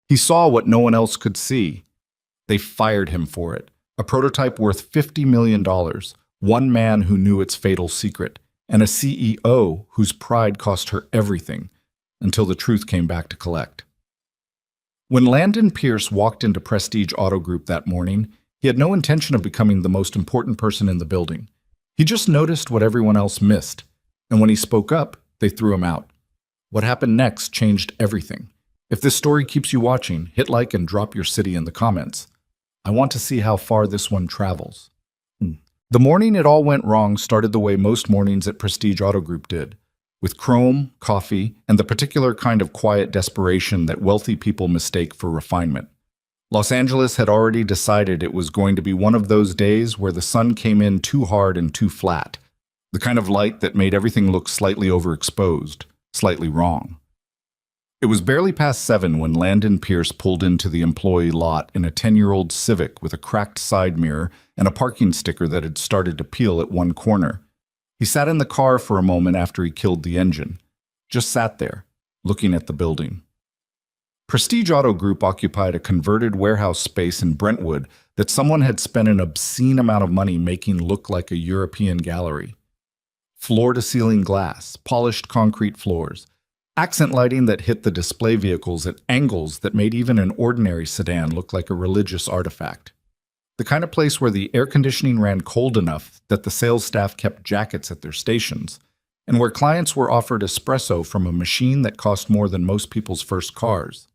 He saw what no one else could see. They fired him for it. A prototype worth $50 million, one man who knew its fatal secret, and a CEO whose pride cost her everything, until the truth came back to collect. When Landon Pierce walked into Prestige Auto Group that morning, he had no intention of becoming the most important person in the building. He just noticed what everyone else missed, and when he spoke up, they threw him out. What happened next changed everything. If this story keeps you watching, hit like and drop your city in the comments. I want to see how far this one travels. The morning it all went wrong started the way most mornings at Prestige Auto Group did, with chrome, coffee, and the particular kind of quiet desperation that wealthy people mistake for refinement. Los Angeles had already decided it was going to be one of those days where the sun came in too hard and too flat, the kind of light that made everything look slightly overexposed, slightly wrong. It was barely past 7 when Landon Pierce pulled into the employee lot in a 10-year-old Civic with a cracked side mirror and a parking sticker that had started to peel at one corner. He sat in the car for a moment after he killed the engine. Just sat there, looking at the building. Prestige Auto Group occupied a converted warehouse space in Brentwood that someone had spent an obscene amount of money making look like a European gallery. Floor-to-ceiling glass, polished concrete floors, accent lighting that hit the display vehicles at angles that made even an ordinary sedan look like a religious artifact. The kind of place where the air conditioning ran cold enough that the sales staff kept jackets at their stations, and where clients were offered espresso from a machine that cost more than most people's first cars.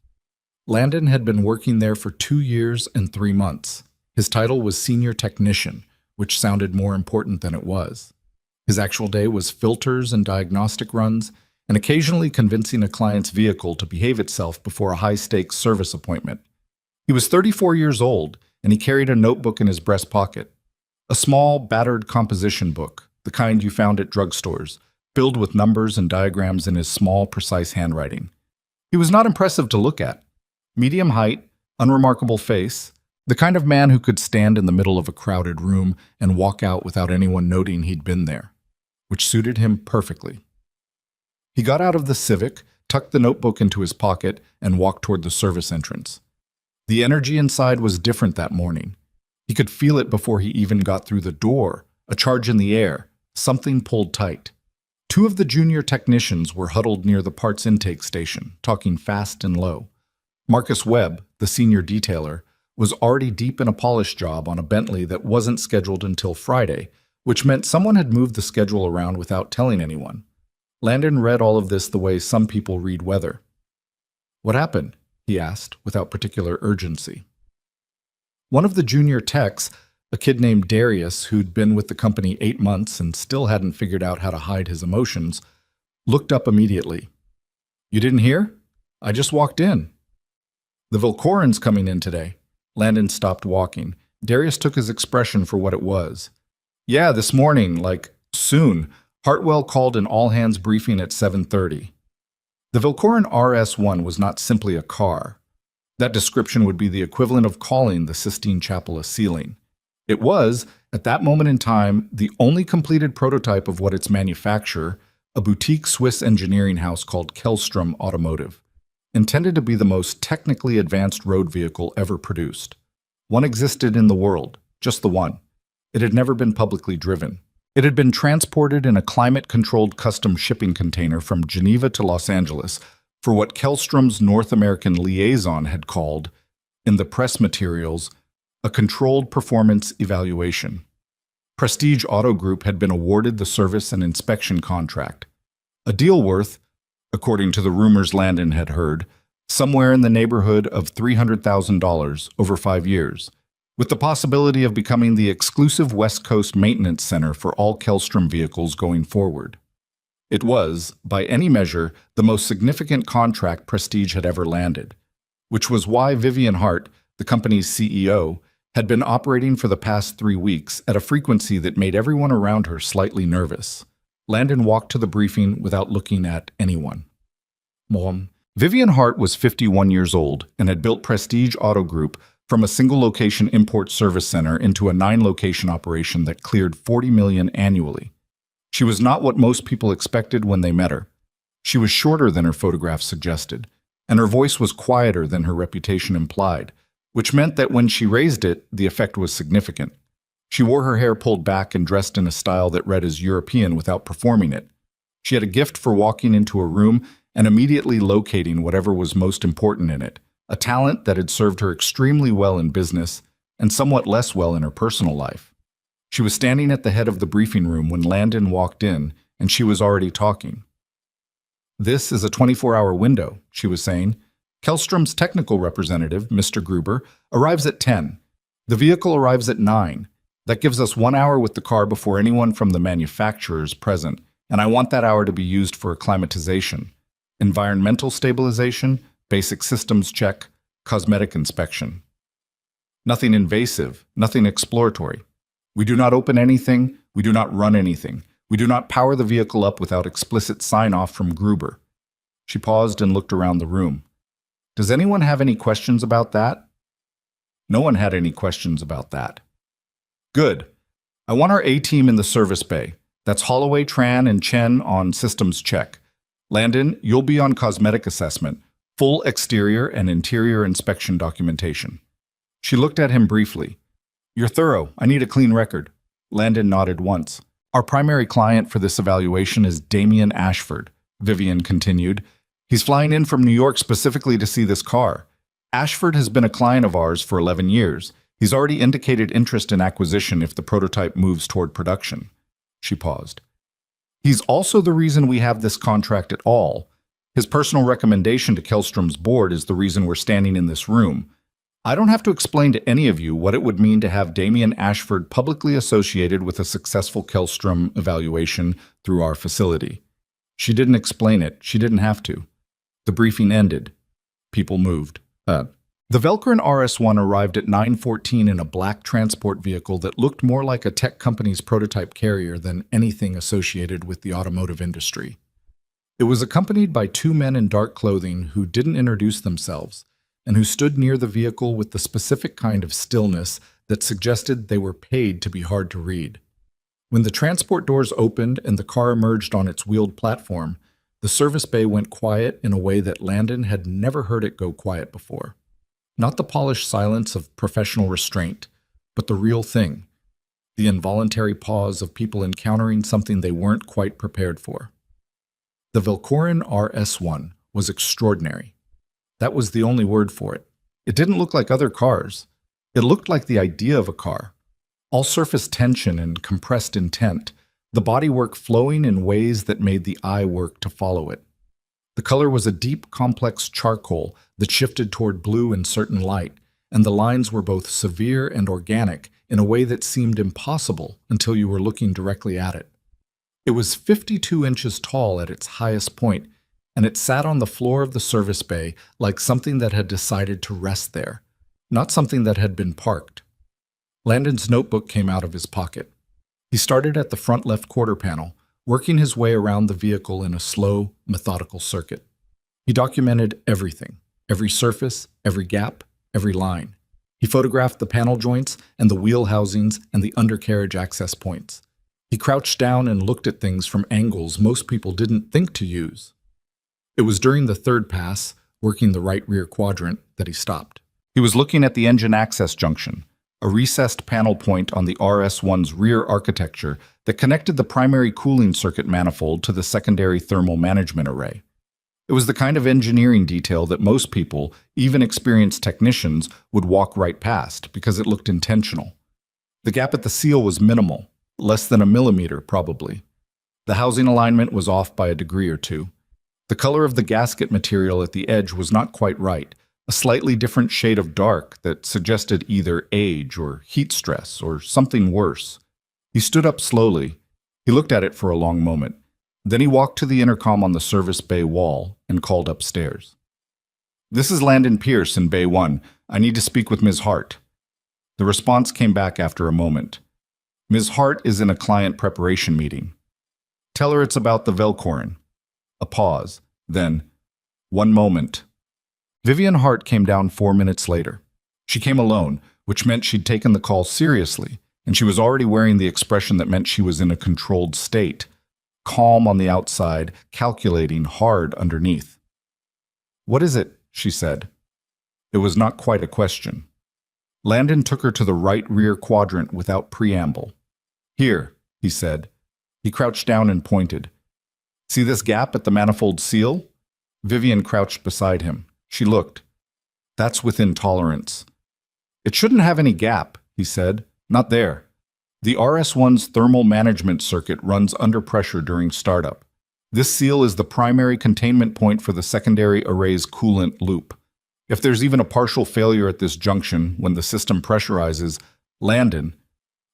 Landon had been working there for 2 years and 3 months. His title was Senior Technician, which sounded more important than it was. His actual day was filters and diagnostic runs, and occasionally convincing a client's vehicle to behave itself before a high-stakes service appointment. He was 34 years old, and he carried a notebook in his breast pocket. A small, battered composition book, the kind you found at drugstores, filled with numbers and diagrams in his small, precise handwriting. He was not impressive to look at. Medium height, unremarkable face, the kind of man who could stand in the middle of a crowded room and walk out without anyone noting he'd been there, which suited him perfectly. He got out of the Civic, tucked the notebook into his pocket, and walked toward the service entrance. The energy inside was different that morning. He could feel it before he even got through the door, a charge in the air, something pulled tight. 2 of the junior technicians were huddled near the parts intake station, talking fast and low. Marcus Webb, the senior detailer, was already deep in a polish job on a Bentley that wasn't scheduled until Friday, which meant someone had moved the schedule around without telling anyone. Landon read all of this the way some people read weather. "What happened?" he asked, without particular urgency. One of the junior techs, a kid named Darius who'd been with the company 8 months and still hadn't figured out how to hide his emotions, looked up immediately. "You didn't hear? I just walked in." "The Vilcorin's coming in today." Landon stopped walking. Darius took his expression for what it was. "Yeah, this morning, like, soon. Hartwell called an all-hands briefing at 7:30. The Vilcorin RS1 was not simply a car. That description would be the equivalent of calling the Sistine Chapel a ceiling. It was, at that moment in time, the only completed prototype of what its manufacturer, a boutique Swiss engineering house called Kellstrom Automotive, intended to be the most technically advanced road vehicle ever produced. One existed in the world, just the one. It had never been publicly driven. It had been transported in a climate-controlled custom shipping container from Geneva to Los Angeles for what Kellstrom's North American liaison had called, in the press materials, a controlled performance evaluation. Prestige Auto Group had been awarded the service and inspection contract, a deal worth, according to the rumors Landon had heard, somewhere in the neighborhood of $300,000 over 5 years, with the possibility of becoming the exclusive West Coast maintenance center for all Kellstrom vehicles going forward. It was, by any measure, the most significant contract Prestige had ever landed, which was why Vivian Hart, the company's CEO, had been operating for the past 3 weeks at a frequency that made everyone around her slightly nervous. Landon walked to the briefing without looking at anyone. Mom. Vivian Hart was 51 years old and had built Prestige Auto Group from a single-location import service center into a 9-location operation that cleared $40 million annually. She was not what most people expected when they met her. She was shorter than her photographs suggested, and her voice was quieter than her reputation implied, which meant that when she raised it, the effect was significant. She wore her hair pulled back and dressed in a style that read as European without performing it. She had a gift for walking into a room and immediately locating whatever was most important in it, a talent that had served her extremely well in business and somewhat less well in her personal life. She was standing at the head of the briefing room when Landon walked in, and she was already talking. "This is a 24-hour window," she was saying. "Kellstrom's technical representative, Mr. Gruber, arrives at 10. The vehicle arrives at 9. That gives us 1 hour with the car before anyone from the manufacturer is present, and I want that hour to be used for acclimatization, environmental stabilization, basic systems check, cosmetic inspection. Nothing invasive, nothing exploratory. We do not open anything, we do not run anything. We do not power the vehicle up without explicit sign-off from Gruber." She paused and looked around the room. "Does anyone have any questions about that?" No one had any questions about that. "Good. I want our A-team in the service bay. That's Holloway, Tran, and Chen on systems check. Landon, you'll be on cosmetic assessment, full exterior and interior inspection documentation." She looked at him briefly. "You're thorough. I need a clean record." Landon nodded once. "Our primary client for this evaluation is Damien Ashford," Vivian continued. "He's flying in from New York specifically to see this car. Ashford has been a client of ours for 11 years. He's already indicated interest in acquisition if the prototype moves toward production." She paused. "He's also the reason we have this contract at all. His personal recommendation to Kellstrom's board is the reason we're standing in this room. I don't have to explain to any of you what it would mean to have Damien Ashford publicly associated with a successful Kellstrom evaluation through our facility." She didn't explain it. She didn't have to. The briefing ended. People moved. The Velcorin RS-1 arrived at 9:14 in a black transport vehicle that looked more like a tech company's prototype carrier than anything associated with the automotive industry. It was accompanied by 2 men in dark clothing who didn't introduce themselves, and who stood near the vehicle with the specific kind of stillness that suggested they were paid to be hard to read. When the transport doors opened and the car emerged on its wheeled platform, the service bay went quiet in a way that Landon had never heard it go quiet before. Not the polished silence of professional restraint, but the real thing, the involuntary pause of people encountering something they weren't quite prepared for. The Velcorin RS-1 was extraordinary. That was the only word for it. It didn't look like other cars. It looked like the idea of a car. All surface tension and compressed intent, the bodywork flowing in ways that made the eye work to follow it. The color was a deep, complex charcoal that shifted toward blue in certain light, and the lines were both severe and organic in a way that seemed impossible until you were looking directly at it. It was 52 inches tall at its highest point, and it sat on the floor of the service bay like something that had decided to rest there, not something that had been parked. Landon's notebook came out of his pocket. He started at the front left quarter panel, working his way around the vehicle in a slow, methodical circuit. He documented everything, every surface, every gap, every line. He photographed the panel joints and the wheel housings and the undercarriage access points. He crouched down and looked at things from angles most people didn't think to use. It was during the third pass, working the right rear quadrant, that he stopped. He was looking at the engine access junction, a recessed panel point on the RS-1's rear architecture that connected the primary cooling circuit manifold to the secondary thermal management array. It was the kind of engineering detail that most people, even experienced technicians, would walk right past because it looked intentional. The gap at the seal was minimal, less than a millimeter probably. The housing alignment was off by a degree or two. The color of the gasket material at the edge was not quite right, a slightly different shade of dark that suggested either age or heat stress or something worse. He stood up slowly. He looked at it for a long moment. Then he walked to the intercom on the service bay wall and called upstairs. "This is Landon Pierce in Bay 1. I need to speak with Ms. Hart." The response came back after a moment. "Ms. Hart is in a client preparation meeting. Tell her it's about the Velcorin." A pause. Then, "One moment." Vivian Hart came down 4 minutes later. She came alone, which meant she'd taken the call seriously, and she was already wearing the expression that meant she was in a controlled state. Calm on the outside, calculating hard underneath. "What is it?" she said. It was not quite a question. Landon took her to the right rear quadrant without preamble. Here, he said. He crouched down and pointed. See this gap at the manifold seal? Vivian crouched beside him. She looked. That's within tolerance. It shouldn't have any gap, he said. Not there. The RS1's thermal management circuit runs under pressure during startup. This seal is the primary containment point for the secondary array's coolant loop. If there's even a partial failure at this junction when the system pressurizes, Landon,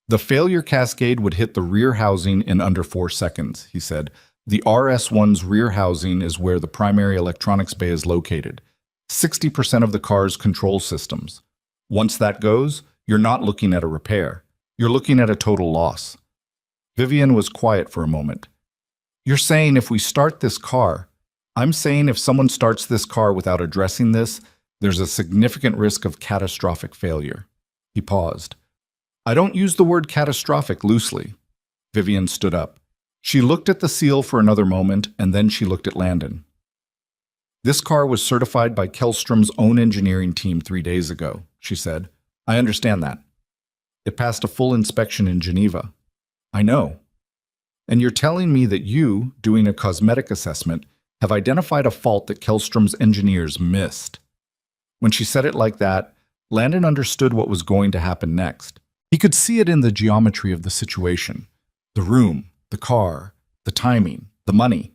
the failure cascade would hit the rear housing in under 4 seconds, he said. The RS1's rear housing is where the primary electronics bay is located. 60% of the car's control systems. Once that goes, you're not looking at a repair. You're looking at a total loss. Vivian was quiet for a moment. You're saying if we start this car, I'm saying if someone starts this car without addressing this, there's a significant risk of catastrophic failure. He paused. I don't use the word catastrophic loosely. Vivian stood up. She looked at the seal for another moment, and then she looked at Landon. This car was certified by Kellstrom's own engineering team 3 days ago, she said. I understand that. It passed a full inspection in Geneva. I know. And you're telling me that you, doing a cosmetic assessment, have identified a fault that Kellstrom's engineers missed. When she said it like that, Landon understood what was going to happen next. He could see it in the geometry of the situation. The room, the car, the timing, the money.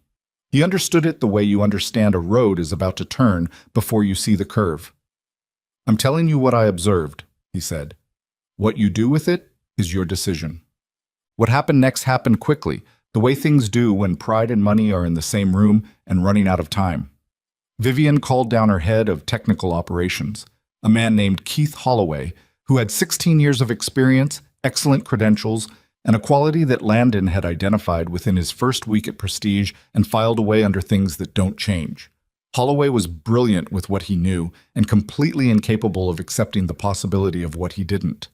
He understood it the way you understand a road is about to turn before you see the curve. I'm telling you what I observed, he said. What you do with it is your decision. What happened next happened quickly, the way things do when pride and money are in the same room and running out of time. Vivian called down her head of technical operations, a man named Keith Holloway, who had 16 years of experience, excellent credentials, and a quality that Landon had identified within his first week at Prestige and filed away under things that don't change. Holloway was brilliant with what he knew and completely incapable of accepting the possibility of what he didn't.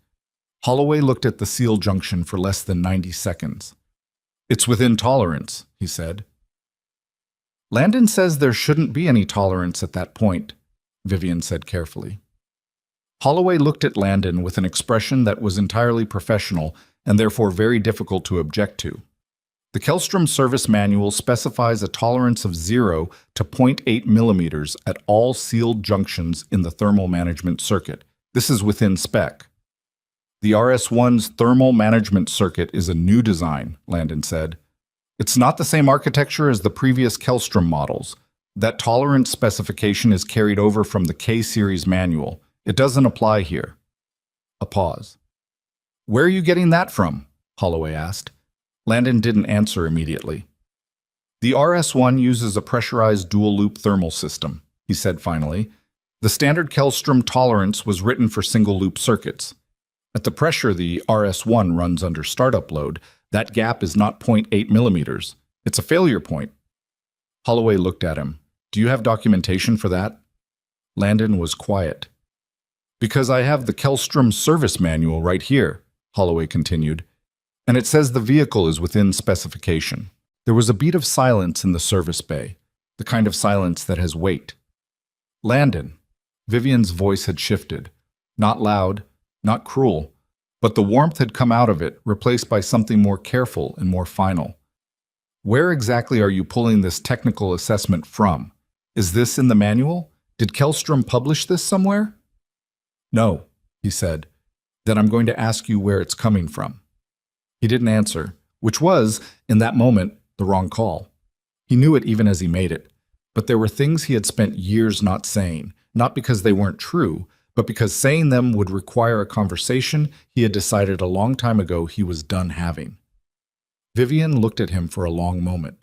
Holloway looked at the seal junction for less than 90 seconds. It's within tolerance, he said. Landon says there shouldn't be any tolerance at that point, Vivian said carefully. Holloway looked at Landon with an expression that was entirely professional and therefore very difficult to object to. The Kellstrom service manual specifies a tolerance of 0 to 0.8 millimeters at all sealed junctions in the thermal management circuit. This is within spec. The RS1's thermal management circuit is a new design, Landon said. It's not the same architecture as the previous Kellstrom models. That tolerance specification is carried over from the K-series manual. It doesn't apply here. A pause. Where are you getting that from? Holloway asked. Landon didn't answer immediately. The RS1 uses a pressurized dual-loop thermal system, he said finally. The standard Kellstrom tolerance was written for single-loop circuits. At the pressure the RS1 runs under startup load, that gap is not 0.8 millimeters. It's a failure point. Holloway looked at him. Do you have documentation for that? Landon was quiet. Because I have the Kellstrom service manual right here, Holloway continued, and it says the vehicle is within specification. There was a beat of silence in the service bay, the kind of silence that has weight. Landon, Vivian's voice had shifted, not loud, not cruel, but the warmth had come out of it, replaced by something more careful and more final. Where exactly are you pulling this technical assessment from? Is this in the manual? Did Kellstrom publish this somewhere? No, he said. Then I'm going to ask you where it's coming from. He didn't answer, which was, in that moment, the wrong call. He knew it even as he made it, but there were things he had spent years not saying, not because they weren't true, but because saying them would require a conversation he had decided a long time ago he was done having. Vivian looked at him for a long moment.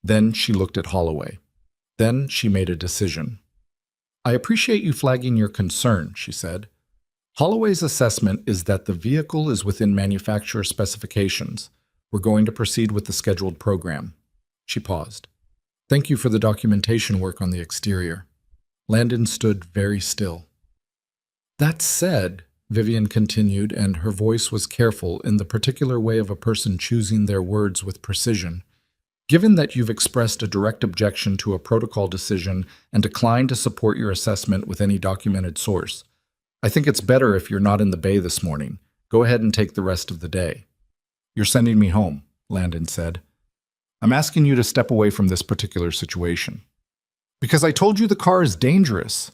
Then she looked at Holloway. Then she made a decision. I appreciate you flagging your concern, she said. Holloway's assessment is that the vehicle is within manufacturer specifications. We're going to proceed with the scheduled program. She paused. Thank you for the documentation work on the exterior. Landon stood very still. That said, Vivian continued, and her voice was careful in the particular way of a person choosing their words with precision, Given that you've expressed a direct objection to a protocol decision and declined to support your assessment with any documented source, I think it's better if you're not in the bay this morning. Go ahead and take the rest of the day. You're sending me home, Landon said. I'm asking you to step away from this particular situation. Because I told you the car is dangerous.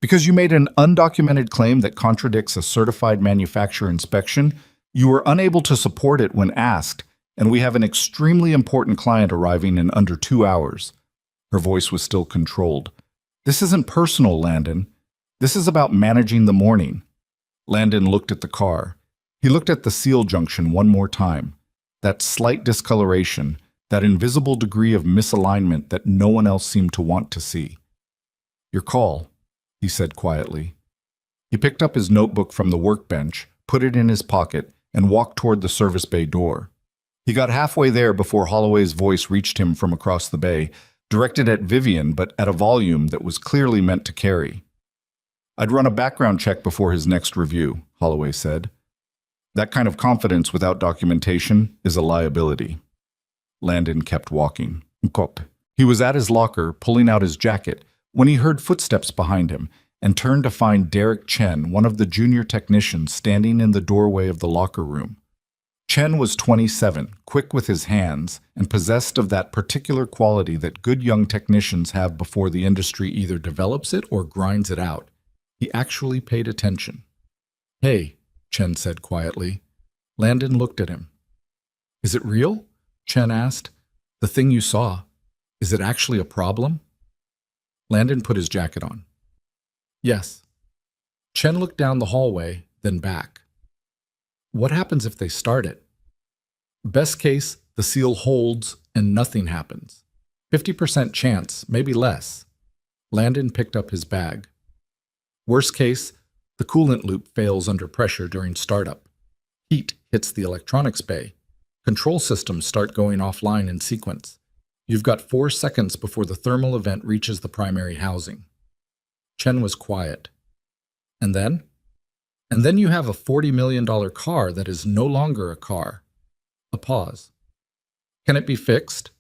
Because you made an undocumented claim that contradicts a certified manufacturer inspection, you were unable to support it when asked, and we have an extremely important client arriving in under 2 hours. Her voice was still controlled. This isn't personal, Landon. This is about managing the morning. Landon looked at the car. He looked at the seal junction one more time. That slight discoloration, that invisible degree of misalignment that no one else seemed to want to see. Your call, he said quietly. He picked up his notebook from the workbench, put it in his pocket, and walked toward the service bay door. He got halfway there before Holloway's voice reached him from across the bay, directed at Vivian but at a volume that was clearly meant to carry. I'd run a background check before his next review, Holloway said. That kind of confidence without documentation is a liability. Landon kept walking. He was at his locker, pulling out his jacket, when he heard footsteps behind him and turned to find Derek Chen, one of the junior technicians, standing in the doorway of the locker room. Chen was 27, quick with his hands, and possessed of that particular quality that good young technicians have before the industry either develops it or grinds it out. He actually paid attention. Hey, Chen said quietly. Landon looked at him. Is it real? Chen asked. The thing you saw, is it actually a problem? Landon put his jacket on. Yes. Chen looked down the hallway, then back. What happens if they start it? Best case, the seal holds and nothing happens. 50% chance, maybe less. Landon picked up his bag. Worst case, the coolant loop fails under pressure during startup. Heat hits the electronics bay. Control systems start going offline in sequence. You've got 4 seconds before the thermal event reaches the primary housing. Chen was quiet. And then? And then you have a $40 million car that is no longer a car. A pause. Can it be fixed?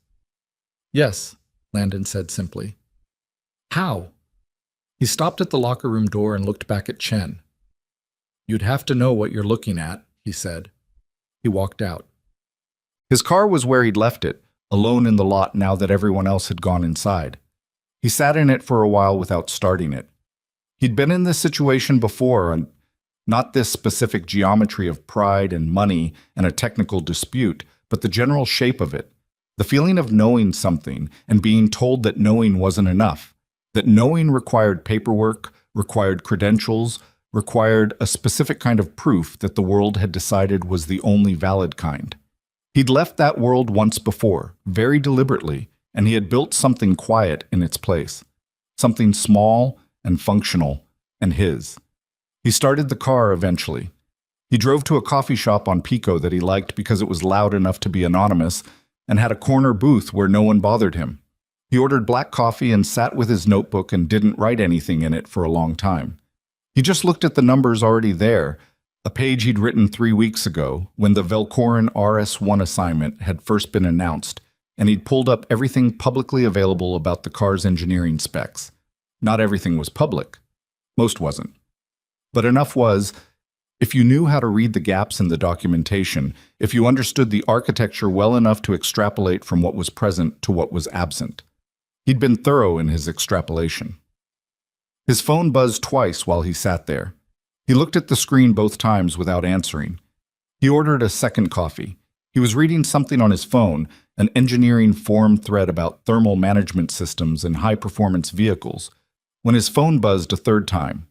Yes, Landon said simply. How? He stopped at the locker room door and looked back at Chen. You'd have to know what you're looking at, he said. He walked out. His car was where he'd left it, alone in the lot now that everyone else had gone inside. He sat in it for a while without starting it. He'd been in this situation before, and not this specific geometry of pride and money and a technical dispute, but the general shape of it. The feeling of knowing something and being told that knowing wasn't enough, that knowing required paperwork, required credentials, required a specific kind of proof that the world had decided was the only valid kind. He'd left that world once before, very deliberately, and he had built something quiet in its place, something small and functional and his. He started the car eventually. He drove to a coffee shop on Pico that he liked because it was loud enough to be anonymous and had a corner booth where no one bothered him. He ordered black coffee and sat with his notebook and didn't write anything in it for a long time. He just looked at the numbers already there, a page he'd written 3 weeks ago when the Velcorin RS1 assignment had first been announced, and he'd pulled up everything publicly available about the car's engineering specs. Not everything was public. Most wasn't. But enough was, if you knew how to read the gaps in the documentation, if you understood the architecture well enough to extrapolate from what was present to what was absent. He'd been thorough in his extrapolation. His phone buzzed twice while he sat there. He looked at the screen both times without answering. He ordered a second coffee. He was reading something on his phone, an engineering forum thread about thermal management systems and high-performance vehicles, when his phone buzzed a third time.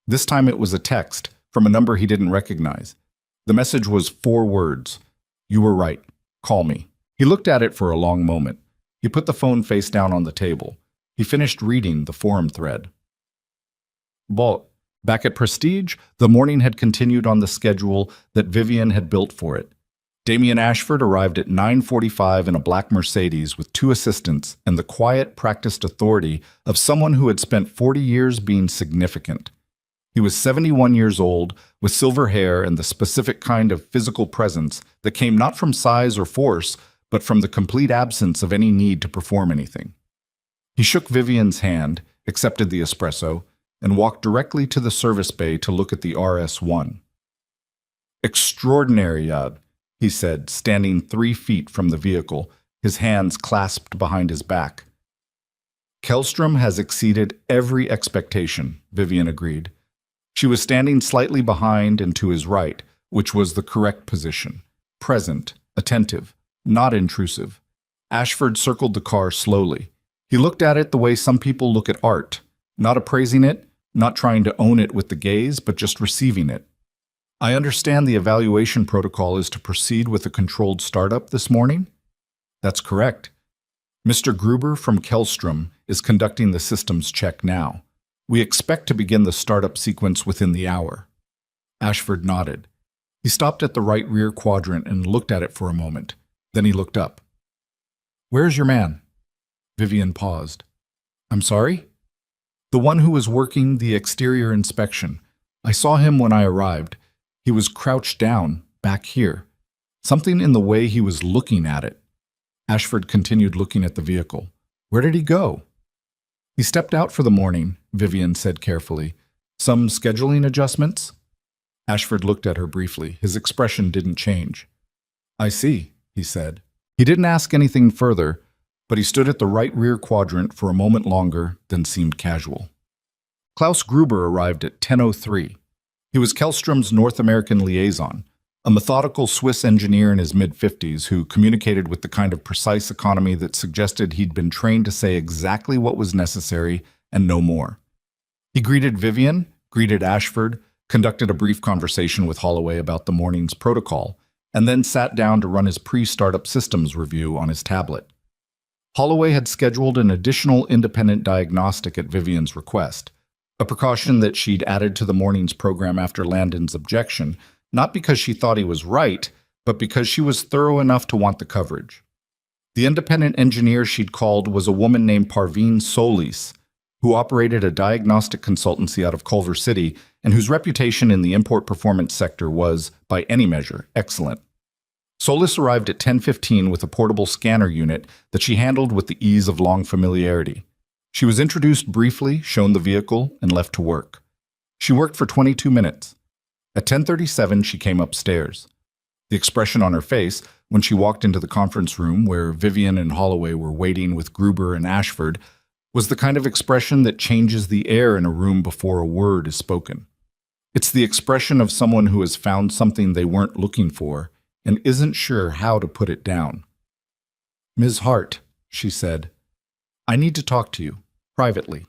This time it was a text from a number he didn't recognize. The message was 4 words. You were right. Call me. He looked at it for a long moment. He put the phone face down on the table. He finished reading the forum thread. Back at Prestige, the morning had continued on the schedule that Vivian had built for it. Damien Ashford arrived at 9:45 in a black Mercedes with 2 assistants and the quiet, practiced authority of someone who had spent 40 years being significant. He was 71 years old, with silver hair and the specific kind of physical presence that came not from size or force, but from the complete absence of any need to perform anything. He shook Vivian's hand, accepted the espresso, and walked directly to the service bay to look at the RS-1. Extraordinary, he said, standing 3 feet from the vehicle, his hands clasped behind his back. Kellstrom has exceeded every expectation, Vivian agreed. She was standing slightly behind and to his right, which was the correct position. Present, attentive, not intrusive. Ashford circled the car slowly. He looked at it the way some people look at art, not appraising it, not trying to own it with the gaze, but just receiving it. I understand the evaluation protocol is to proceed with a controlled startup this morning? That's correct. Mr. Gruber from Kellstrom is conducting the systems check now. We expect to begin the startup sequence within the hour. Ashford nodded. He stopped at the right rear quadrant and looked at it for a moment. Then he looked up. Where's your man? Vivian paused. I'm sorry? The one who was working the exterior inspection. I saw him when I arrived. He was crouched down, back here. Something in the way he was looking at it. Ashford continued looking at the vehicle. Where did he go? He stepped out for the morning, Vivian said carefully. Some scheduling adjustments? Ashford looked at her briefly. His expression didn't change. I see, he said. He didn't ask anything further, but he stood at the right rear quadrant for a moment longer, then seemed casual. Klaus Gruber arrived at 10:03. He was Kellstrom's North American liaison, a methodical Swiss engineer in his mid-50s who communicated with the kind of precise economy that suggested he'd been trained to say exactly what was necessary and no more. He greeted Vivian, greeted Ashford, conducted a brief conversation with Holloway about the morning's protocol, and then sat down to run his pre-startup systems review on his tablet. Holloway had scheduled an additional independent diagnostic at Vivian's request, a precaution that she'd added to the morning's program after Landon's objection, not because she thought he was right, but because she was thorough enough to want the coverage. The independent engineer she'd called was a woman named Parveen Solis, who operated a diagnostic consultancy out of Culver City and whose reputation in the import performance sector was, by any measure, excellent. Solis arrived at 10:15 with a portable scanner unit that she handled with the ease of long familiarity. She was introduced briefly, shown the vehicle, and left to work. She worked for 22 minutes. At 10:37, she came upstairs. The expression on her face, when she walked into the conference room where Vivian and Holloway were waiting with Gruber and Ashford, was the kind of expression that changes the air in a room before a word is spoken. It's the expression of someone who has found something they weren't looking for and isn't sure how to put it down. Ms. Hart, she said, I need to talk to you, privately.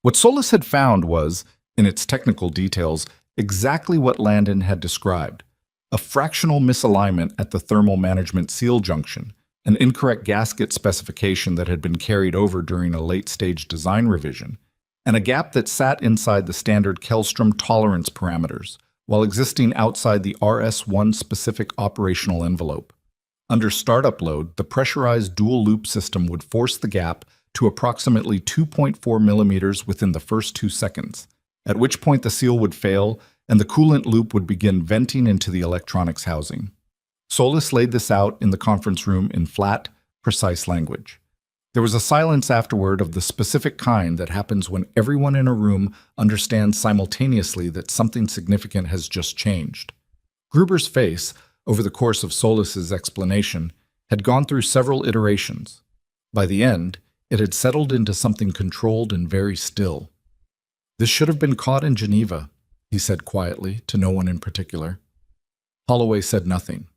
What Solis had found was, in its technical details, exactly what Landon had described: a fractional misalignment at the thermal management seal junction, an incorrect gasket specification that had been carried over during a late-stage design revision, and a gap that sat inside the standard Kellstrom tolerance parameters, while existing outside the RS-1 specific operational envelope. Under startup load, the pressurized dual-loop system would force the gap to approximately 2.4 millimeters within the first 2 seconds, at which point the seal would fail and the coolant loop would begin venting into the electronics housing. Solis laid this out in the conference room in flat, precise language. There was a silence afterward of the specific kind that happens when everyone in a room understands simultaneously that something significant has just changed. Gruber's face, over the course of Solis's explanation, had gone through several iterations. By the end, it had settled into something controlled and very still. This should have been caught in Geneva, he said quietly, to no one in particular. Holloway said nothing.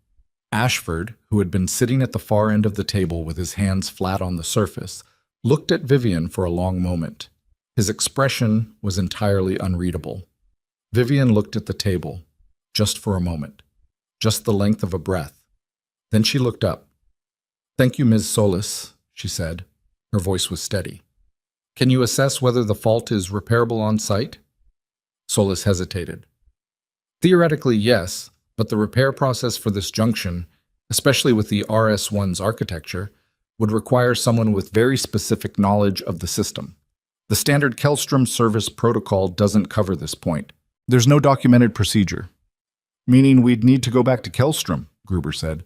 Ashford, who had been sitting at the far end of the table with his hands flat on the surface, looked at Vivian for a long moment. His expression was entirely unreadable. Vivian looked at the table, just for a moment, just the length of a breath. Then she looked up. Thank you, Ms. Solis, she said. Her voice was steady. Can you assess whether the fault is repairable on site? Solis hesitated. Theoretically, yes, but the repair process for this junction, especially with the RS-1's architecture, would require someone with very specific knowledge of the system. The standard Kellstrom service protocol doesn't cover this point. There's no documented procedure. Meaning we'd need to go back to Kellstrom, Gruber said.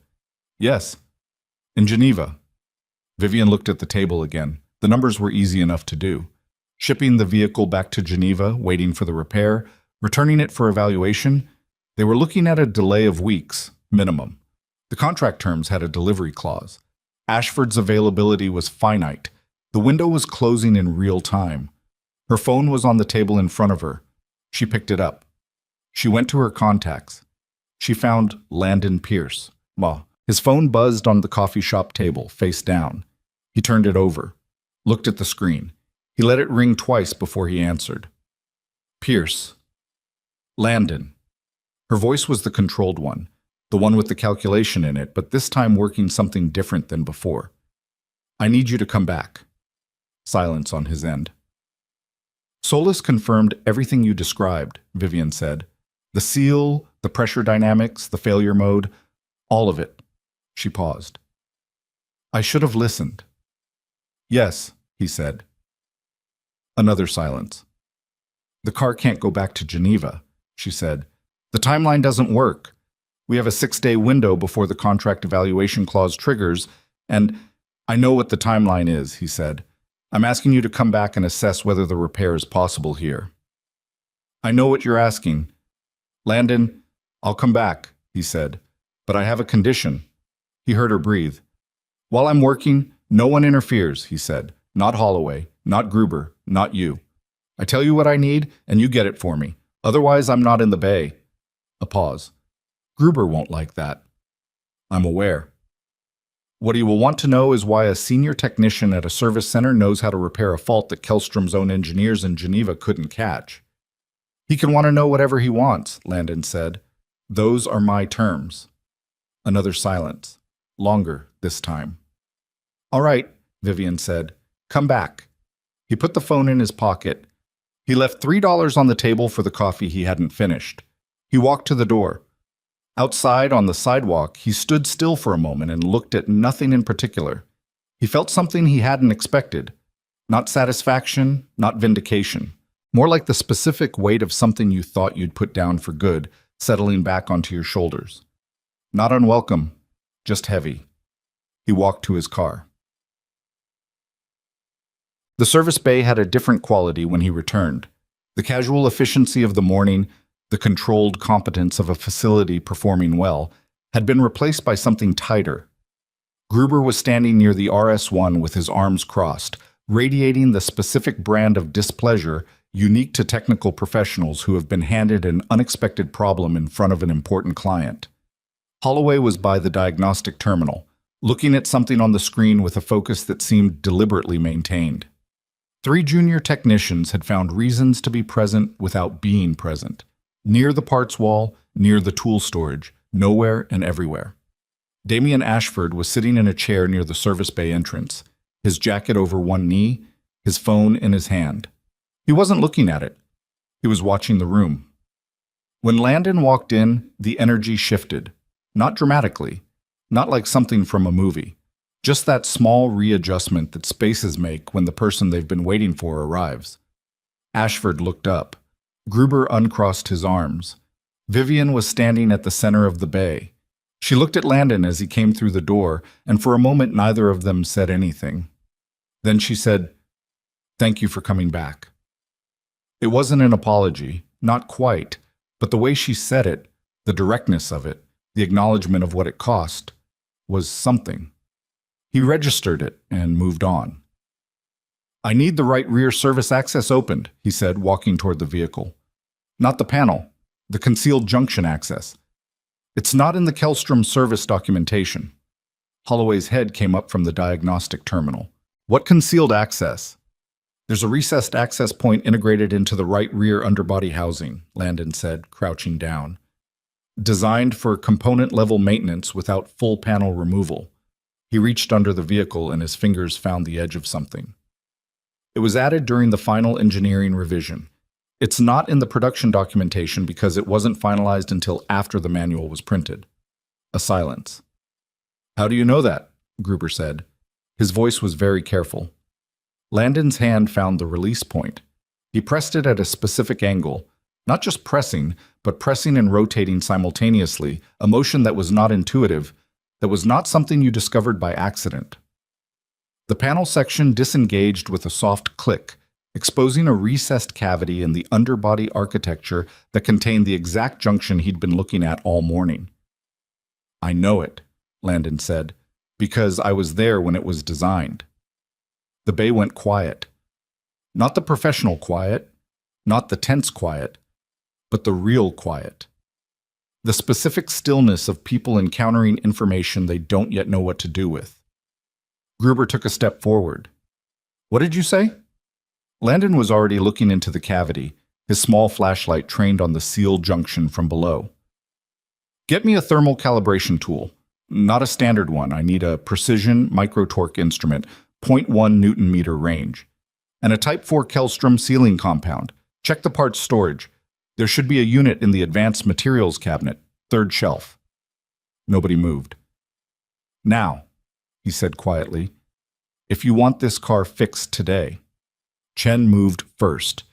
Yes. In Geneva. Vivian looked at the table again. The numbers were easy enough to do. Shipping the vehicle back to Geneva, waiting for the repair, returning it for evaluation, they were looking at a delay of weeks, minimum. The contract terms had a delivery clause. Ashford's availability was finite. The window was closing in real time. Her phone was on the table in front of her. She picked it up. She went to her contacts. She found Landon Pierce. Well, his phone buzzed on the coffee shop table, face down. He turned it over, looked at the screen. He let it ring twice before he answered. Pierce. Landon. Her voice was the controlled one, the one with the calculation in it, but this time working something different than before. I need you to come back. Silence on his end. Solus confirmed everything you described, Vivian said. The seal, the pressure dynamics, the failure mode, all of it. She paused. I should have listened. Yes, he said. Another silence. The car can't go back to Geneva, she said. The timeline doesn't work. We have a 6-day window before the contract evaluation clause triggers, and I know what the timeline is, he said. I'm asking you to come back and assess whether the repair is possible here. I know what you're asking. Landon, I'll come back, he said, but I have a condition. He heard her breathe. While I'm working, no one interferes, he said. Not Holloway, not Gruber, not you. I tell you what I need, and you get it for me. Otherwise, I'm not in the bay. A pause. Gruber won't like that. I'm aware. What he will want to know is why a senior technician at a service center knows how to repair a fault that Kellstrom's own engineers in Geneva couldn't catch. He can want to know whatever he wants, Landon said. Those are my terms. Another silence. Longer this time. All right, Vivian said. Come back. He put the phone in his pocket. He left $3 on the table for the coffee he hadn't finished. He walked to the door. Outside on the sidewalk, he stood still for a moment and looked at nothing in particular. He felt something he hadn't expected. Not satisfaction, not vindication. More like the specific weight of something you thought you'd put down for good, settling back onto your shoulders. Not unwelcome, just heavy. He walked to his car. The service bay had a different quality when he returned. The casual efficiency of the morning, the controlled competence of a facility performing well, had been replaced by something tighter. Gruber was standing near the RS-1 with his arms crossed, radiating the specific brand of displeasure unique to technical professionals who have been handed an unexpected problem in front of an important client. Holloway was by the diagnostic terminal, looking at something on the screen with a focus that seemed deliberately maintained. 3 junior technicians had found reasons to be present without being present. Near the parts wall, near the tool storage, nowhere and everywhere. Damian Ashford was sitting in a chair near the service bay entrance, his jacket over one knee, his phone in his hand. He wasn't looking at it. He was watching the room. When Landon walked in, the energy shifted. Not dramatically, not like something from a movie. Just that small readjustment that spaces make when the person they've been waiting for arrives. Ashford looked up. Gruber uncrossed his arms. Vivian was standing at the center of the bay. She looked at Landon as he came through the door, and for a moment neither of them said anything. Then she said, "Thank you for coming back." It wasn't an apology, not quite, but the way she said it, the directness of it, the acknowledgement of what it cost, was something. He registered it and moved on. "I need the right rear service access opened," he said, walking toward the vehicle. "Not the panel, the concealed junction access. It's not in the Kellstrom service documentation." Holloway's head came up from the diagnostic terminal. "What concealed access?" "There's a recessed access point integrated into the right rear underbody housing," Landon said, crouching down. "Designed for component-level maintenance without full panel removal." He reached under the vehicle and his fingers found the edge of something. It was added during the final engineering revision. It's not in the production documentation because it wasn't finalized until after the manual was printed. A silence. "How do you know that?" Gruber said. His voice was very careful. Landon's hand found the release point. He pressed it at a specific angle, not just pressing, but pressing and rotating simultaneously, a motion that was not intuitive, that was not something you discovered by accident. The panel section disengaged with a soft click, exposing a recessed cavity in the underbody architecture that contained the exact junction he'd been looking at all morning. "I know it," Landon said, "because I was there when it was designed." The bay went quiet. Not the professional quiet, not the tense quiet, but the real quiet. The specific stillness of people encountering information they don't yet know what to do with. Gruber took a step forward. "What did you say?" Landon was already looking into the cavity, his small flashlight trained on the sealed junction from below. "Get me a thermal calibration tool. Not a standard one. I need a precision microtorque instrument, 0.1 Newton meter range. And a Type 4 Kellstrom sealing compound. Check the parts storage. There should be a unit in the advanced materials cabinet, third shelf." Nobody moved. "Now," he said quietly, "if you want this car fixed today." Chen moved first,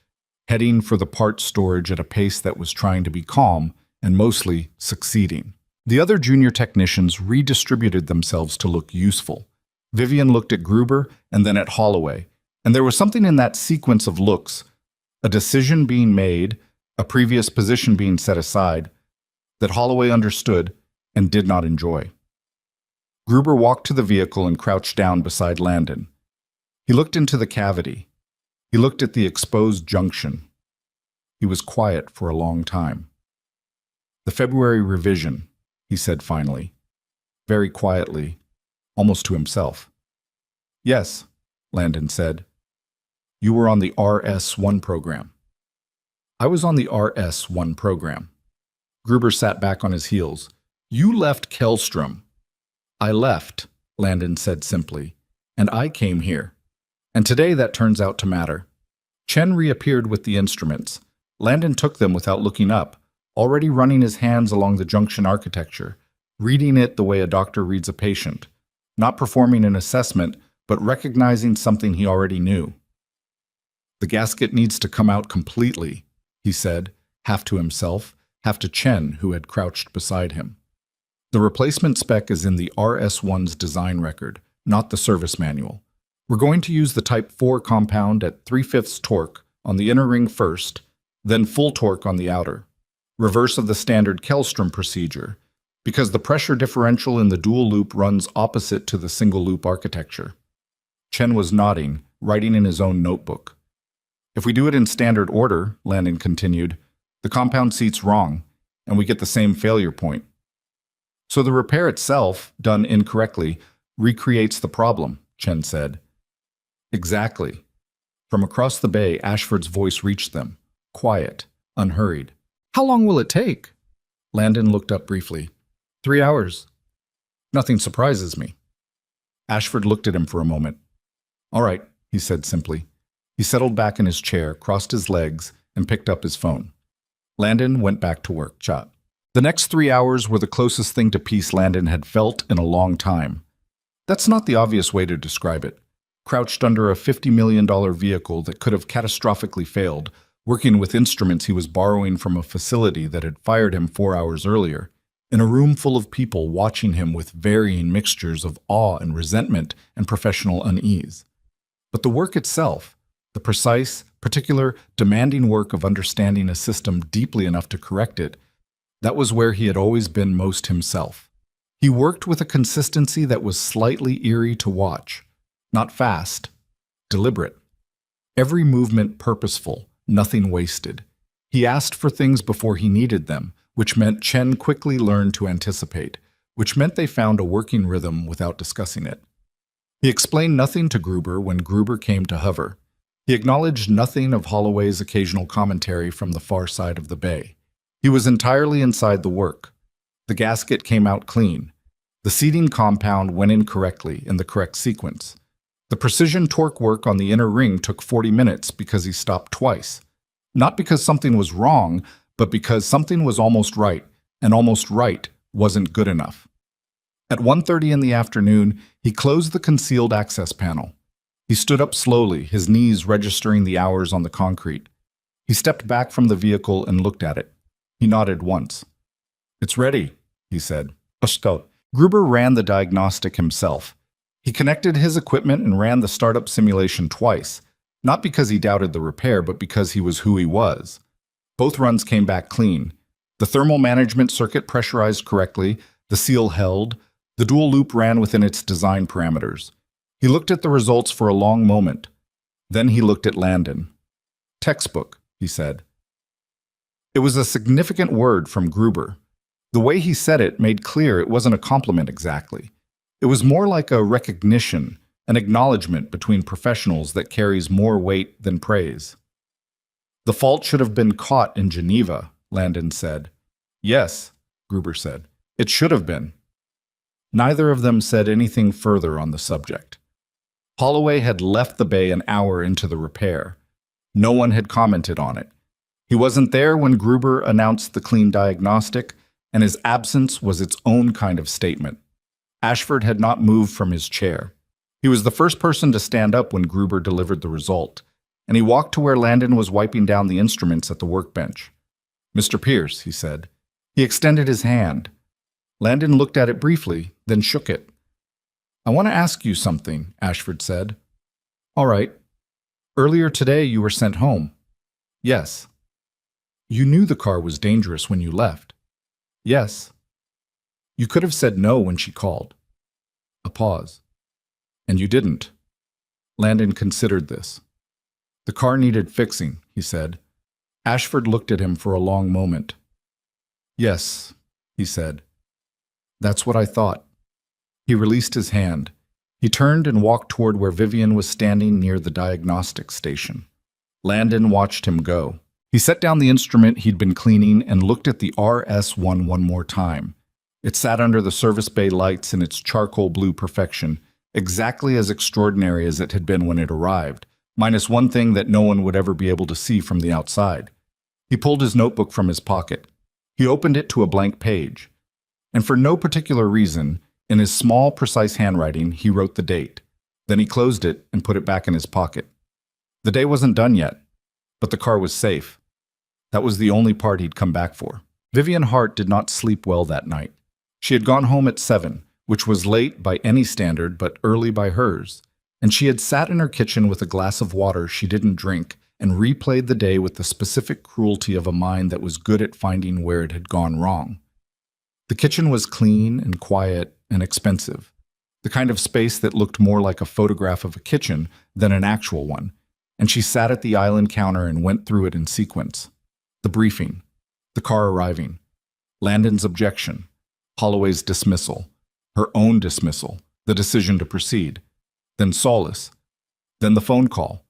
heading for the parts storage at a pace that was trying to be calm and mostly succeeding. The other junior technicians redistributed themselves to look useful. Vivian looked at Gruber and then at Holloway, and there was something in that sequence of looks, a decision being made, a previous position being set aside, that Holloway understood and did not enjoy. Gruber walked to the vehicle and crouched down beside Landon. He looked into the cavity. He looked at the exposed junction. He was quiet for a long time. "The February revision," he said finally, very quietly, almost to himself. "Yes," Landon said. "You were on the RS-1 program." "I was on the RS-1 program." Gruber sat back on his heels. "You left Kellstrom." "I left," Landon said simply, "and I came here. And today that turns out to matter." Chen reappeared with the instruments. Landon took them without looking up, already running his hands along the junction architecture, reading it the way a doctor reads a patient, not performing an assessment, but recognizing something he already knew. "The gasket needs to come out completely," he said, half to himself, half to Chen, who had crouched beside him. "The replacement spec is in the RS-1's design record, not the service manual. We're going to use the Type 4 compound at 3/5 torque on the inner ring first, then full torque on the outer. Reverse of the standard Kellstrom procedure, because the pressure differential in the dual loop runs opposite to the single loop architecture." Chen was nodding, writing in his own notebook. "If we do it in standard order," Landon continued, "the compound seat's wrong, and we get the same failure point. So the repair itself, done incorrectly, recreates the problem," Chen said. "Exactly." From across the bay, Ashford's voice reached them, quiet, unhurried. "How long will it take?" Landon looked up briefly. 3 hours. "Nothing surprises me." Ashford looked at him for a moment. "All right," he said simply. He settled back in his chair, crossed his legs, and picked up his phone. Landon went back to work. The next 3 hours were the closest thing to peace Landon had felt in a long time. That's not the obvious way to describe it. Crouched under a $50 million vehicle that could have catastrophically failed, working with instruments he was borrowing from a facility that had fired him 4 hours earlier, in a room full of people watching him with varying mixtures of awe and resentment and professional unease. But the work itself, the precise, particular, demanding work of understanding a system deeply enough to correct it, that was where he had always been most himself. He worked with a consistency that was slightly eerie to watch. Not fast, deliberate. Every movement purposeful, nothing wasted. He asked for things before he needed them, which meant Chen quickly learned to anticipate, which meant they found a working rhythm without discussing it. He explained nothing to Gruber when Gruber came to hover. He acknowledged nothing of Holloway's occasional commentary from the far side of the bay. He was entirely inside the work. The gasket came out clean. The seating compound went in correctly in the correct sequence. The precision torque work on the inner ring took 40 minutes because he stopped twice. Not because something was wrong, but because something was almost right, and almost right wasn't good enough. At 1:30 in the afternoon, he closed the concealed access panel. He stood up slowly, his knees registering the hours on the concrete. He stepped back from the vehicle and looked at it. He nodded once. "It's ready," he said. Gruber ran the diagnostic himself. He connected his equipment and ran the startup simulation twice, not because he doubted the repair, but because he was who he was. Both runs came back clean. The thermal management circuit pressurized correctly, the seal held, the dual loop ran within its design parameters. He looked at the results for a long moment. Then he looked at Landon. "Textbook," he said. It was a significant word from Gruber. The way he said it made clear it wasn't a compliment exactly. It was more like a recognition, an acknowledgement between professionals that carries more weight than praise. "The fault should have been caught in Geneva," Landon said. "Yes," Gruber said. "It should have been." Neither of them said anything further on the subject. Holloway had left the bay an hour into the repair. No one had commented on it. He wasn't there when Gruber announced the clean diagnostic, and his absence was its own kind of statement. Ashford had not moved from his chair. He was the first person to stand up when Gruber delivered the result, and he walked to where Landon was wiping down the instruments at the workbench. "Mr. Pierce," he said. He extended his hand. Landon looked at it briefly, then shook it. "I want to ask you something," Ashford said. "All right. Earlier today you were sent home." "Yes." "You knew the car was dangerous when you left." "Yes." "You could have said no when she called." A pause. "And you didn't." Landon considered this. "The car needed fixing," he said. Ashford looked at him for a long moment. "Yes," he said. "That's what I thought." He released his hand. He turned and walked toward where Vivian was standing near the diagnostic station. Landon watched him go. He set down the instrument he'd been cleaning and looked at the RS-1 one more time. It sat under the service bay lights in its charcoal blue perfection, exactly as extraordinary as it had been when it arrived, minus one thing that no one would ever be able to see from the outside. He pulled his notebook from his pocket. He opened it to a blank page. And for no particular reason, in his small, precise handwriting, he wrote the date. Then he closed it and put it back in his pocket. The day wasn't done yet, but the car was safe. That was the only part he'd come back for. Vivian Hart did not sleep well that night. She had gone home at 7, which was late by any standard but early by hers, and she had sat in her kitchen with a glass of water she didn't drink and replayed the day with the specific cruelty of a mind that was good at finding where it had gone wrong. The kitchen was clean and quiet and expensive, the kind of space that looked more like a photograph of a kitchen than an actual one, and she sat at the island counter and went through it in sequence. The briefing, the car arriving, Landon's objection, Holloway's dismissal, her own dismissal, the decision to proceed, then solace, then the phone call,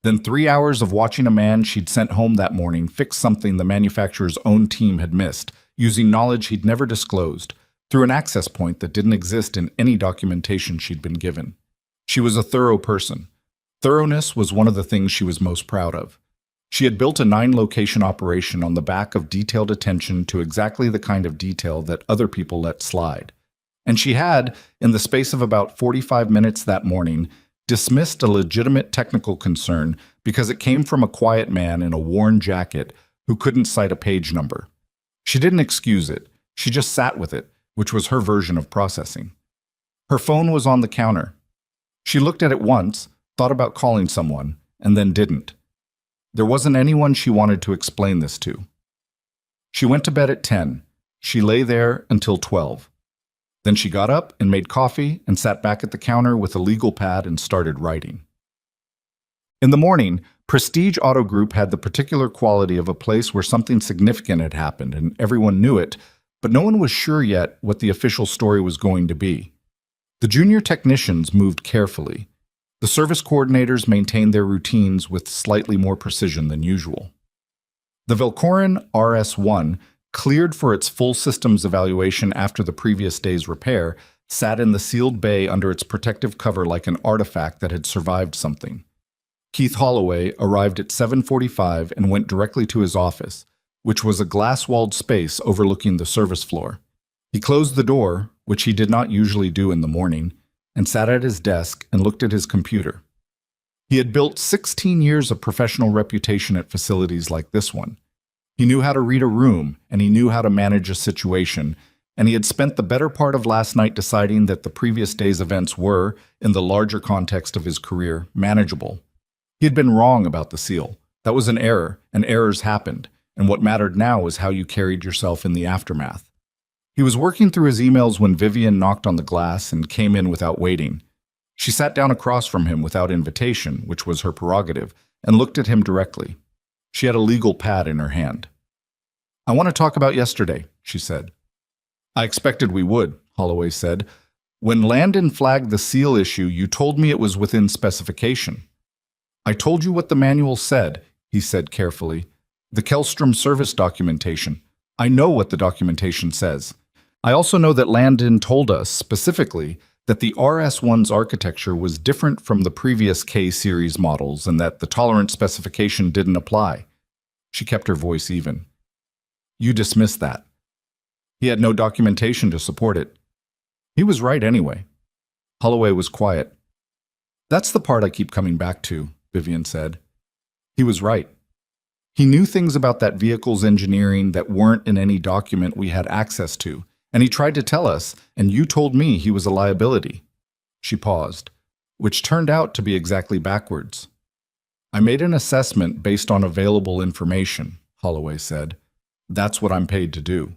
then 3 hours of watching a man she'd sent home that morning fix something the manufacturer's own team had missed, using knowledge he'd never disclosed, through an access point that didn't exist in any documentation she'd been given. She was a thorough person. Thoroughness was one of the things she was most proud of. She had built a 9-location operation on the back of detailed attention to exactly the kind of detail that other people let slide. And she had, in the space of about 45 minutes that morning, dismissed a legitimate technical concern because it came from a quiet man in a worn jacket who couldn't cite a page number. She didn't excuse it. She just sat with it, which was her version of processing. Her phone was on the counter. She looked at it once, thought about calling someone, and then didn't. There wasn't anyone she wanted to explain this to. She went to bed at 10. She lay there until 12. Then she got up and made coffee and sat back at the counter with a legal pad and started writing. In the morning, Prestige Auto Group had the particular quality of a place where something significant had happened and everyone knew it, but no one was sure yet what the official story was going to be. The junior technicians moved carefully. The service coordinators maintained their routines with slightly more precision than usual. The Velcorin RS-1, cleared for its full systems evaluation after the previous day's repair, sat in the sealed bay under its protective cover like an artifact that had survived something. Keith Holloway arrived at 7:45 and went directly to his office, which was a glass-walled space overlooking the service floor. He closed the door, which he did not usually do in the morning, and sat at his desk and looked at his computer. He had built 16 years of professional reputation at facilities like this one. He knew how to read a room, and he knew how to manage a situation, and he had spent the better part of last night deciding that the previous day's events were, in the larger context of his career, manageable. He had been wrong about the seal. That was an error, and errors happened, and what mattered now was how you carried yourself in the aftermath. He was working through his emails when Vivian knocked on the glass and came in without waiting. She sat down across from him without invitation, which was her prerogative, and looked at him directly. She had a legal pad in her hand. "I want to talk about yesterday," she said. "I expected we would," Holloway said. "When Landon flagged the seal issue, you told me it was within specification." "I told you what the manual said," he said carefully. "The Kellstrom service documentation. I know what the documentation says. I also know that Landon told us, specifically, that the RS-1's architecture was different from the previous K-series models and that the tolerance specification didn't apply." She kept her voice even. "You dismissed that. He had no documentation to support it." "He was right anyway." Holloway was quiet. "That's the part I keep coming back to," Vivian said. "He was right. He knew things about that vehicle's engineering that weren't in any document we had access to, and he tried to tell us, and you told me he was a liability." She paused, which turned out to be exactly backwards. "I made an assessment based on available information," Holloway said. "That's what I'm paid to do."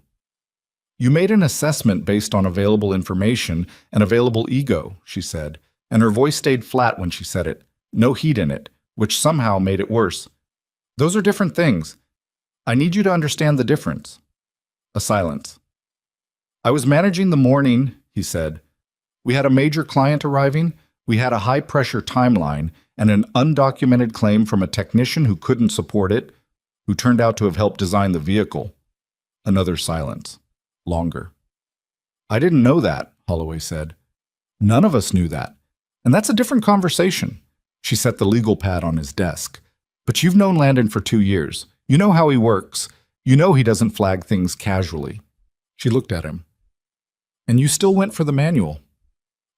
"You made an assessment based on available information and available ego," she said, and her voice stayed flat when she said it, no heat in it, which somehow made it worse. "Those are different things. I need you to understand the difference." A silence. "I was managing the morning," he said. "We had a major client arriving, we had a high-pressure timeline, and an undocumented claim from a technician who couldn't support it, who turned out to have helped design the vehicle." Another silence. Longer. "I didn't know that," Holloway said. "None of us knew that. And that's a different conversation." She set the legal pad on his desk. "But you've known Landon for 2 years. You know how he works. You know he doesn't flag things casually." She looked at him. "And you still went for the manual."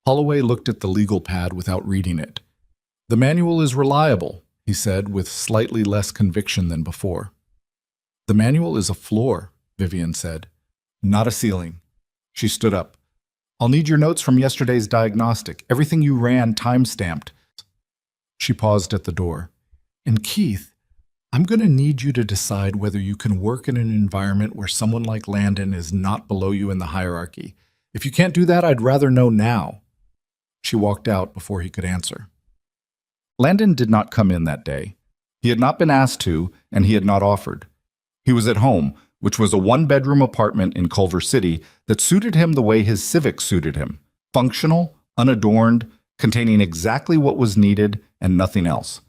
Holloway looked at the legal pad without reading it. "The manual is reliable," he said with slightly less conviction than before. "The manual is a floor," Vivian said. "Not a ceiling." She stood up. "I'll need your notes from yesterday's diagnostic, everything you ran time-stamped." She paused at the door. "And Keith, I'm going to need you to decide whether you can work in an environment where someone like Landon is not below you in the hierarchy. If you can't do that, I'd rather know now." She walked out before he could answer. Landon did not come in that day. He had not been asked to, and he had not offered. He was at home, which was a one-bedroom apartment in Culver City that suited him the way his Civic suited him. Functional, unadorned, containing exactly what was needed and nothing else.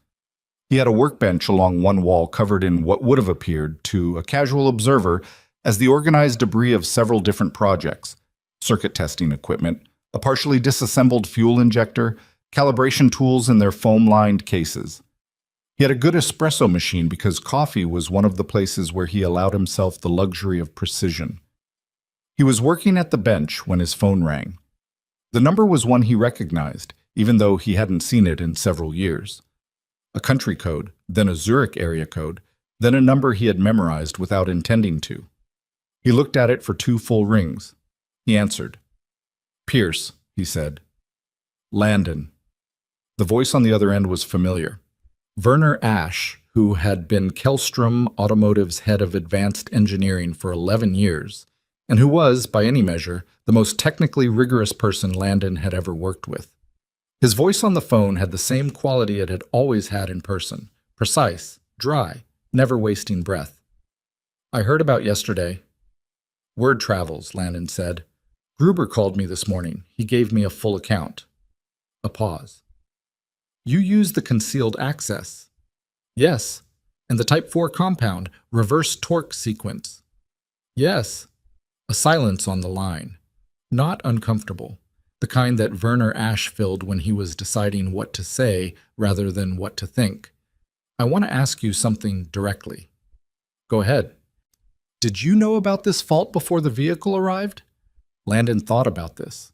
He had a workbench along one wall covered in what would have appeared, to a casual observer, as the organized debris of several different projects: circuit testing equipment, a partially disassembled fuel injector, calibration tools in their foam-lined cases. He had a good espresso machine because coffee was one of the places where he allowed himself the luxury of precision. He was working at the bench when his phone rang. The number was one he recognized, even though he hadn't seen it in several years. A country code, then a Zurich area code, then a number he had memorized without intending to. He looked at it for 2 full rings. He answered. "Pierce," he said. "Landon." The voice on the other end was familiar. Werner Ash, who had been Kellstrom Automotive's head of advanced engineering for 11 years, and who was, by any measure, the most technically rigorous person Landon had ever worked with. His voice on the phone had the same quality it had always had in person: precise, dry, never wasting breath. "I heard about yesterday." "Word travels," Landon said. "Gruber called me this morning. He gave me a full account." A pause. "You use the concealed access." "Yes." "And the Type 4 compound, reverse torque sequence." "Yes." A silence on the line. Not uncomfortable. The kind that Werner Ash filled when he was deciding what to say rather than what to think. "I want to ask you something directly." "Go ahead." "Did you know about this fault before the vehicle arrived?" Landon thought about this.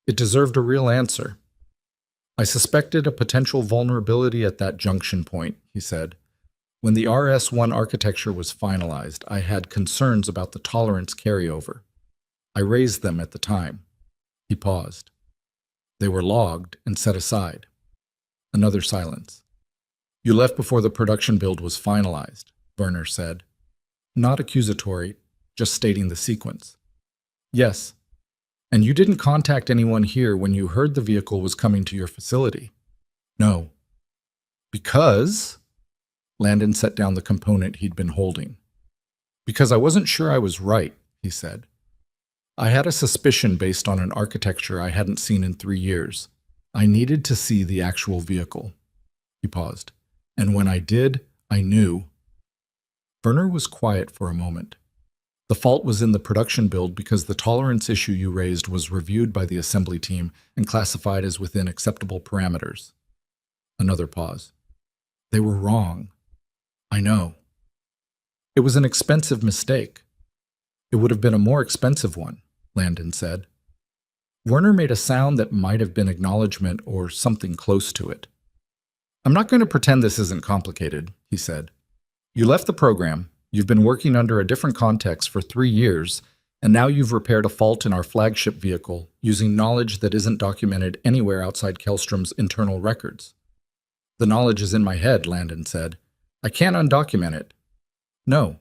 It deserved a real answer. "I suspected a potential vulnerability at that junction point," he said. "When the RS-1 architecture was finalized, I had concerns about the tolerance carryover. I raised them at the time. He paused. They were logged and set aside. Another silence. You left before the production build was finalized, Werner said. Not accusatory, just stating the sequence. Yes. And you didn't contact anyone here when you heard the vehicle was coming to your facility? No. Because? Landon set down the component he'd been holding. Because I wasn't sure I was right, he said. I had a suspicion based on an architecture I hadn't seen in 3 years. I needed to see the actual vehicle. He paused. And when I did, I knew. Werner was quiet for a moment. The fault was in the production build because the tolerance issue you raised was reviewed by the assembly team and classified as within acceptable parameters. Another pause. They were wrong. I know. It was an expensive mistake. It would have been a more expensive one, Landon said. Werner made a sound that might have been acknowledgement or something close to it. I'm not going to pretend this isn't complicated, he said. You left the program, you've been working under a different context for 3 years, and now you've repaired a fault in our flagship vehicle using knowledge that isn't documented anywhere outside Kellstrom's internal records. The knowledge is in my head, Landon said. I can't undocument it. No.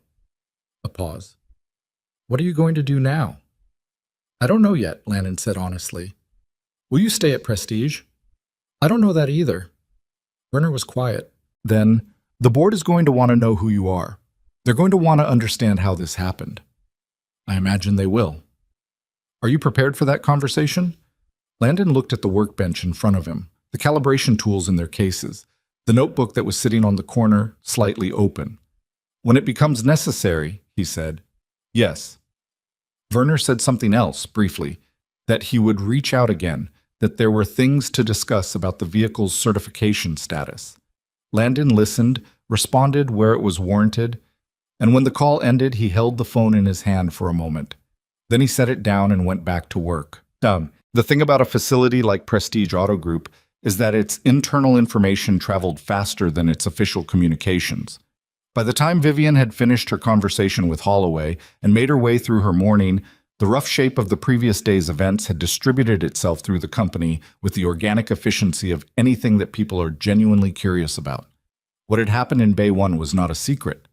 A pause. What are you going to do now? I don't know yet, Landon said honestly. Will you stay at Prestige? I don't know that either. Werner was quiet. Then, the board is going to want to know who you are. They're going to want to understand how this happened. I imagine they will. Are you prepared for that conversation? Landon looked at the workbench in front of him, the calibration tools in their cases, the notebook that was sitting on the corner, slightly open. When it becomes necessary, he said, yes. Werner said something else, briefly, that he would reach out again, that there were things to discuss about the vehicle's certification status. Landon listened, responded where it was warranted, and when the call ended, he held the phone in his hand for a moment. Then he set it down and went back to work. The thing about a facility like Prestige Auto Group is that its internal information traveled faster than its official communications. By the time Vivian had finished her conversation with Holloway and made her way through her morning, the rough shape of the previous day's events had distributed itself through the company with the organic efficiency of anything that people are genuinely curious about. What had happened in Bay 1 was not a secret.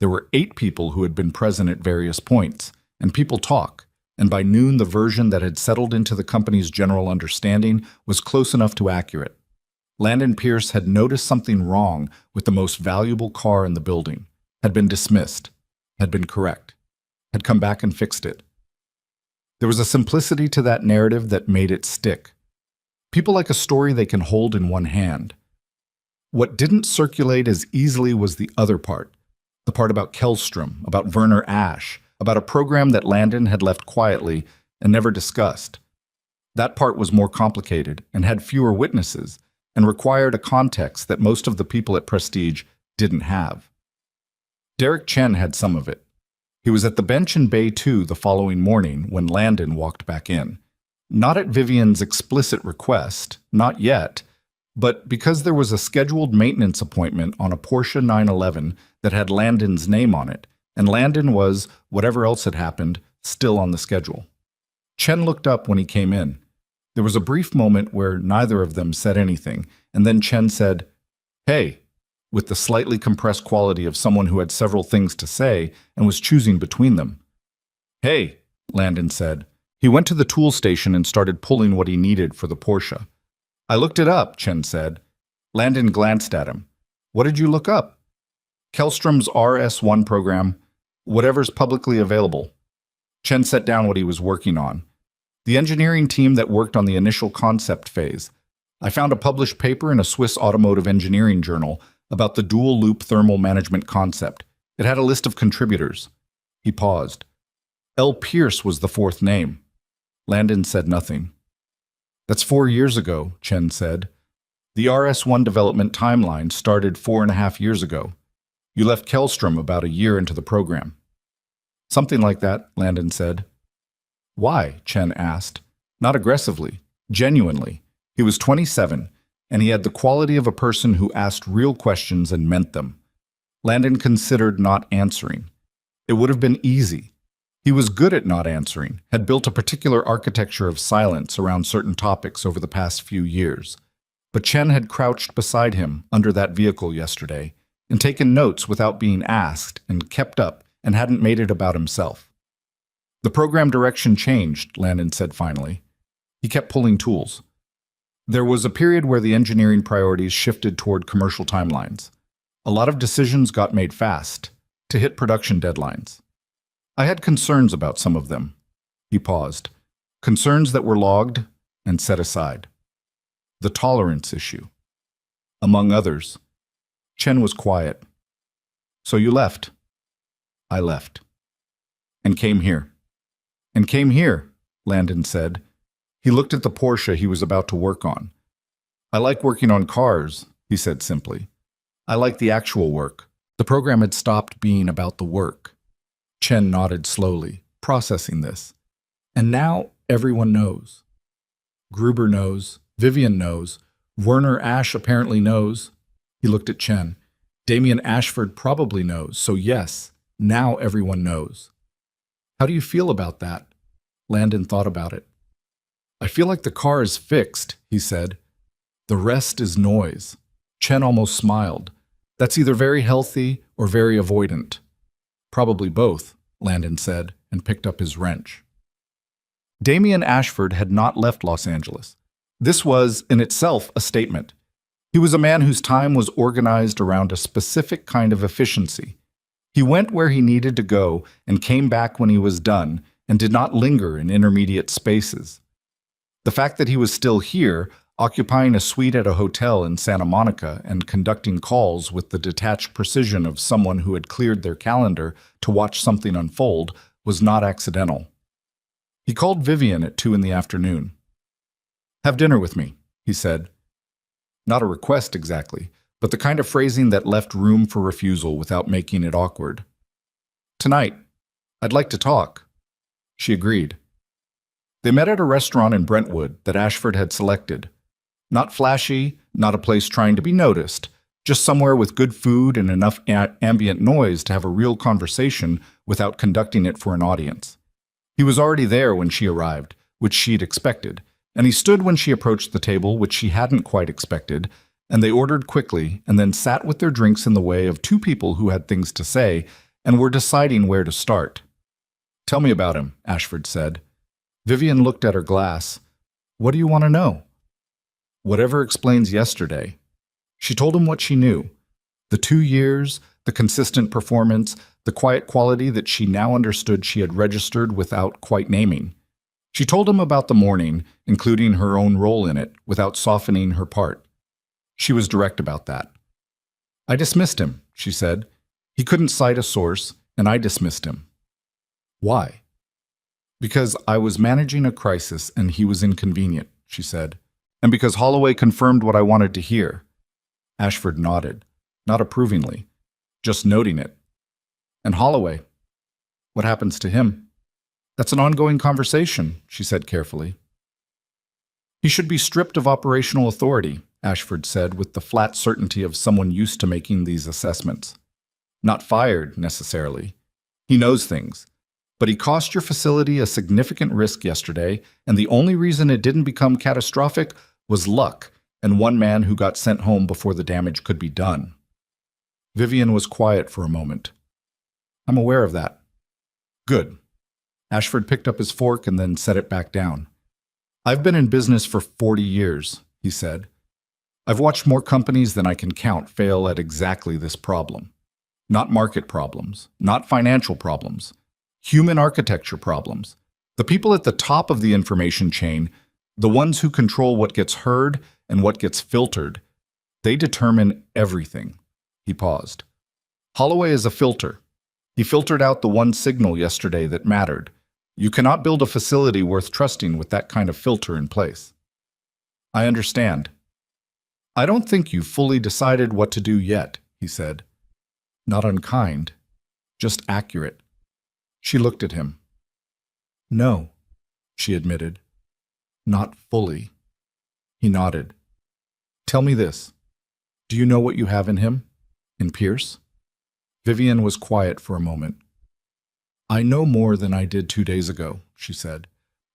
There were 8 people who had been present at various points, and people talk, and by noon the version that had settled into the company's general understanding was close enough to accurate. Landon Pierce had noticed something wrong with the most valuable car in the building, had been dismissed, had been correct, had come back and fixed it. There was a simplicity to that narrative that made it stick. People like a story they can hold in one hand. What didn't circulate as easily was the other part, the part about Kellstrom, about Werner Ash, about a program that Landon had left quietly and never discussed. That part was more complicated and had fewer witnesses and required a context that most of the people at Prestige didn't have. Derek Chen had some of it. He was at the bench in Bay 2 the following morning when Landon walked back in. Not at Vivian's explicit request, not yet, but because there was a scheduled maintenance appointment on a Porsche 911 that had Landon's name on it, and Landon was, whatever else had happened, still on the schedule. Chen looked up when he came in. There was a brief moment where neither of them said anything, and then Chen said, "Hey," with the slightly compressed quality of someone who had several things to say and was choosing between them. "Hey," Landon said. He went to the tool station and started pulling what he needed for the Porsche. "I looked it up," Chen said. Landon glanced at him. "What did you look up?" "Kellstrom's RS1 program, whatever's publicly available." Chen set down what he was working on. "The engineering team that worked on the initial concept phase. I found a published paper in a Swiss automotive engineering journal about the dual-loop thermal management concept. It had a list of contributors." He paused. L. Pierce was the 4th name. Landon said nothing. "That's 4 years ago," Chen said. "The RS1 development timeline started 4.5 years ago. You left Kellstrom about a year into the program." "Something like that," Landon said. "Why?" Chen asked. Not aggressively, genuinely. He was 27, and he had the quality of a person who asked real questions and meant them. Landon considered not answering. It would have been easy. He was good at not answering, had built a particular architecture of silence around certain topics over the past few years. But Chen had crouched beside him under that vehicle yesterday and taken notes without being asked and kept up and hadn't made it about himself. The program direction changed, Landon said finally. He kept pulling tools. There was a period where the engineering priorities shifted toward commercial timelines. A lot of decisions got made fast, to hit production deadlines. I had concerns about some of them. He paused. Concerns that were logged and set aside. The tolerance issue. Among others. Chen was quiet. So you left. I left. And came here. And came here, Landon said. He looked at the Porsche he was about to work on. I like working on cars, he said simply. I like the actual work. The program had stopped being about the work. Chen nodded slowly, processing this. And now everyone knows. Gruber knows. Vivian knows. Werner Ash apparently knows. He looked at Chen. Damien Ashford probably knows. So yes, now everyone knows. How do you feel about that? Landon thought about it. I feel like the car is fixed, he said. The rest is noise. Chen almost smiled. That's either very healthy or very avoidant. Probably both, Landon said, and picked up his wrench. Damien Ashford had not left Los Angeles. This was, in itself, a statement. He was a man whose time was organized around a specific kind of efficiency. He went where he needed to go and came back when he was done and did not linger in intermediate spaces. The fact that he was still here, occupying a suite at a hotel in Santa Monica and conducting calls with the detached precision of someone who had cleared their calendar to watch something unfold, was not accidental. He called Vivian at 2 p.m. Have dinner with me, he said. Not a request exactly, but the kind of phrasing that left room for refusal without making it awkward. Tonight, I'd like to talk. She agreed. They met at a restaurant in Brentwood that Ashford had selected. Not flashy, not a place trying to be noticed, just somewhere with good food and enough ambient noise to have a real conversation without conducting it for an audience. He was already there when she arrived, which she'd expected, and he stood when she approached the table, which she hadn't quite expected, and they ordered quickly and then sat with their drinks in the way of two people who had things to say and were deciding where to start. Tell me about him, Ashford said. Vivian looked at her glass. What do you want to know? Whatever explains yesterday. She told him what she knew. The 2 years, the consistent performance, the quiet quality that she now understood she had registered without quite naming. She told him about the morning, including her own role in it, without softening her part. She was direct about that. I dismissed him, she said. He couldn't cite a source, and I dismissed him. Why? Because I was managing a crisis and he was inconvenient, she said. And because Holloway confirmed what I wanted to hear. Ashford nodded, not approvingly, just noting it. And Holloway, what happens to him? That's an ongoing conversation, she said carefully. He should be stripped of operational authority, Ashford said with the flat certainty of someone used to making these assessments. Not fired, necessarily. He knows things. But he cost your facility a significant risk yesterday, and the only reason it didn't become catastrophic was luck and one man who got sent home before the damage could be done. Vivian was quiet for a moment. I'm aware of that. Good. Ashford picked up his fork and then set it back down. I've been in business for 40 years, he said. I've watched more companies than I can count fail at exactly this problem. Not market problems, not financial problems, human architecture problems. The people at the top of the information chain, the ones who control what gets heard and what gets filtered, they determine everything. He paused. Holloway is a filter. He filtered out the one signal yesterday that mattered. You cannot build a facility worth trusting with that kind of filter in place. I understand. I don't think you've fully decided what to do yet, he said. Not unkind, just accurate. She looked at him. No, she admitted. Not fully. He nodded. Tell me this. Do you know what you have in him? In Pierce? Vivian was quiet for a moment. I know more than I did 2 days ago, she said.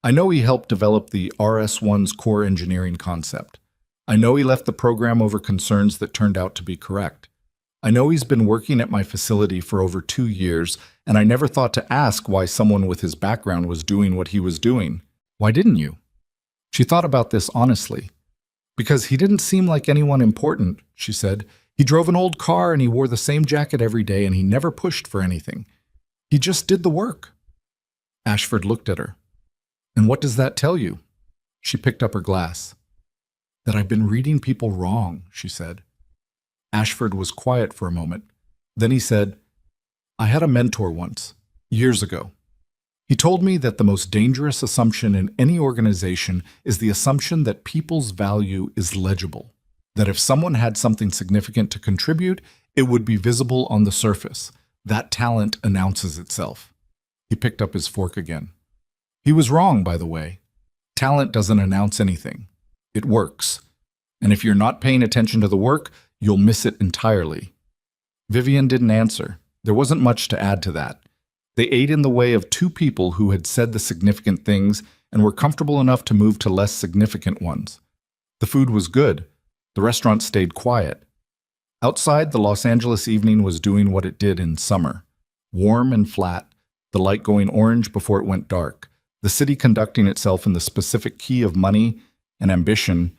I know he helped develop the RS-1's core engineering concept. I know he left the program over concerns that turned out to be correct. I know he's been working at my facility for over 2 years, and I never thought to ask why someone with his background was doing what he was doing. Why didn't you? She thought about this honestly. Because he didn't seem like anyone important, she said. He drove an old car and he wore the same jacket every day and he never pushed for anything. He just did the work. Ashford looked at her. And what does that tell you? She picked up her glass. That I've been reading people wrong, she said. Ashford was quiet for a moment. Then he said, I had a mentor once, years ago. He told me that the most dangerous assumption in any organization is the assumption that people's value is legible, that if someone had something significant to contribute, it would be visible on the surface. That talent announces itself. He picked up his fork again. He was wrong, by the way. Talent doesn't announce anything. It works. And if you're not paying attention to the work, you'll miss it entirely. Vivian didn't answer. There wasn't much to add to that. They ate in the way of two people who had said the significant things and were comfortable enough to move to less significant ones. The food was good. The restaurant stayed quiet. Outside, the Los Angeles evening was doing what it did in summer. Warm and flat, the light going orange before it went dark, the city conducting itself in the specific key of money and ambition,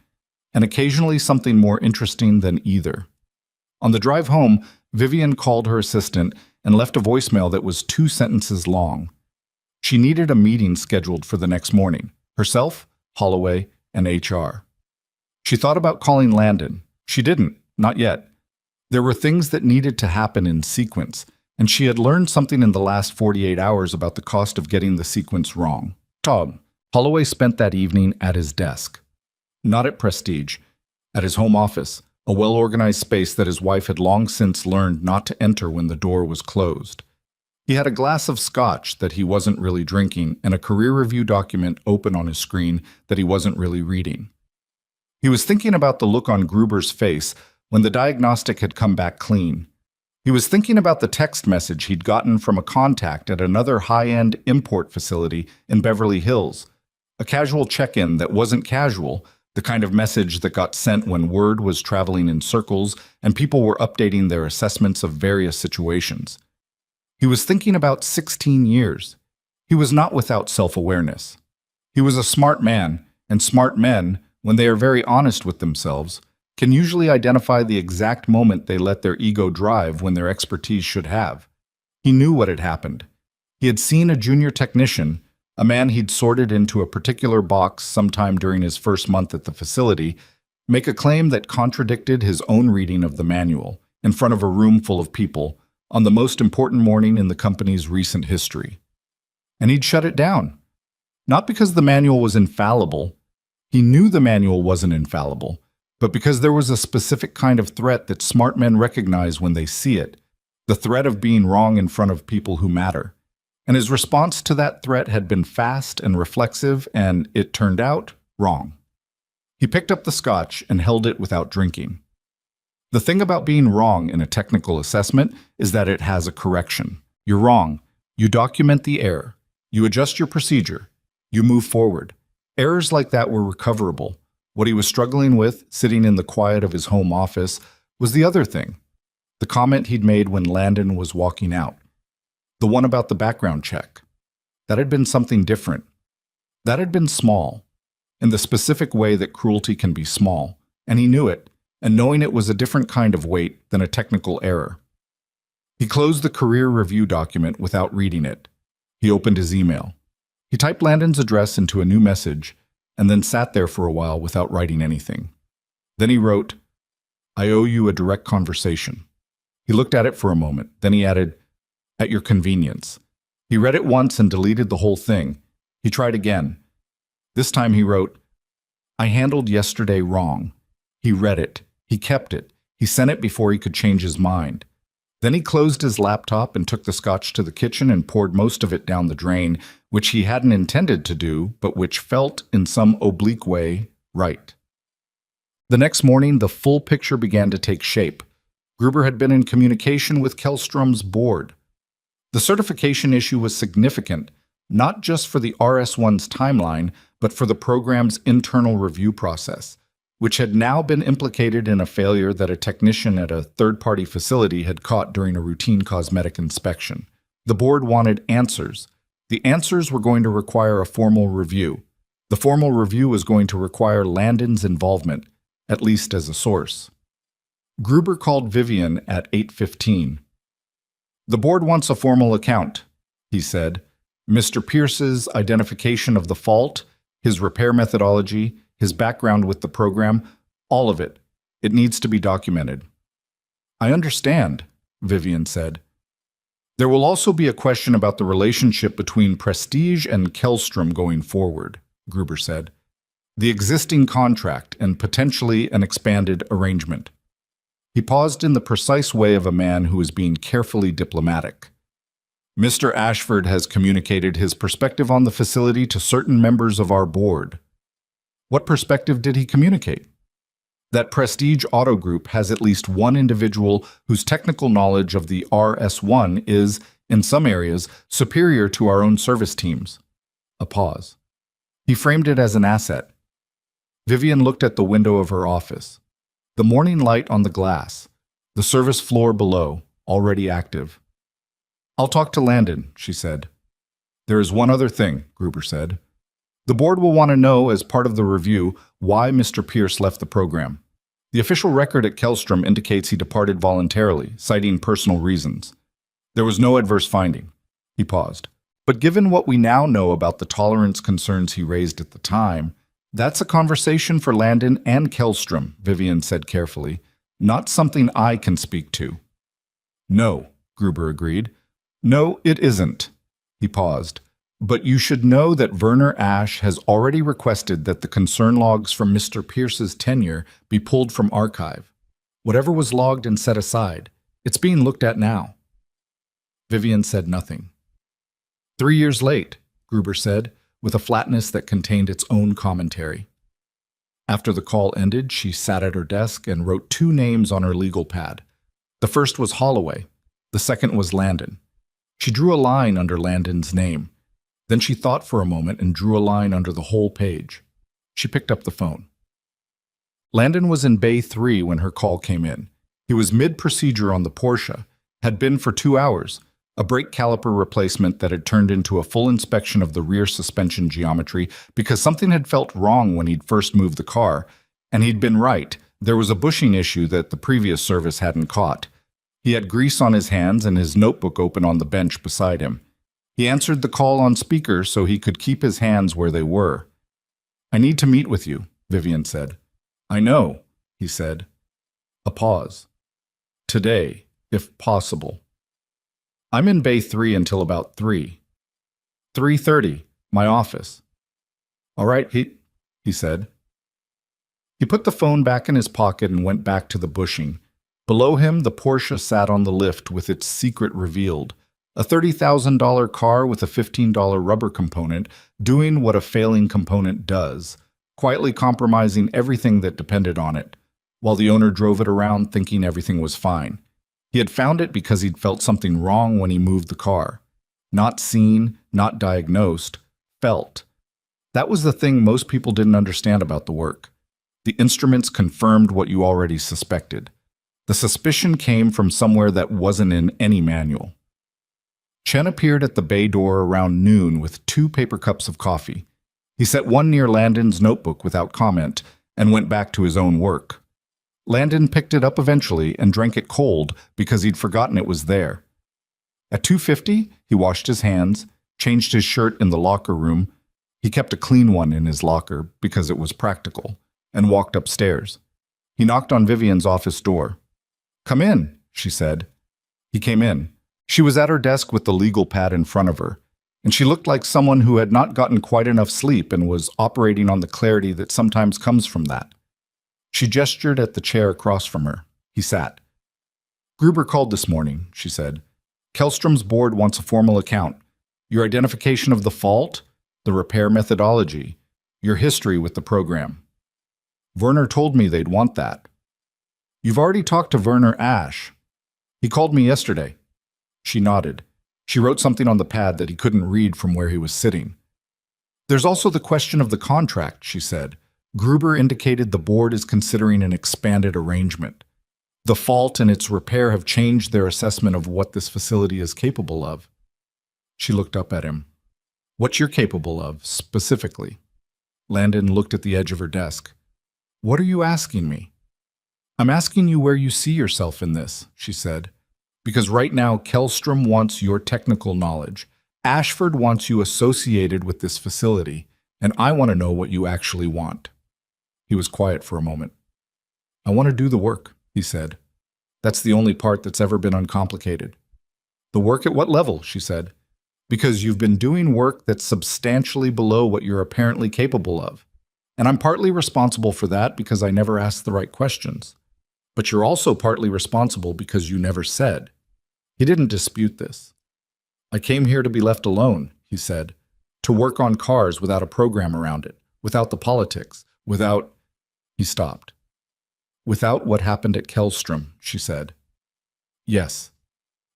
and occasionally something more interesting than either. On the drive home, Vivian called her assistant and left a voicemail that was 2 sentences long. She needed a meeting scheduled for the next morning. Herself, Holloway, and HR. She thought about calling Landon. She didn't, not yet. There were things that needed to happen in sequence, and she had learned something in the last 48 hours about the cost of getting the sequence wrong. Tom. Holloway spent that evening at his desk. Not at Prestige, at his home office, a well-organized space that his wife had long since learned not to enter when the door was closed. He had a glass of scotch that he wasn't really drinking and a career review document open on his screen that he wasn't really reading. He was thinking about the look on Gruber's face when the diagnostic had come back clean. He was thinking about the text message he'd gotten from a contact at another high-end import facility in Beverly Hills, a casual check-in that wasn't casual, the kind of message that got sent when word was traveling in circles and people were updating their assessments of various situations. He was thinking about 16 years. He was not without self-awareness. He was a smart man, and smart men, when they are very honest with themselves, can usually identify the exact moment they let their ego drive when their expertise should have. He knew what had happened. He had seen a junior technician, a man he'd sorted into a particular box sometime during his first month at the facility, make a claim that contradicted his own reading of the manual in front of a room full of people on the most important morning in the company's recent history. And he'd shut it down. Not because the manual was infallible. He knew the manual wasn't infallible, but because there was a specific kind of threat that smart men recognize when they see it, the threat of being wrong in front of people who matter. And his response to that threat had been fast and reflexive, and it turned out wrong. He picked up the scotch and held it without drinking. The thing about being wrong in a technical assessment is that it has a correction. You're wrong. You document the error. You adjust your procedure. You move forward. Errors like that were recoverable. What he was struggling with, sitting in the quiet of his home office, was the other thing. The comment he'd made when Landon was walking out. The one about the background check. That had been something different. That had been small, in the specific way that cruelty can be small, and he knew it, and knowing it was a different kind of weight than a technical error. He closed the career review document without reading it. He opened his email. He typed Landon's address into a new message, and then sat there for a while without writing anything. Then he wrote, I owe you a direct conversation. He looked at it for a moment, then he added, at your convenience. He read it once and deleted the whole thing. He tried again. This time he wrote, I handled yesterday wrong. He read it. He kept it. He sent it before he could change his mind. Then he closed his laptop and took the scotch to the kitchen and poured most of it down the drain, which he hadn't intended to do, but which felt, in some oblique way, right. The next morning, the full picture began to take shape. Gruber had been in communication with Kellstrom's board. The certification issue was significant, not just for the RS1's timeline, but for the program's internal review process, which had now been implicated in a failure that a technician at a third-party facility had caught during a routine cosmetic inspection. The board wanted answers. The answers were going to require a formal review. The formal review was going to require Landon's involvement, at least as a source. Gruber called Vivian at 8:15. "The board wants a formal account," he said. "Mr. Pierce's identification of the fault, his repair methodology, his background with the program, all of it. It needs to be documented." "I understand," Vivian said. "There will also be a question about the relationship between Prestige and Kellstrom going forward," Gruber said. "The existing contract and potentially an expanded arrangement." He paused in the precise way of a man who is being carefully diplomatic. "Mr. Ashford has communicated his perspective on the facility to certain members of our board." "What perspective did he communicate?" "That Prestige Auto Group has at least one individual whose technical knowledge of the RS1 is, in some areas, superior to our own service teams." A pause. He framed it as an asset. Vivian looked at the window of her office. The morning light on the glass, the service floor below, already active. "I'll talk to Landon," she said. "There is one other thing," Gruber said. "The board will want to know, as part of the review, why Mr. Pierce left the program. The official record at Kellstrom indicates he departed voluntarily, citing personal reasons. There was no adverse finding." He paused. "But given what we now know about the tolerance concerns he raised at the time, that's a conversation for Landon and Kellstrom," Vivian said carefully. "Not something I can speak to." "No," Gruber agreed. "No, it isn't." He paused. "But you should know that Werner Ash has already requested that the concern logs from Mr. Pierce's tenure be pulled from archive. Whatever was logged and set aside, it's being looked at now." Vivian said nothing. 3 years late," Gruber said, with a flatness that contained its own commentary. After the call ended, she sat at her desk and wrote 2 names on her legal pad. The first was Holloway. The second was Landon. She drew a line under Landon's name. Then she thought for a moment and drew a line under the whole page. She picked up the phone. Landon was in Bay 3 when her call came in. He was mid-procedure on the Porsche, had been for 2 hours, a brake caliper replacement that had turned into a full inspection of the rear suspension geometry because something had felt wrong when he'd first moved the car, and he'd been right. There was a bushing issue that the previous service hadn't caught. He had grease on his hands and his notebook open on the bench beside him. He answered the call on speaker so he could keep his hands where they were. "I need to meet with you," Vivian said. "I know," he said. A pause. "Today, if possible." "I'm in Bay 3 until about 3. 3:30, my office." "All right, he said. He put the phone back in his pocket and went back to the bushing. Below him, the Porsche sat on the lift with its secret revealed. A $30,000 car with a $15 rubber component doing what a failing component does, quietly compromising everything that depended on it, while the owner drove it around thinking everything was fine. He had found it because he'd felt something wrong when he moved the car. Not seen, not diagnosed, felt. That was the thing most people didn't understand about the work. The instruments confirmed what you already suspected. The suspicion came from somewhere that wasn't in any manual. Chen appeared at the bay door around noon with 2 paper cups of coffee. He set one near Landon's notebook without comment and went back to his own work. Landon picked it up eventually and drank it cold because he'd forgotten it was there. At 2:50, he washed his hands, changed his shirt in the locker room. He kept a clean one in his locker because it was practical, and walked upstairs. He knocked on Vivian's office door. "Come in," she said. He came in. She was at her desk with the legal pad in front of her, and she looked like someone who had not gotten quite enough sleep and was operating on the clarity that sometimes comes from that. She gestured at the chair across from her. He sat. "Gruber called this morning," she said. "Kellstrom's board wants a formal account. Your identification of the fault, the repair methodology, your history with the program. Werner told me they'd want that." "You've already talked to Werner Ash. He called me yesterday." She nodded. She wrote something on the pad that he couldn't read from where he was sitting. There's also the question of the contract, she said. Gruber indicated the board is considering an expanded arrangement. The fault and its repair have changed their assessment of what this facility is capable of. She looked up at him. What you're capable of, specifically. Landon looked at the edge of her desk. What are you asking me? I'm asking you where you see yourself in this, she said. Because right now, Kellstrom wants your technical knowledge. Ashford wants you associated with this facility, and I want to know what you actually want. He was quiet for a moment. I want to do the work, he said. That's the only part that's ever been uncomplicated. The work at what level, she said. Because you've been doing work that's substantially below what you're apparently capable of. And I'm partly responsible for that because I never asked the right questions. But you're also partly responsible because you never said. He didn't dispute this. I came here to be left alone, he said, to work on cars without a program around it, without the politics, without... He stopped. Without what happened at Kellstrom, she said. Yes.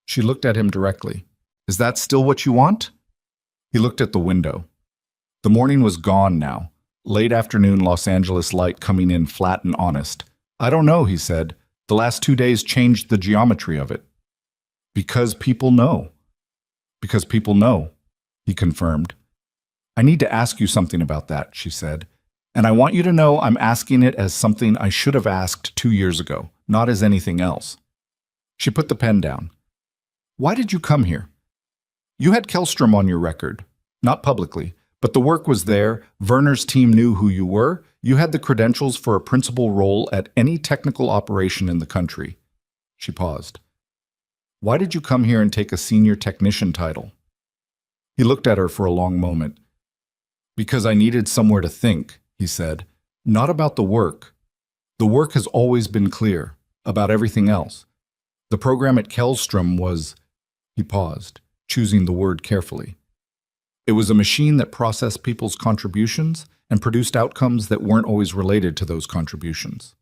She looked at him directly. Is that still what you want? He looked at the window. The morning was gone now. Late afternoon Los Angeles light coming in flat and honest. I don't know, he said. The last 2 days changed the geometry of it. Because people know. Because people know, he confirmed. I need to ask you something about that, she said. And I want you to know I'm asking it as something I should have asked 2 years ago, not as anything else. She put the pen down. Why did you come here? You had Kellstrom on your record, not publicly, but the work was there. Werner's team knew who you were. You had the credentials for a principal role at any technical operation in the country. She paused. Why did you come here and take a senior technician title? He looked at her for a long moment. Because I needed somewhere to think, he said. Not about the work. The work has always been clear, about everything else. The program at Kellstrom was... He paused, choosing the word carefully. It was a machine that processed people's contributions and produced outcomes that weren't always related to those contributions.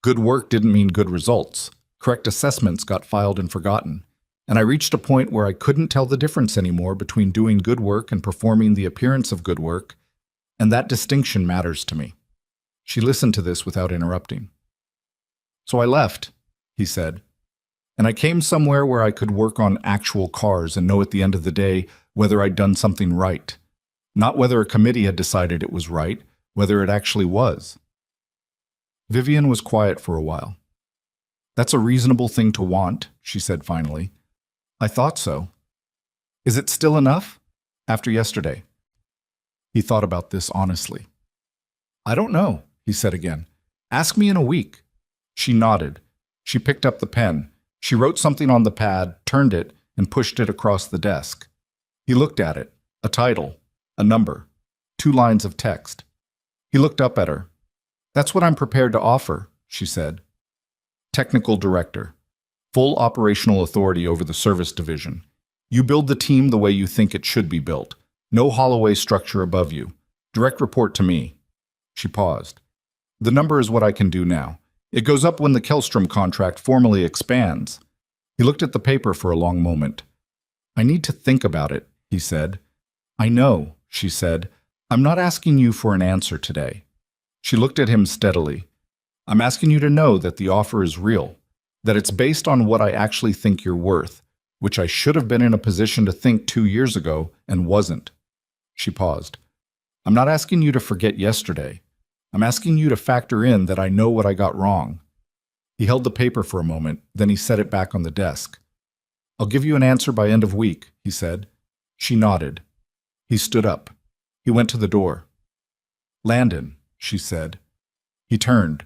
Good work didn't mean good results. Correct assessments got filed and forgotten, and I reached a point where I couldn't tell the difference anymore between doing good work and performing the appearance of good work, and that distinction matters to me. She listened to this without interrupting. So I left, he said, and I came somewhere where I could work on actual cars and know at the end of the day whether I'd done something right. Not whether a committee had decided it was right, whether it actually was. Vivian was quiet for a while. That's a reasonable thing to want, she said finally. I thought so. Is it still enough? After yesterday. He thought about this honestly. I don't know, he said again. Ask me in a week. She nodded. She picked up the pen. She wrote something on the pad, turned it, and pushed it across the desk. He looked at it. A title. A number. 2 lines of text. He looked up at her. That's what I'm prepared to offer, she said. Technical Director. Full operational authority over the service division. You build the team the way you think it should be built. No Holloway structure above you. Direct report to me. She paused. The number is what I can do now. It goes up when the Kellstrom contract formally expands. He looked at the paper for a long moment. I need to think about it, he said. I know, she said. I'm not asking you for an answer today. She looked at him steadily. I'm asking you to know that the offer is real, that it's based on what I actually think you're worth, which I should have been in a position to think 2 years ago and wasn't. She paused. I'm not asking you to forget yesterday. I'm asking you to factor in that I know what I got wrong. He held the paper for a moment, then he set it back on the desk. I'll give you an answer by end of week, he said. She nodded. He stood up. He went to the door. Landon, she said. He turned.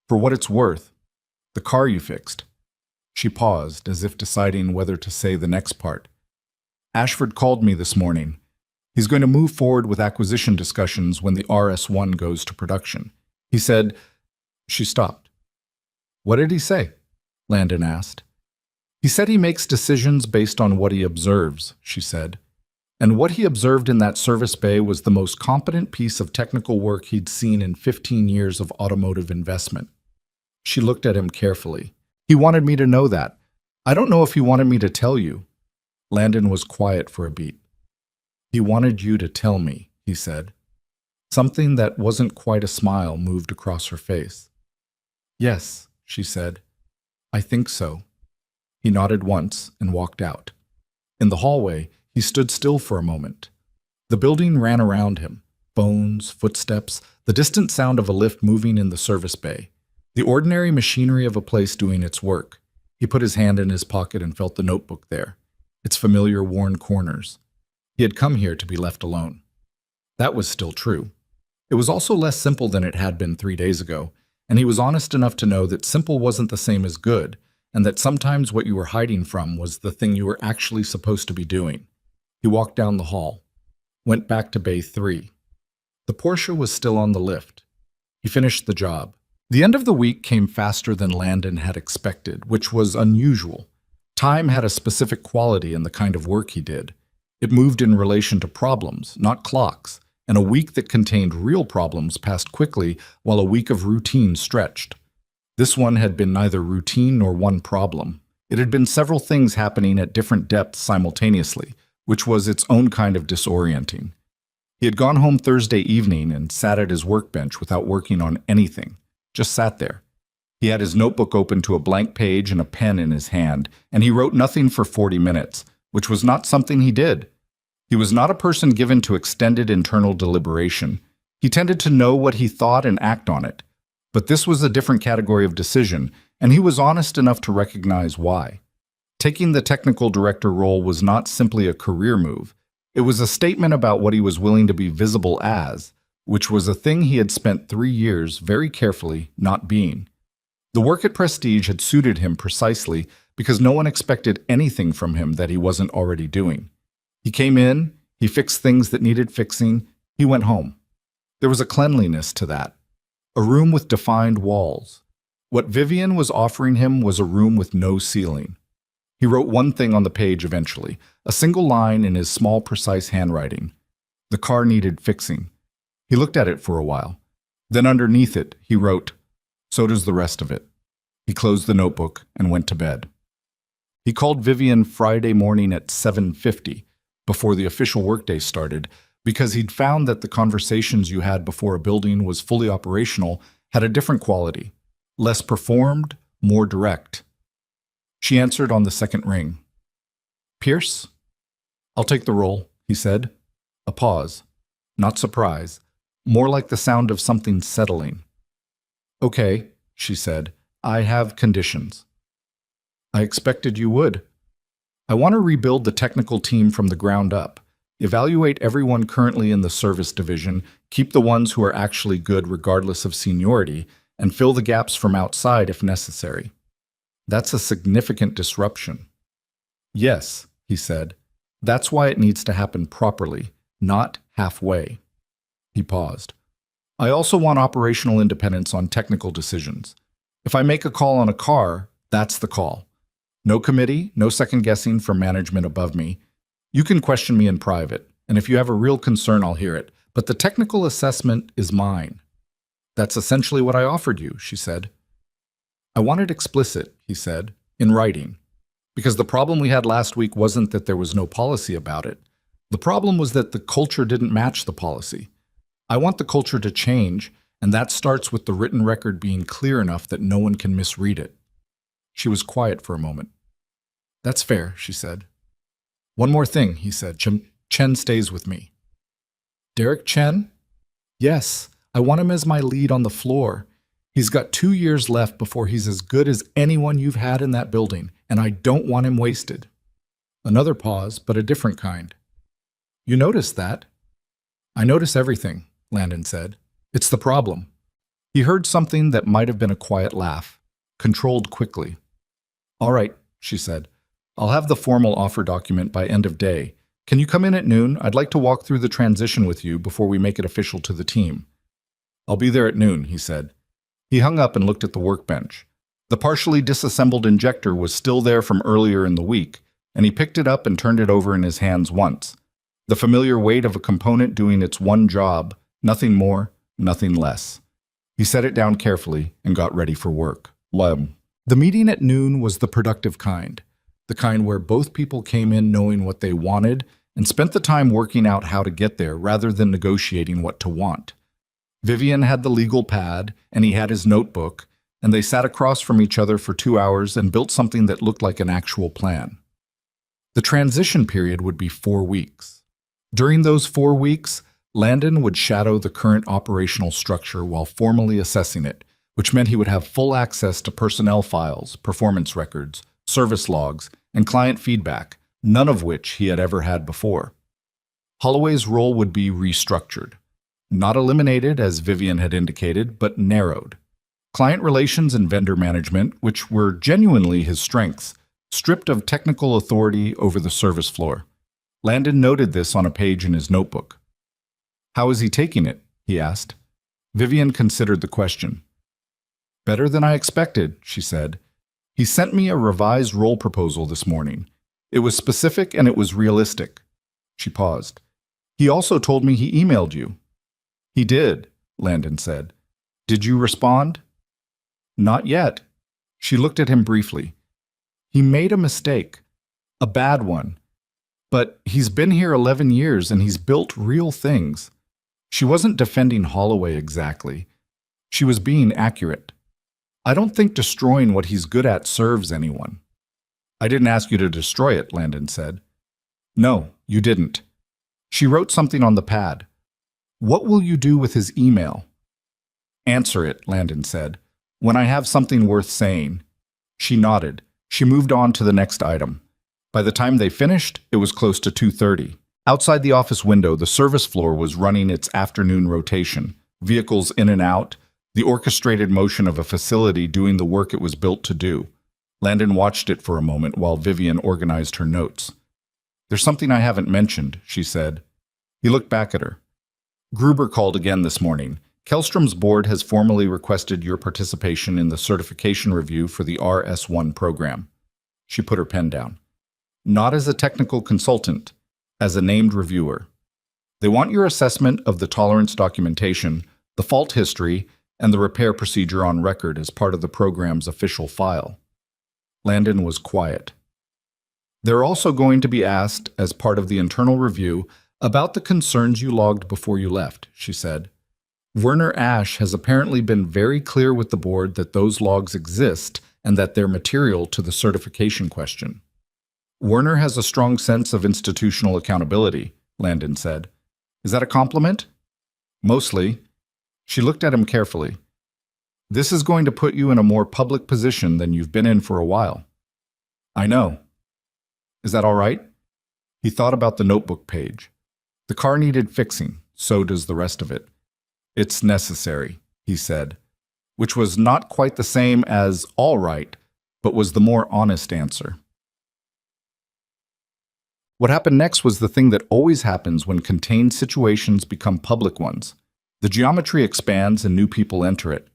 For what it's worth, the car you fixed. She paused, as if deciding whether to say the next part. Ashford called me this morning. He's going to move forward with acquisition discussions when the RS-1 goes to production. He said... She stopped. What did he say? Landon asked. He said he makes decisions based on what he observes, she said. And what he observed in that service bay was the most competent piece of technical work he'd seen in 15 years of automotive investment. She looked at him carefully. He wanted me to know that. I don't know if he wanted me to tell you. Landon was quiet for a beat. "He wanted you to tell me," he said. Something that wasn't quite a smile moved across her face. "Yes," she said. "I think so." He nodded once and walked out. In the hallway, he stood still for a moment. The building ran around him. Phones, footsteps, the distant sound of a lift moving in the service bay. The ordinary machinery of a place doing its work. He put his hand in his pocket and felt the notebook there, its familiar worn corners. He had come here to be left alone. That was still true. It was also less simple than it had been 3 days ago, and he was honest enough to know that simple wasn't the same as good, and that sometimes what you were hiding from was the thing you were actually supposed to be doing. He walked down the hall, went back to Bay 3. The Porsche was still on the lift. He finished the job. The end of the week came faster than Landon had expected, which was unusual. Time had a specific quality in the kind of work he did. It moved in relation to problems, not clocks, and a week that contained real problems passed quickly while a week of routine stretched. This one had been neither routine nor one problem. It had been several things happening at different depths simultaneously, which was its own kind of disorienting. He had gone home Thursday evening and sat at his workbench without working on anything, just sat there. He had his notebook open to a blank page and a pen in his hand, and he wrote nothing for 40 minutes, which was not something he did. He was not a person given to extended internal deliberation. He tended to know what he thought and act on it. But this was a different category of decision, and he was honest enough to recognize why. Taking the technical director role was not simply a career move. It was a statement about what he was willing to be visible as, which was a thing he had spent 3 years very carefully not being. The work at Prestige had suited him precisely because no one expected anything from him that he wasn't already doing. He came in, he fixed things that needed fixing, he went home. There was a cleanliness to that. A room with defined walls. What Vivian was offering him was a room with no ceiling. He wrote one thing on the page eventually, a single line in his small, precise handwriting. The car needed fixing. He looked at it for a while. Then underneath it, he wrote, "So does the rest of it." He closed the notebook and went to bed. He called Vivian Friday morning at 7:50, before the official workday started, because he'd found that the conversations you had before a building was fully operational had a different quality, less performed, more direct. She answered on the second ring. "Pierce?" "I'll take the role," he said. A pause. Not surprise. More like the sound of something settling. "Okay," she said. "I have conditions." "I expected you would." "I want to rebuild the technical team from the ground up. Evaluate everyone currently in the service division, keep the ones who are actually good regardless of seniority, and fill the gaps from outside if necessary." That's a significant disruption. "Yes," he said. "That's why it needs to happen properly, not halfway." He paused. "I also want operational independence on technical decisions. If I make a call on a car, that's the call. No committee, no second guessing from management above me. You can question me in private, and if you have a real concern, I'll hear it. But the technical assessment is mine." "That's essentially what I offered you," she said. "I want it explicit," he said, "in writing. Because the problem we had last week wasn't that there was no policy about it. The problem was that the culture didn't match the policy. I want the culture to change, and that starts with the written record being clear enough that no one can misread it." She was quiet for a moment. "That's fair," she said. "One more thing," he said. Chen stays with me." "Derek Chen?" "Yes, I want him as my lead on the floor. He's got 2 years left before he's as good as anyone you've had in that building, and I don't want him wasted." Another pause, but a different kind. "You noticed that?" "I notice everything," Landon said. "It's the problem." He heard something that might have been a quiet laugh, controlled quickly. "All right," she said. "I'll have the formal offer document by end of day. Can you come in at noon? I'd like to walk through the transition with you before we make it official to the team." "I'll be there at noon," he said. He hung up and looked at the workbench. The partially disassembled injector was still there from earlier in the week, and he picked it up and turned it over in his hands once. The familiar weight of a component doing its one job, nothing more, nothing less. He set it down carefully and got ready for work. The meeting at noon was the productive kind. the kind where both people came in knowing what they wanted and spent the time working out how to get there rather than negotiating what to want. Vivian had the legal pad, and he had his notebook, and they sat across from each other for 2 hours and built something that looked like an actual plan. The transition period would be 4 weeks. During those 4 weeks, Landon would shadow the current operational structure while formally assessing it, which meant he would have full access to personnel files, performance records, service logs, and client feedback, none of which he had ever had before. Holloway's role would be restructured. Not eliminated, as Vivian had indicated, but narrowed. Client relations and vendor management, which were genuinely his strengths, stripped of technical authority over the service floor. Landon noted this on a page in his notebook. "How is he taking it?" he asked. Vivian considered the question. "Better than I expected," she said. "He sent me a revised role proposal this morning. It was specific and it was realistic." She paused. "He also told me he emailed you." "He did," Landon said. "Did you respond?" "Not yet." She looked at him briefly. "He made a mistake. A bad one. But he's been here 11 years and he's built real things." She wasn't defending Holloway exactly. She was being accurate. "I don't think destroying what he's good at serves anyone." "I didn't ask you to destroy it," Landon said. "No, you didn't." She wrote something on the pad. "What will you do with his email?" "Answer it," Landon said. "When I have something worth saying." She nodded. She moved on to the next item. By the time they finished, it was close to 2:30. Outside the office window, the service floor was running its afternoon rotation, vehicles in and out, the orchestrated motion of a facility doing the work it was built to do. Landon watched it for a moment while Vivian organized her notes. "There's something I haven't mentioned," she said. He looked back at her. "Gruber called again this morning. Kellstrom's board has formally requested your participation in the certification review for the RS1 program." She put her pen down. "Not as a technical consultant, as a named reviewer. They want your assessment of the tolerance documentation, the fault history, and the repair procedure on record as part of the program's official file." Landon was quiet. "They're also going to be asked, as part of the internal review, about the concerns you logged before you left," she said. "Werner Ash has apparently been very clear with the board that those logs exist and that they're material to the certification question." "Werner has a strong sense of institutional accountability," Landon said. "Is that a compliment?" "Mostly." She looked at him carefully. "This is going to put you in a more public position than you've been in for a while." "I know." "Is that all right?" He thought about the notebook page. "The car needed fixing, so does the rest of it." "It's necessary," he said, which was not quite the same as all right, but was the more honest answer. What happened next was the thing that always happens when contained situations become public ones. The geometry expands and new people enter it.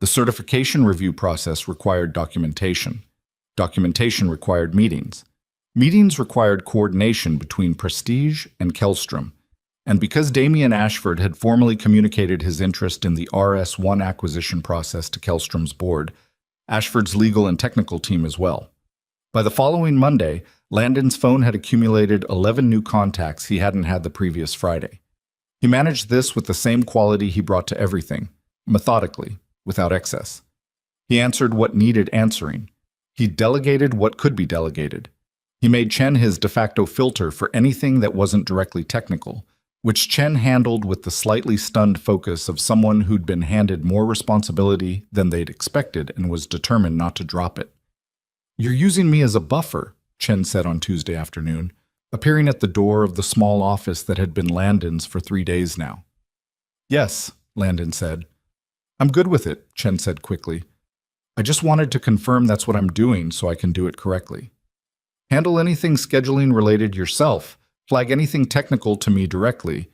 The certification review process required documentation. Documentation required meetings. Meetings required coordination between Prestige and Kellstrom. And because Damian Ashford had formally communicated his interest in the RS1 acquisition process to Kellstrom's board, Ashford's legal and technical team as well. By the following Monday, Landon's phone had accumulated 11 new contacts he hadn't had the previous Friday. He managed this with the same quality he brought to everything, methodically, without excess. He answered what needed answering. He delegated what could be delegated. He made Chen his de facto filter for anything that wasn't directly technical, which Chen handled with the slightly stunned focus of someone who'd been handed more responsibility than they'd expected and was determined not to drop it. "You're using me as a buffer," Chen said on Tuesday afternoon, appearing at the door of the small office that had been Landon's for 3 days now. "Yes," Landon said. "I'm good with it," Chen said quickly. "I just wanted to confirm that's what I'm doing so I can do it correctly. Handle anything scheduling related yourself. Flag anything technical to me directly.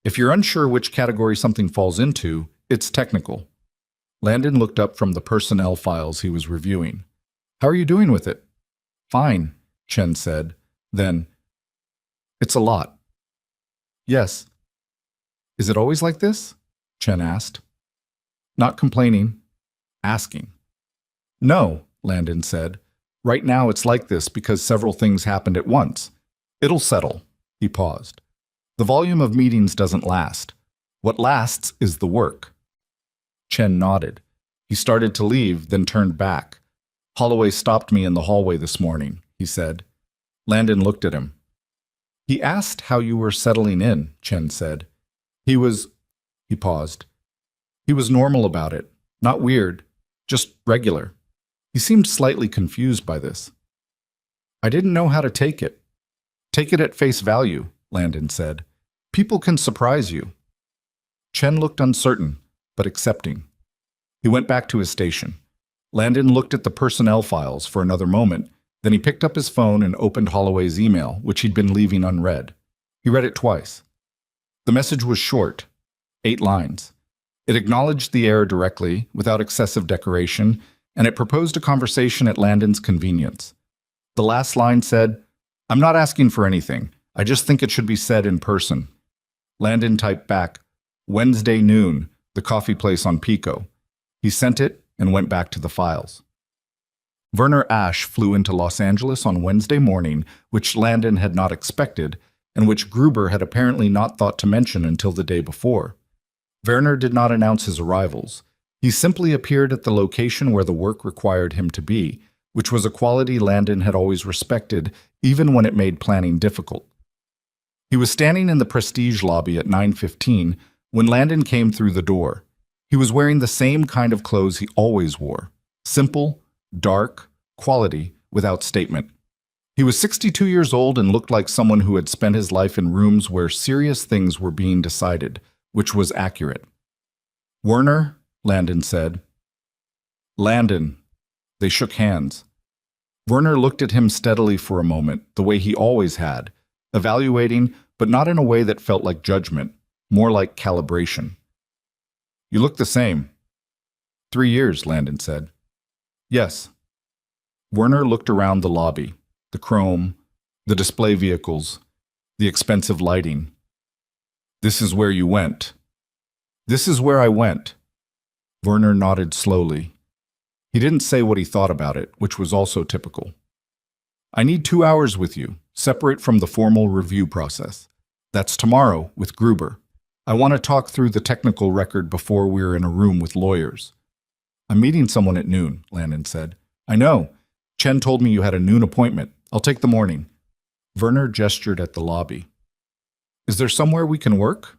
If you're unsure which category something falls into, it's technical." Landon looked up from the personnel files he was reviewing. "How are you doing with it?" "Fine," Chen said. Then, "It's a lot." "Yes." "Is it always like this?" Chen asked. "Not complaining. Asking." "No," Landon said. Right now it's like this because several things happened at once. It'll settle. He paused. The volume of meetings doesn't last. What lasts is the work. Chen nodded. He started to leave, then turned back. Holloway stopped me in the hallway this morning, he said. Landon looked at him. He asked how you were settling in, Chen said. He paused. He was normal about it, not weird, just regular. He seemed slightly confused by this. I didn't know how to take it. Take it at face value, Landon said. People can surprise you. Chen looked uncertain, but accepting. He went back to his station. Landon looked at the personnel files for another moment, then he picked up his phone and opened Holloway's email, which he'd been leaving unread. He read it twice. The message was short, 8 lines. It acknowledged the error directly, without excessive decoration, and it proposed a conversation at Landon's convenience. The last line said, I'm not asking for anything. I just think it should be said in person. Landon typed back, Wednesday noon, the coffee place on Pico. He sent it and went back to the files. Werner Ash flew into Los Angeles on Wednesday morning, which Landon had not expected, and which Gruber had apparently not thought to mention until the day before. Werner did not announce his arrivals. He simply appeared at the location where the work required him to be, which was a quality Landon had always respected, even when it made planning difficult. He was standing in the Prestige lobby at 9:15 when Landon came through the door. He was wearing the same kind of clothes he always wore. Simple, dark, quality, without statement. He was 62 years old and looked like someone who had spent his life in rooms where serious things were being decided, which was accurate. Werner, Landon said. Landon. They shook hands. Werner looked at him steadily for a moment, the way he always had, evaluating, but not in a way that felt like judgment, more like calibration. You look the same. 3 years, Landon said. Yes. Werner looked around the lobby, the chrome, the display vehicles, the expensive lighting. This is where you went. This is where I went. Werner nodded slowly. He didn't say what he thought about it, which was also typical. I need 2 hours with you, separate from the formal review process. That's tomorrow with Gruber. I want to talk through the technical record before we're in a room with lawyers. I'm meeting someone at noon, Landon said. I know. Chen told me you had a noon appointment. I'll take the morning. Werner gestured at the lobby. Is there somewhere we can work?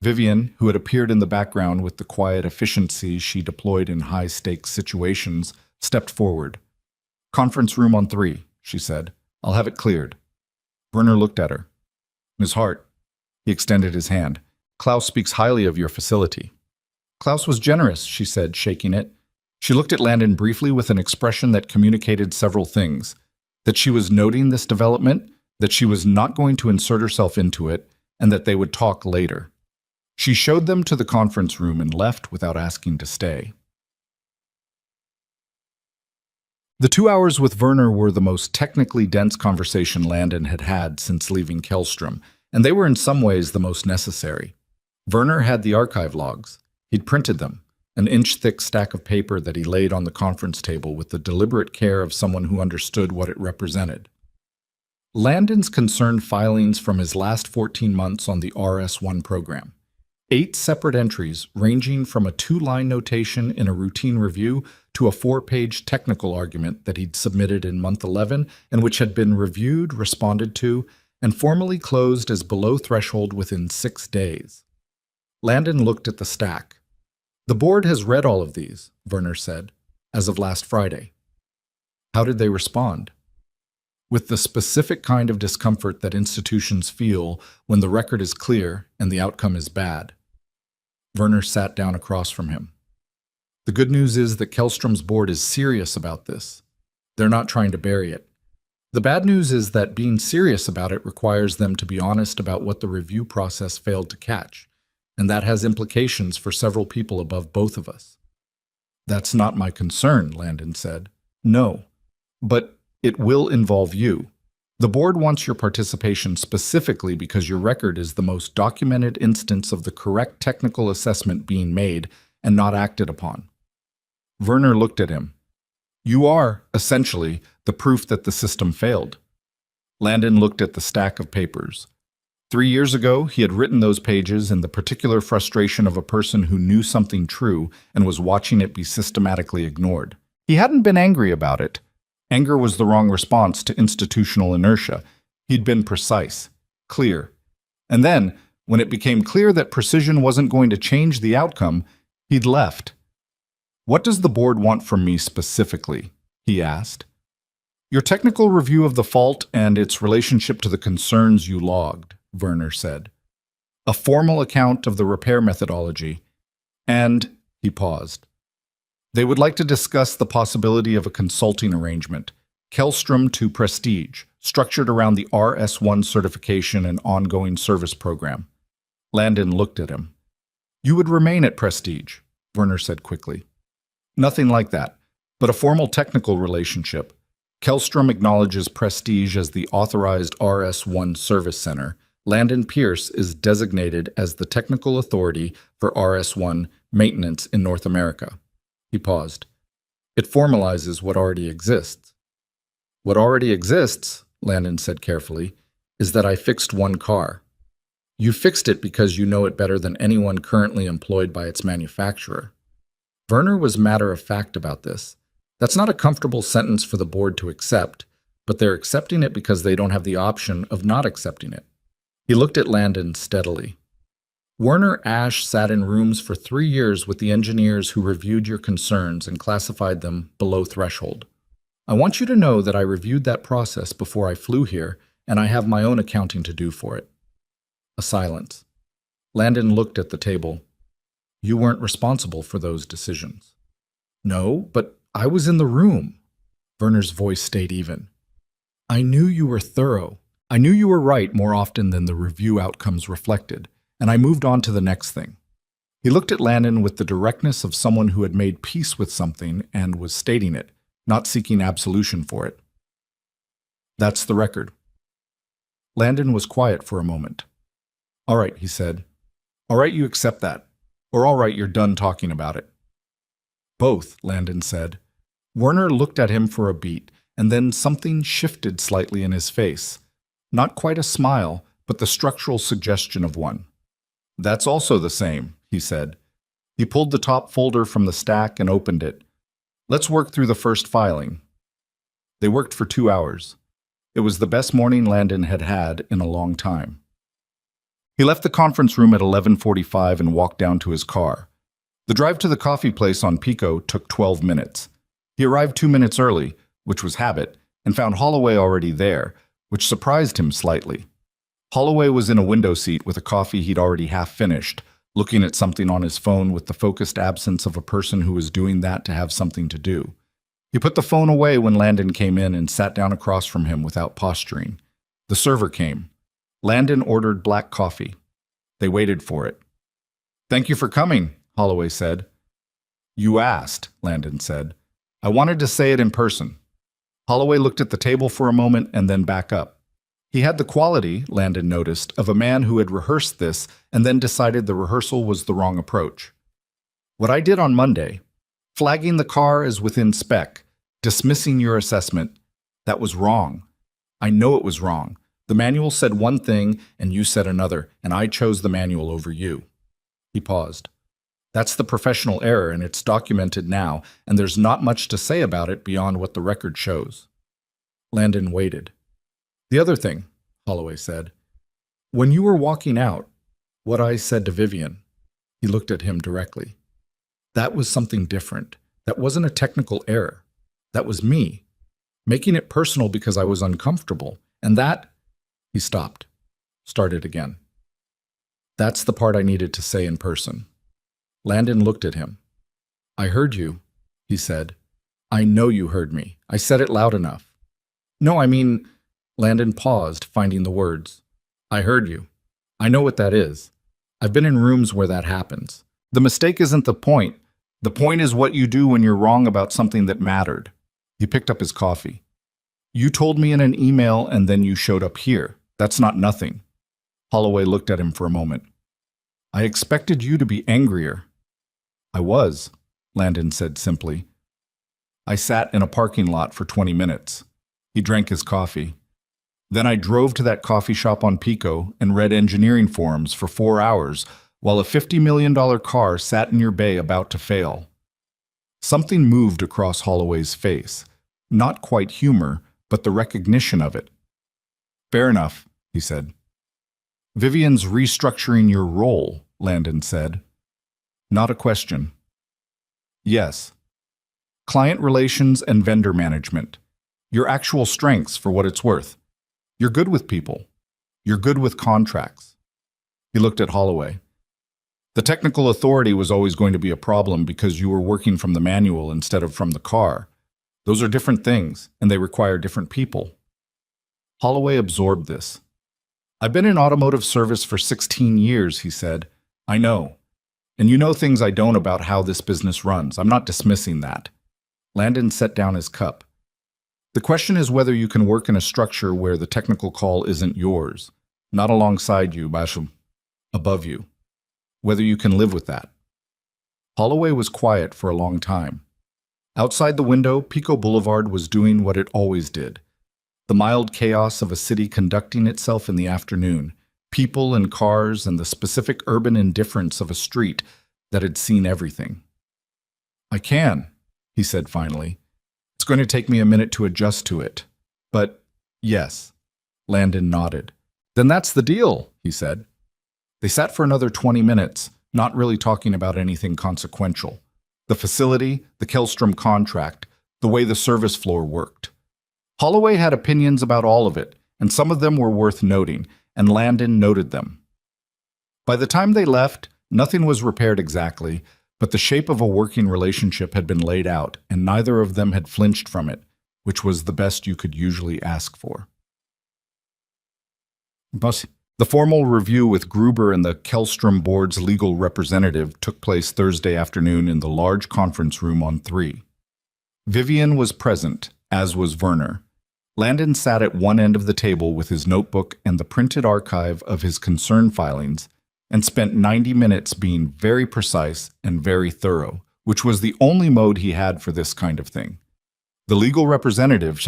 Vivian, who had appeared in the background with the quiet efficiency she deployed in high-stakes situations, stepped forward. Conference room on 3, she said. I'll have it cleared. Werner looked at her. Ms. Hart. He extended his hand. Klaus speaks highly of your facility. Klaus was generous, she said, shaking it. She looked at Landon briefly with an expression that communicated several things. That she was noting this development, that she was not going to insert herself into it, and that they would talk later. She showed them to the conference room and left without asking to stay. The 2 hours with Werner were the most technically dense conversation Landon had had since leaving Kellstrom, and they were in some ways the most necessary. Werner had the archive logs. He'd printed them, an inch-thick stack of paper that he laid on the conference table with the deliberate care of someone who understood what it represented. Landon's concerned filings from his last 14 months on the RS-1 program. 8 separate entries ranging from a 2-line notation in a routine review to a 4-page technical argument that he'd submitted in month 11 and which had been reviewed, responded to, and formally closed as below threshold within 6 days. Landon looked at the stack. The board has read all of these, Werner said, as of last Friday. How did they respond? With the specific kind of discomfort that institutions feel when the record is clear and the outcome is bad. Werner sat down across from him. The good news is that Kellstrom's board is serious about this. They're not trying to bury it. The bad news is that being serious about it requires them to be honest about what the review process failed to catch, and that has implications for several people above both of us. That's not my concern, Landon said. No, but it will involve you. The board wants your participation specifically because your record is the most documented instance of the correct technical assessment being made and not acted upon. Werner looked at him. You are, essentially, the proof that the system failed. Landon looked at the stack of papers. 3 years ago, he had written those pages in the particular frustration of a person who knew something true and was watching it be systematically ignored. He hadn't been angry about it. Anger was the wrong response to institutional inertia. He'd been precise, clear. And then, when it became clear that precision wasn't going to change the outcome, he'd left. "What does the board want from me specifically?" he asked. "Your technical review of the fault and its relationship to the concerns you logged," Werner said. "A formal account of the repair methodology. And," he paused, "they would like to discuss the possibility of a consulting arrangement, Kellstrom to Prestige, structured around the RS1 certification and ongoing service program." Landon looked at him. "You would remain at Prestige," Werner said quickly. "Nothing like that, but a formal technical relationship. Kellstrom acknowledges Prestige as the authorized RS1 service center. Landon Pierce is designated as the technical authority for RS1 maintenance in North America." He paused. "It formalizes what already exists." "What already exists," Landon said carefully, "is that I fixed one car. You fixed it because you know it better than anyone currently employed by its manufacturer." Werner was matter-of-fact about this. That's not a comfortable sentence for the board to accept, but they're accepting it because they don't have the option of not accepting it. He looked at Landon steadily. "Werner Ash sat in rooms for 3 years with the engineers who reviewed your concerns and classified them below threshold. I want you to know that I reviewed that process before I flew here, and I have my own accounting to do for it." A silence. Landon looked at the table. "You weren't responsible for those decisions." "No, but I was in the room." Werner's voice stayed even. "I knew you were thorough. I knew you were right more often than the review outcomes reflected, and I moved on to the next thing." He looked at Landon with the directness of someone who had made peace with something and was stating it, not seeking absolution for it. "That's the record." Landon was quiet for a moment. "All right," he said. "All right, you accept that. Or all right, you're done talking about it." "Both," Landon said. Werner looked at him for a beat, and then something shifted slightly in his face. Not quite a smile, but the structural suggestion of one. "That's also the same," he said. He pulled the top folder from the stack and opened it. "Let's work through the first filing." They worked for 2 hours. It was the best morning Landon had had in a long time. He left the conference room at 11:45 and walked down to his car. The drive to the coffee place on Pico took 12 minutes. He arrived 2 minutes early, which was habit, and found Holloway already there, which surprised him slightly. Holloway was in a window seat with a coffee he'd already half finished, looking at something on his phone with the focused absence of a person who was doing that to have something to do. He put the phone away when Landon came in and sat down across from him without posturing. The server came. Landon ordered black coffee. They waited for it. "Thank you for coming," Holloway said. "You asked," Landon said. "I wanted to say it in person." Holloway looked at the table for a moment and then back up. He had the quality, Landon noticed, of a man who had rehearsed this and then decided the rehearsal was the wrong approach. "What I did on Monday, flagging the car as within spec, dismissing your assessment, that was wrong. I know it was wrong. The manual said one thing and you said another, and I chose the manual over you." He paused. "That's the professional error, and it's documented now, and there's not much to say about it beyond what the record shows." Landon waited. "The other thing," Holloway said, "when you were walking out, what I said to Vivian," he looked at him directly, "that was something different. That wasn't a technical error. That was me, making it personal because I was uncomfortable, and that—" He stopped, started again. "That's the part I needed to say in person." Landon looked at him. "I heard you," he said. "I know you heard me. I said it loud enough." "No, I mean—" Landon paused, finding the words. "I heard you. I know what that is. I've been in rooms where that happens. The mistake isn't the point. The point is what you do when you're wrong about something that mattered." He picked up his coffee. "You told me in an email and then you showed up here. That's not nothing." Holloway looked at him for a moment. "I expected you to be angrier." "I was," Landon said simply. "I sat in a parking lot for 20 minutes. He drank his coffee. Then I drove to that coffee shop on Pico and read engineering forums for 4 hours while a $50 million car sat in your bay about to fail. Something moved across Holloway's face. Not quite humor, but the recognition of it. Fair enough, he said. Vivian's restructuring your role, Landon said. Not a question. Yes. Client relations and vendor management. Your actual strengths for what it's worth. You're good with people. You're good with contracts. He looked at Holloway. The technical authority was always going to be a problem because you were working from the manual instead of from the car. Those are different things, and they require different people. Holloway absorbed this. I've been in automotive service for 16 years, he said. I know. And you know things I don't about how this business runs. I'm not dismissing that. Landon set down his cup. The question is whether you can work in a structure where the technical call isn't yours, not alongside you, Basham, above you. Whether you can live with that. Holloway was quiet for a long time. Outside the window, Pico Boulevard was doing what it always did. The mild chaos of a city conducting itself in the afternoon, people and cars and the specific urban indifference of a street that had seen everything. I can, he said finally. It's going to take me a minute to adjust to it. But, yes. Landon nodded. Then that's the deal, he said. They sat for another 20 minutes, not really talking about anything consequential. The facility, the Kellstrom contract, the way the service floor worked. Holloway had opinions about all of it, and some of them were worth noting, and Landon noted them. By the time they left, nothing was repaired exactly, but the shape of a working relationship had been laid out, and neither of them had flinched from it, which was the best you could usually ask for. The formal review with Gruber and the Kellstrom board's legal representative took place Thursday afternoon in the large conference room on 3. Vivian was present, as was Werner. Landon sat at one end of the table with his notebook and the printed archive of his concern filings, and spent 90 minutes being very precise and very thorough, which was the only mode he had for this kind of thing. The legal representative,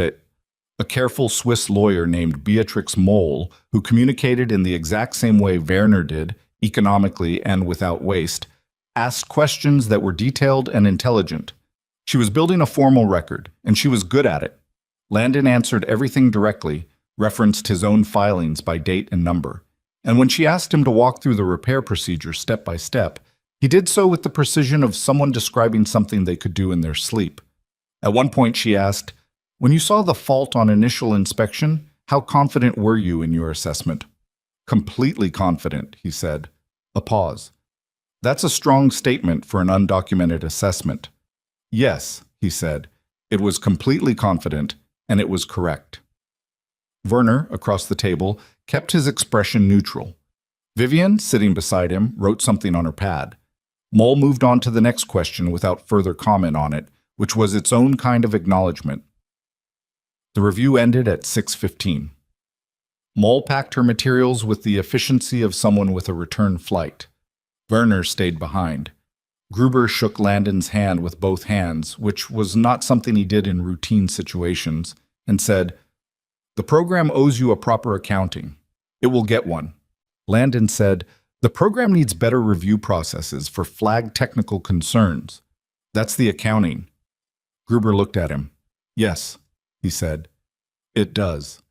a careful Swiss lawyer named Beatrix Moll, who communicated in the exact same way Werner did, economically and without waste, asked questions that were detailed and intelligent. She was building a formal record, and she was good at it. Landon answered everything directly, referenced his own filings by date and number, and when she asked him to walk through the repair procedure step by step, he did so with the precision of someone describing something they could do in their sleep. At one point she asked, "When you saw the fault on initial inspection, how confident were you in your assessment?" "Completely confident," he said. A pause. "That's a strong statement for an undocumented assessment." "Yes," he said. "It was completely confident, and it was correct." Werner, across the table, kept his expression neutral. Vivian, sitting beside him, wrote something on her pad. Moll moved on to the next question without further comment on it, which was its own kind of acknowledgement. The review ended at 6:15. Moll packed her materials with the efficiency of someone with a return flight. Werner stayed behind. Gruber shook Landon's hand with both hands, which was not something he did in routine situations, and said, "The program owes you a proper accounting. It will get one." Landon said, "The program needs better review processes for flagged technical concerns. That's the accounting." Gruber looked at him. "Yes," he said. "It does."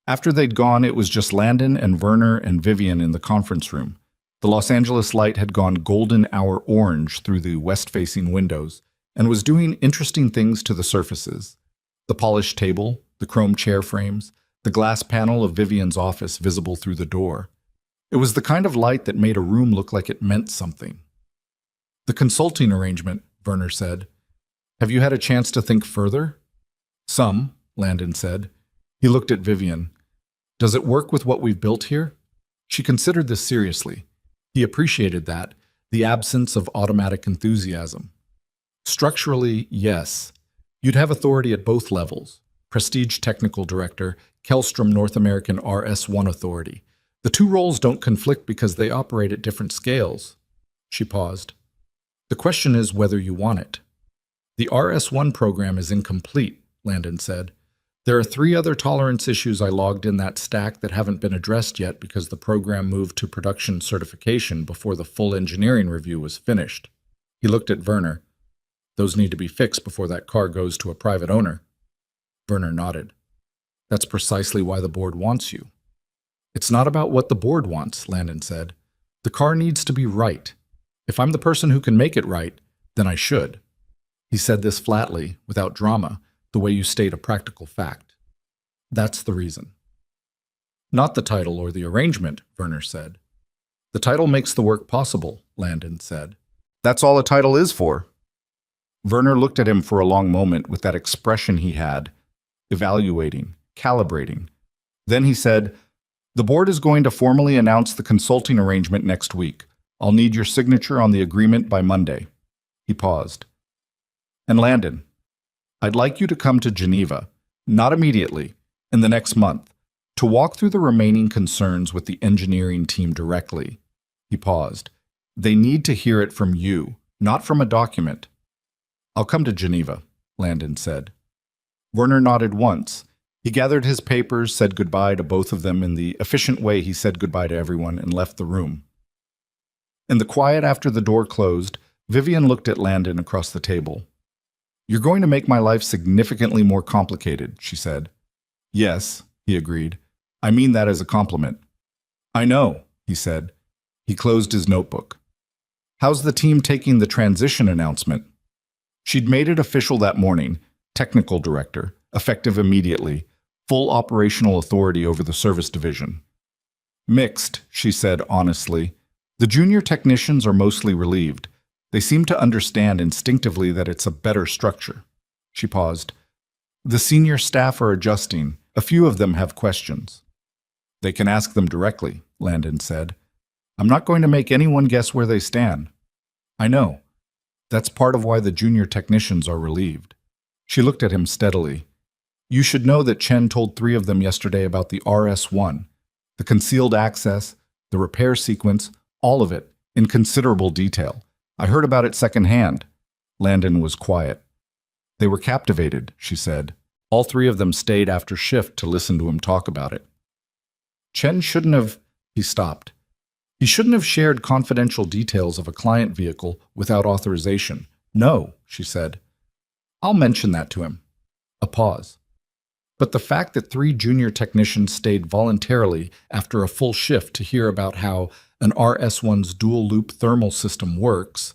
After they'd gone, it was just Landon and Werner and Vivian in the conference room. The Los Angeles light had gone golden hour orange through the west-facing windows and was doing interesting things to the surfaces. The polished table, the chrome chair frames, the glass panel of Vivian's office visible through the door. It was the kind of light that made a room look like it meant something. "The consulting arrangement," Werner said. "Have you had a chance to think further?" "Some," Landon said. He looked at Vivian. "Does it work with what we've built here?" She considered this seriously. He appreciated that, the absence of automatic enthusiasm. "Structurally, yes. You'd have authority at both levels. Prestige Technical Director, Kellstrom North American RS1 Authority. The two roles don't conflict because they operate at different scales." She paused. "The question is whether you want it." "The RS1 program is incomplete," Landon said. There are 3 other tolerance issues I logged in that stack that haven't been addressed yet because the program moved to production certification before the full engineering review was finished. He looked at Werner. Those need to be fixed before that car goes to a private owner. Werner nodded. That's precisely why the board wants you. It's not about what the board wants, Landon said. The car needs to be right. If I'm the person who can make it right, then I should. He said this flatly, without drama, the way you state a practical fact. That's the reason. Not the title or the arrangement, Werner said. The title makes the work possible, Landon said. That's all a title is for. Werner looked at him for a long moment with that expression he had, evaluating, calibrating. Then he said, the board is going to formally announce the consulting arrangement next week. I'll need your signature on the agreement by Monday. He paused. And Landon, I'd like you to come to Geneva, not immediately, in the next month, to walk through the remaining concerns with the engineering team directly. He paused. They need to hear it from you, not from a document. I'll come to Geneva, Landon said. Werner nodded once. He gathered his papers, said goodbye to both of them in the efficient way he said goodbye to everyone, and left the room. In the quiet after the door closed, Vivian looked at Landon across the table. You're going to make my life significantly more complicated, she said. Yes, he agreed. I mean that as a compliment. I know, he said. He closed his notebook. How's the team taking the transition announcement? She'd made it official that morning, technical director, effective immediately, full operational authority over the service division. Mixed, she said honestly. The junior technicians are mostly relieved. They seem to understand instinctively that it's a better structure. She paused. The senior staff are adjusting. A few of them have questions. They can ask them directly, Landon said. I'm not going to make anyone guess where they stand. I know. That's part of why the junior technicians are relieved. She looked at him steadily. You should know that Chen told 3 of them yesterday about the RS-1, the concealed access, the repair sequence, all of it, in considerable detail. I heard about it secondhand. Landon was quiet. They were captivated, she said. All 3 of them stayed after shift to listen to him talk about it. Chen shouldn't have... He stopped. He shouldn't have shared confidential details of a client vehicle without authorization. No, she said. I'll mention that to him. A pause. But the fact that 3 junior technicians stayed voluntarily after a full shift to hear about how an RS-1's dual-loop thermal system works,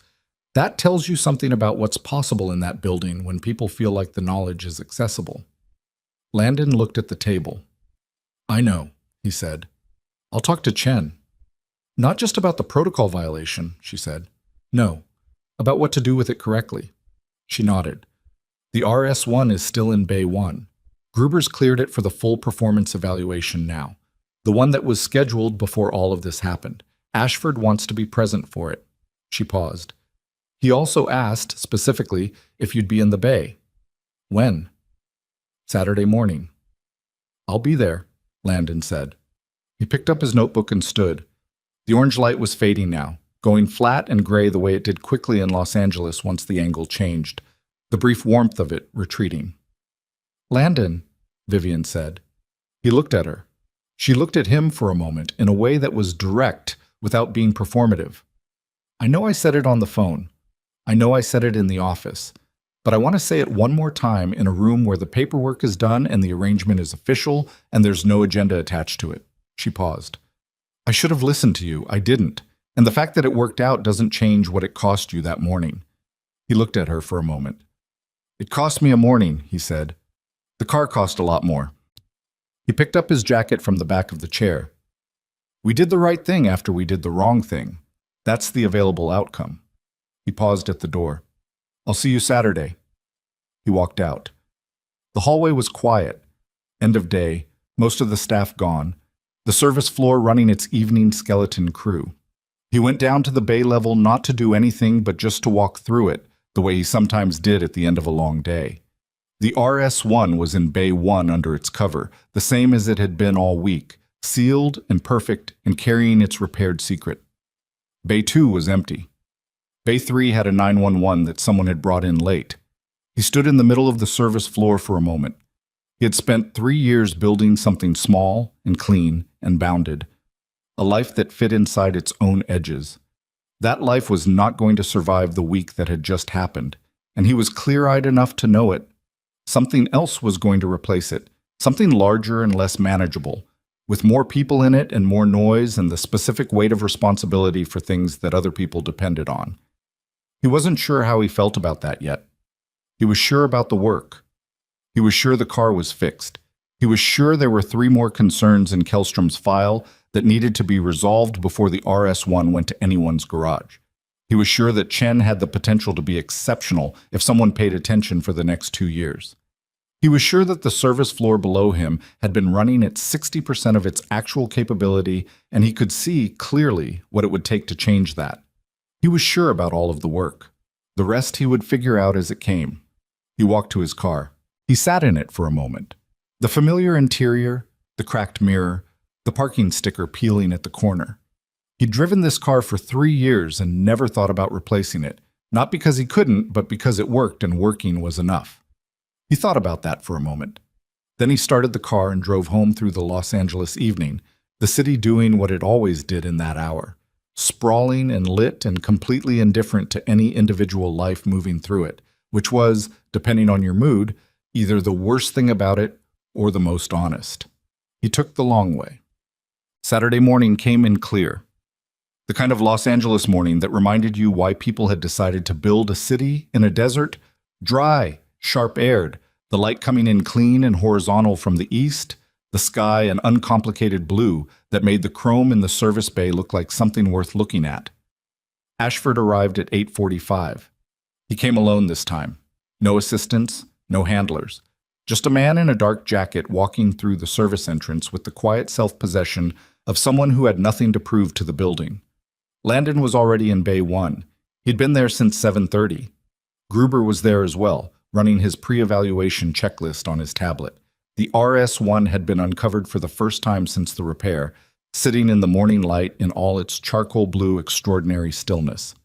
that tells you something about what's possible in that building when people feel like the knowledge is accessible. Landon looked at the table. I know, he said. I'll talk to Chen. Not just about the protocol violation, she said. No, about what to do with it correctly. She nodded. The RS-1 is still in Bay 1. Gruber's cleared it for the full performance evaluation now, the one that was scheduled before all of this happened. Ashford wants to be present for it. She paused. He also asked, specifically, if you'd be in the Bay. When? Saturday morning. I'll be there, Landon said. He picked up his notebook and stood. The orange light was fading now, going flat and gray the way it did quickly in Los Angeles once the angle changed, the brief warmth of it retreating. Landon, Vivian said. He looked at her. She looked at him for a moment in a way that was direct without being performative. I know I said it on the phone. I know I said it in the office. But I want to say it one more time in a room where the paperwork is done and the arrangement is official and there's no agenda attached to it. She paused. I should have listened to you. I didn't. And the fact that it worked out doesn't change what it cost you that morning. He looked at her for a moment. It cost me a morning, he said. The car cost a lot more. He picked up his jacket from the back of the chair. We did the right thing after we did the wrong thing. That's the available outcome. He paused at the door. I'll see you Saturday. He walked out. The hallway was quiet. End of day, most of the staff gone, the service floor running its evening skeleton crew. He went down to the bay level not to do anything but just to walk through it, the way he sometimes did at the end of a long day. The RS-1 was in Bay 1 under its cover, the same as it had been all week, sealed and perfect and carrying its repaired secret. Bay 2 was empty. Bay 3 had a 911 that someone had brought in late. He stood in the middle of the service floor for a moment. He had spent 3 years building something small and clean and bounded, a life that fit inside its own edges. That life was not going to survive the week that had just happened, and he was clear-eyed enough to know it. Something else was going to replace it, something larger and less manageable, with more people in it and more noise and the specific weight of responsibility for things that other people depended on. He wasn't sure how he felt about that yet. He was sure about the work. He was sure the car was fixed. He was sure there were 3 more concerns in Kellstrom's file that needed to be resolved before the RS1 went to anyone's garage. He was sure that Chen had the potential to be exceptional if someone paid attention for the next 2 years. He was sure that the service floor below him had been running at 60% of its actual capability, and he could see clearly what it would take to change that. He was sure about all of the work. The rest he would figure out as it came. He walked to his car. He sat in it for a moment. The familiar interior, the cracked mirror, the parking sticker peeling at the corner. He'd driven this car for 3 years and never thought about replacing it, not because he couldn't, but because it worked and working was enough. He thought about that for a moment. Then he started the car and drove home through the Los Angeles evening, the city doing what it always did in that hour, sprawling and lit and completely indifferent to any individual life moving through it, which was, depending on your mood, either the worst thing about it or the most honest. He took the long way. Saturday morning came in clear. The kind of Los Angeles morning that reminded you why people had decided to build a city in a desert, dry, sharp-aired, the light coming in clean and horizontal from the east, the sky an uncomplicated blue that made the chrome in the service bay look like something worth looking at. Ashford arrived at 8:45. He came alone this time. No assistants, no handlers. Just a man in a dark jacket walking through the service entrance with the quiet self-possession of someone who had nothing to prove to the building. Landon was already in Bay 1. He'd been there since 7:30. Gruber was there as well, running his pre-evaluation checklist on his tablet. The RS1 had been uncovered for the first time since the repair, sitting in the morning light in all its charcoal blue extraordinary stillness.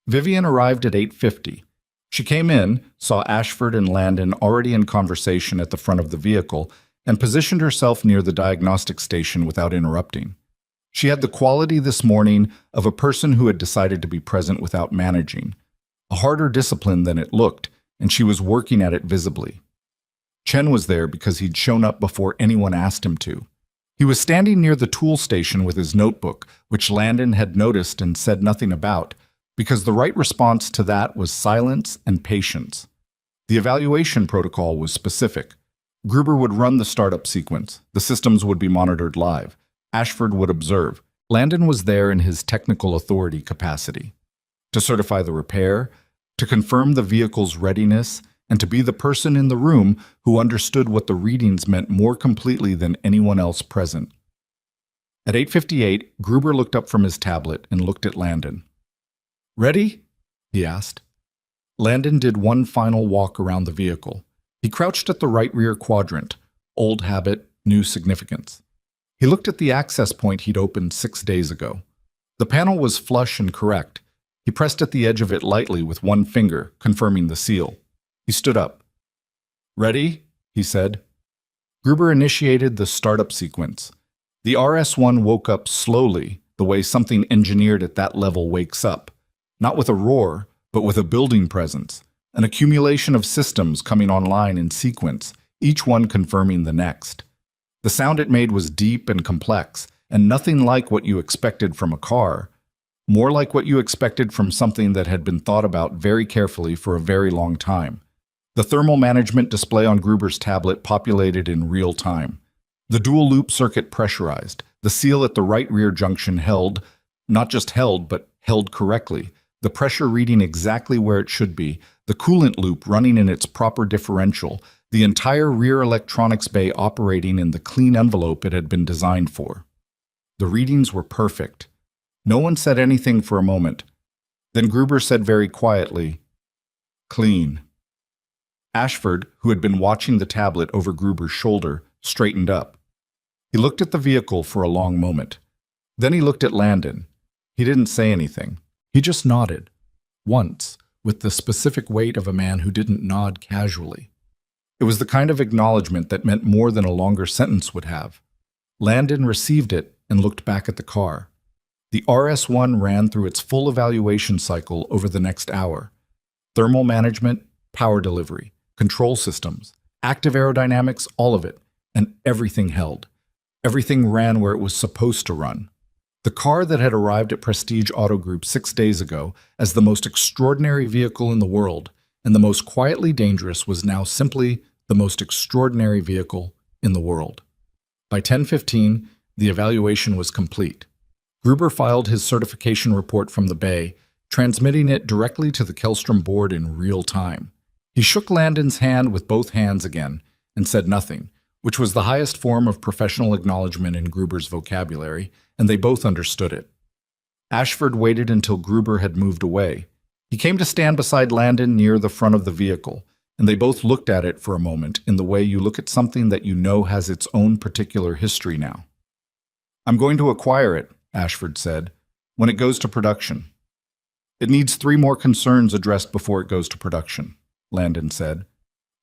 Vivian arrived at 8:50. She came in, saw Ashford and Landon already in conversation at the front of the vehicle, and positioned herself near the diagnostic station without interrupting. She had the quality this morning of a person who had decided to be present without managing. A harder discipline than it looked, and she was working at it visibly. Chen was there because he'd shown up before anyone asked him to. He was standing near the tool station with his notebook, which Landon had noticed and said nothing about, because the right response to that was silence and patience. The evaluation protocol was specific. Gruber would run the startup sequence. The systems would be monitored live. Ashford would observe. Landon was there in his technical authority capacity. To certify the repair, to confirm the vehicle's readiness, and to be the person in the room who understood what the readings meant more completely than anyone else present. At 8:58, Gruber looked up from his tablet and looked at Landon. "Ready?" he asked. Landon did one final walk around the vehicle. He crouched at the right rear quadrant. Old habit, new significance. He looked at the access point he'd opened 6 days ago. The panel was flush and correct. He pressed at the edge of it lightly with one finger, confirming the seal. He stood up. "Ready?" he said. Gruber initiated the startup sequence. The RS1 woke up slowly, the way something engineered at that level wakes up. Not with a roar, but with a building presence, an accumulation of systems coming online in sequence, each one confirming the next. The sound it made was deep and complex, and nothing like what you expected from a car. More like what you expected from something that had been thought about very carefully for a very long time. The thermal management display on Gruber's tablet populated in real time. The dual-loop circuit pressurized. The seal at the right rear junction held, not just held, but held correctly. The pressure reading exactly where it should be. The coolant loop running in its proper differential. The entire rear electronics bay operating in the clean envelope it had been designed for. The readings were perfect. No one said anything for a moment. Then Gruber said very quietly, "Clean." Ashford, who had been watching the tablet over Gruber's shoulder, straightened up. He looked at the vehicle for a long moment. Then he looked at Landon. He didn't say anything. He just nodded. Once, with the specific weight of a man who didn't nod casually. It was the kind of acknowledgement that meant more than a longer sentence would have. Landon received it and looked back at the car. The RS-1 ran through its full evaluation cycle over the next hour. Thermal management, power delivery, control systems, active aerodynamics, all of it, and everything held. Everything ran where it was supposed to run. The car that had arrived at Prestige Auto Group 6 days ago as the most extraordinary vehicle in the world and the most quietly dangerous was now simply the most extraordinary vehicle in the world. By 10:15, the evaluation was complete. Gruber filed his certification report from the bay, transmitting it directly to the Kellstrom board in real time. He shook Landon's hand with both hands again and said nothing, which was the highest form of professional acknowledgement in Gruber's vocabulary, and they both understood it. Ashford waited until Gruber had moved away. He came to stand beside Landon near the front of the vehicle, and they both looked at it for a moment in the way you look at something that you know has its own particular history now. "I'm going to acquire it," Ashford said, "when it goes to production." "It needs 3 more concerns addressed before it goes to production," Landon said.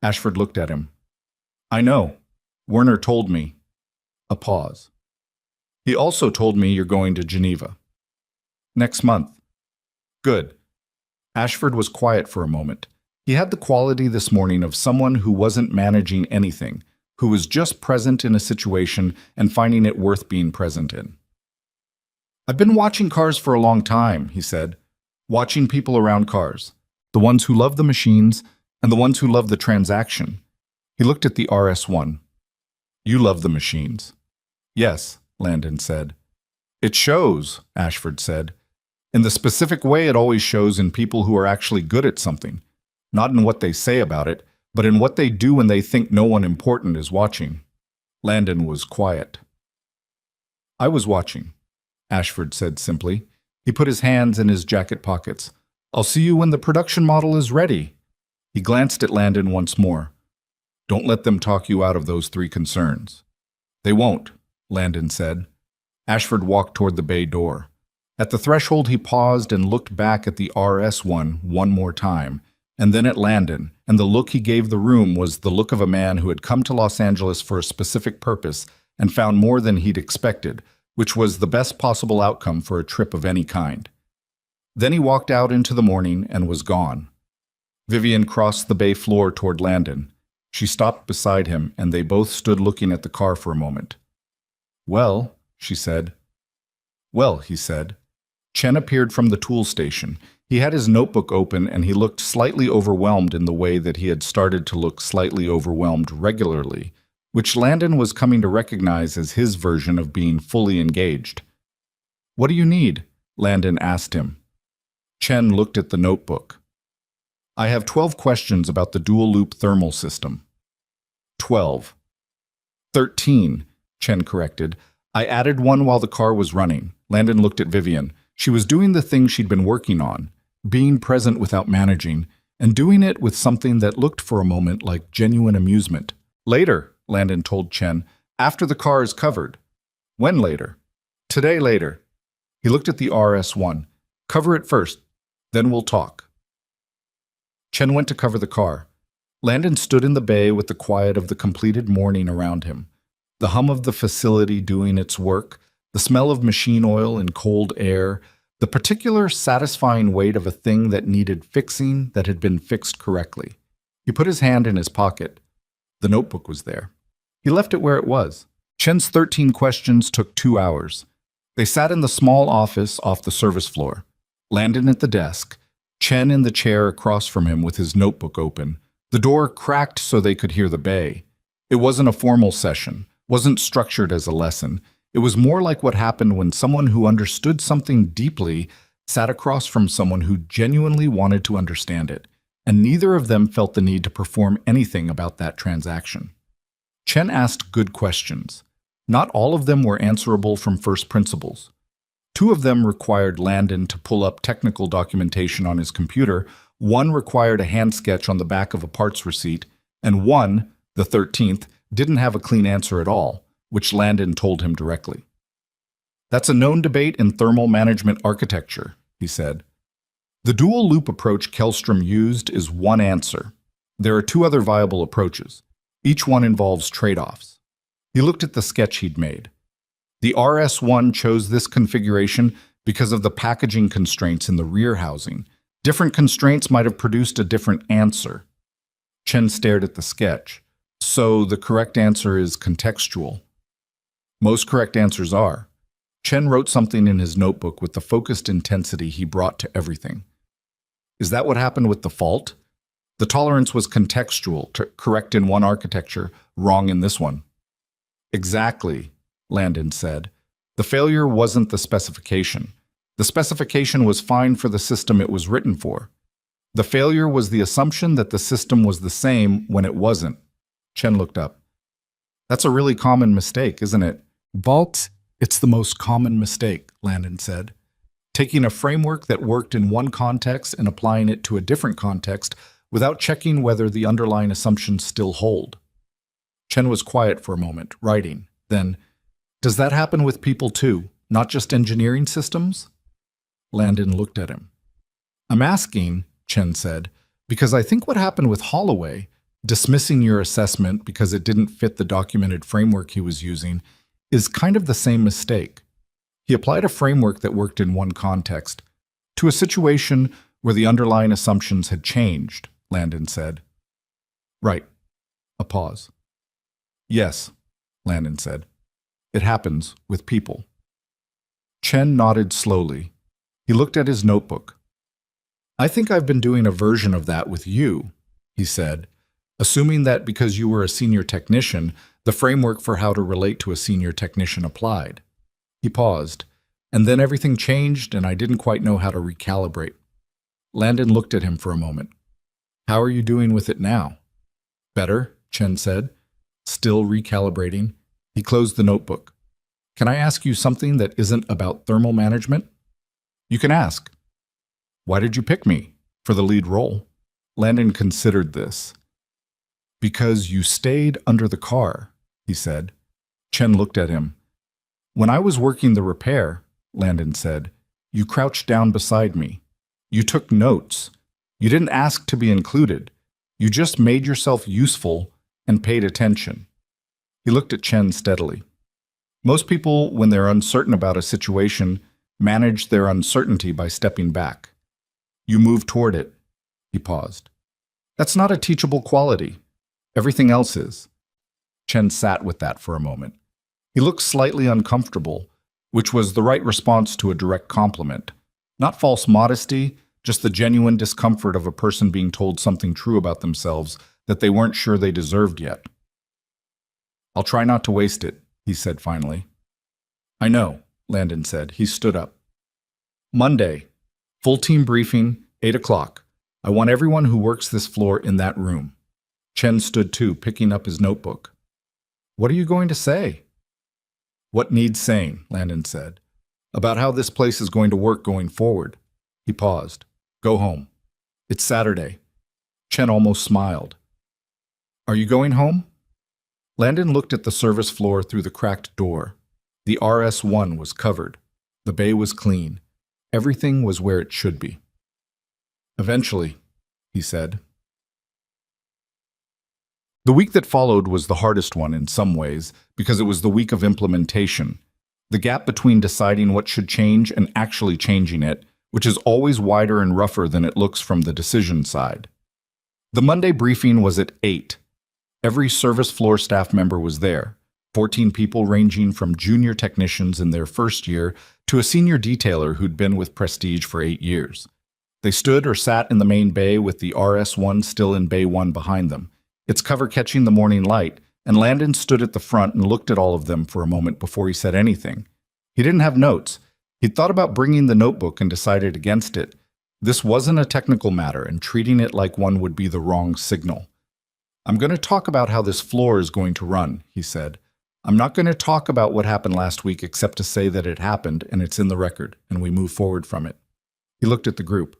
Ashford looked at him. "I know. Werner told me." A pause. "He also told me you're going to Geneva." "Next month." "Good." Ashford was quiet for a moment. He had the quality this morning of someone who wasn't managing anything, who was just present in a situation and finding it worth being present in. "I've been watching cars for a long time," he said. "Watching people around cars. The ones who love the machines and the ones who love the transaction." He looked at the RS-1. "You love the machines." "Yes," Landon said. "It shows," Ashford said. "In the specific way it always shows in people who are actually good at something. Not in what they say about it, but in what they do when they think no one important is watching." Landon was quiet. "I was watching," Ashford said simply. He put his hands in his jacket pockets. "I'll see you when the production model is ready." He glanced at Landon once more. "Don't let them talk you out of those 3 concerns." "They won't," Landon said. Ashford walked toward the bay door. At the threshold he paused and looked back at the RS-1 one more time, and then at Landon, and the look he gave the room was the look of a man who had come to Los Angeles for a specific purpose and found more than he'd expected, which was the best possible outcome for a trip of any kind. Then he walked out into the morning and was gone. Vivian crossed the bay floor toward Landon. She stopped beside him, and they both stood looking at the car for a moment. "Well," she said. "Well," he said. Chen appeared from the tool station. He had his notebook open, and he looked slightly overwhelmed in the way that he had started to look slightly overwhelmed regularly, which Landon was coming to recognize as his version of being fully engaged. "What do you need?" Landon asked him. Chen looked at the notebook. "I have 12 questions about the dual-loop thermal system." 12. 13, Chen corrected. "I added one while the car was running." Landon looked at Vivian. She was doing the thing she'd been working on, being present without managing, and doing it with something that looked for a moment like genuine amusement. "Later," Landon told Chen, "after the car is covered." "When later?" "Today later." He looked at the RS-1. "Cover it first, then we'll talk." Chen went to cover the car. Landon stood in the bay with the quiet of the completed morning around him. The hum of the facility doing its work, the smell of machine oil and cold air, the particular satisfying weight of a thing that needed fixing that had been fixed correctly. He put his hand in his pocket. The notebook was there. He left it where it was. Chen's 13 questions took 2 hours. They sat in the small office off the service floor. Landon at the desk, Chen in the chair across from him with his notebook open. The door cracked so they could hear the bay. It wasn't a formal session, wasn't structured as a lesson. It was more like what happened when someone who understood something deeply sat across from someone who genuinely wanted to understand it, and neither of them felt the need to perform anything about that transaction. Chen asked good questions. Not all of them were answerable from first principles. 2 of them required Landon to pull up technical documentation on his computer, 1 required a hand sketch on the back of a parts receipt, and 1, the 13th, didn't have a clean answer at all, which Landon told him directly. "That's a known debate in thermal management architecture," he said. "The dual-loop approach Kellstrom used is one answer. There are two other viable approaches. Each one involves trade-offs. He looked at the sketch he'd made. The RS1 chose this configuration because of the packaging constraints in the rear housing. Different constraints might have produced a different answer. Chen stared at the sketch. So the correct answer is contextual. Most correct answers are. Chen wrote something in his notebook with the focused intensity he brought to everything. Is that what happened with the fault? The tolerance was contextual, correct in one architecture, wrong in this one. Exactly, Landon said. The failure wasn't the specification. The specification was fine for the system it was written for. The failure was the assumption that the system was the same when it wasn't. Chen looked up. That's a really common mistake, isn't it? Vault, it's the most common mistake, Landon said. Taking a framework that worked in one context and applying it to a different context without checking whether the underlying assumptions still hold. Chen was quiet for a moment, writing. Then, does that happen with people too, not just engineering systems? Landon looked at him. I'm asking, Chen said, because I think what happened with Holloway, dismissing your assessment because it didn't fit the documented framework he was using, is kind of the same mistake. He applied a framework that worked in one context to a situation where the underlying assumptions had changed, Landon said. Right. A pause. Yes, Landon said. It happens with people. Chen nodded slowly. He looked at his notebook. I think I've been doing a version of that with you, he said, assuming that because you were a senior technician, the framework for how to relate to a senior technician applied. He paused, and then everything changed and I didn't quite know how to recalibrate. Landon looked at him for a moment. How are you doing with it now? Better, Chen said, still recalibrating. He closed the notebook. Can I ask you something that isn't about thermal management? You can ask. Why did you pick me for the lead role? Landon considered this. Because you stayed under the car, he said. Chen looked at him. When I was working the repair, Landon said, you crouched down beside me. You took notes. You didn't ask to be included. You just made yourself useful and paid attention. He looked at Chen steadily. Most people, when they're uncertain about a situation, manage their uncertainty by stepping back. You move toward it. He paused. That's not a teachable quality. Everything else is. Chen sat with that for a moment. He looked slightly uncomfortable, which was the right response to a direct compliment. Not false modesty, just the genuine discomfort of a person being told something true about themselves that they weren't sure they deserved yet. I'll try not to waste it, he said finally. I know, Landon said. He stood up. Monday, full team briefing, 8 o'clock. I want everyone who works this floor in that room. Chen stood too, picking up his notebook. What are you going to say? What needs saying, Landon said. About how this place is going to work going forward. He paused. Go home. It's Saturday. Chen almost smiled. Are you going home? Landon looked at the service floor through the cracked door. The RS1 was covered. The bay was clean. Everything was where it should be. Eventually, he said. The week that followed was the hardest one in some ways because it was the week of implementation. The gap between deciding what should change and actually changing it, which is always wider and rougher than it looks from the decision side. The Monday briefing was at 8. Every service floor staff member was there, 14 people ranging from junior technicians in their first year to a senior detailer who'd been with Prestige for 8 years. They stood or sat in the main bay with the RS1 still in Bay 1 behind them, its cover catching the morning light, and Landon stood at the front and looked at all of them for a moment before he said anything. He didn't have notes. He'd thought about bringing the notebook and decided against it. This wasn't a technical matter, and treating it like one would be the wrong signal. I'm going to talk about how this floor is going to run, he said. I'm not going to talk about what happened last week except to say that it happened and it's in the record, and we move forward from it. He looked at the group.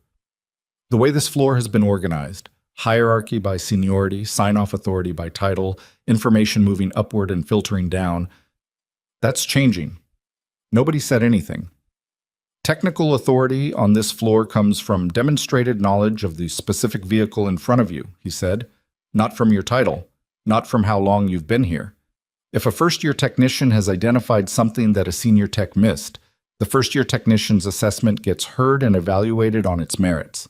The way this floor has been organized, hierarchy by seniority, sign-off authority by title, information moving upward and filtering down, that's changing. Nobody said anything. Technical authority on this floor comes from demonstrated knowledge of the specific vehicle in front of you, he said. not from your title, not from how long you've been here. If a first-year technician has identified something that a senior tech missed, the first-year technician's assessment gets heard and evaluated on its merits.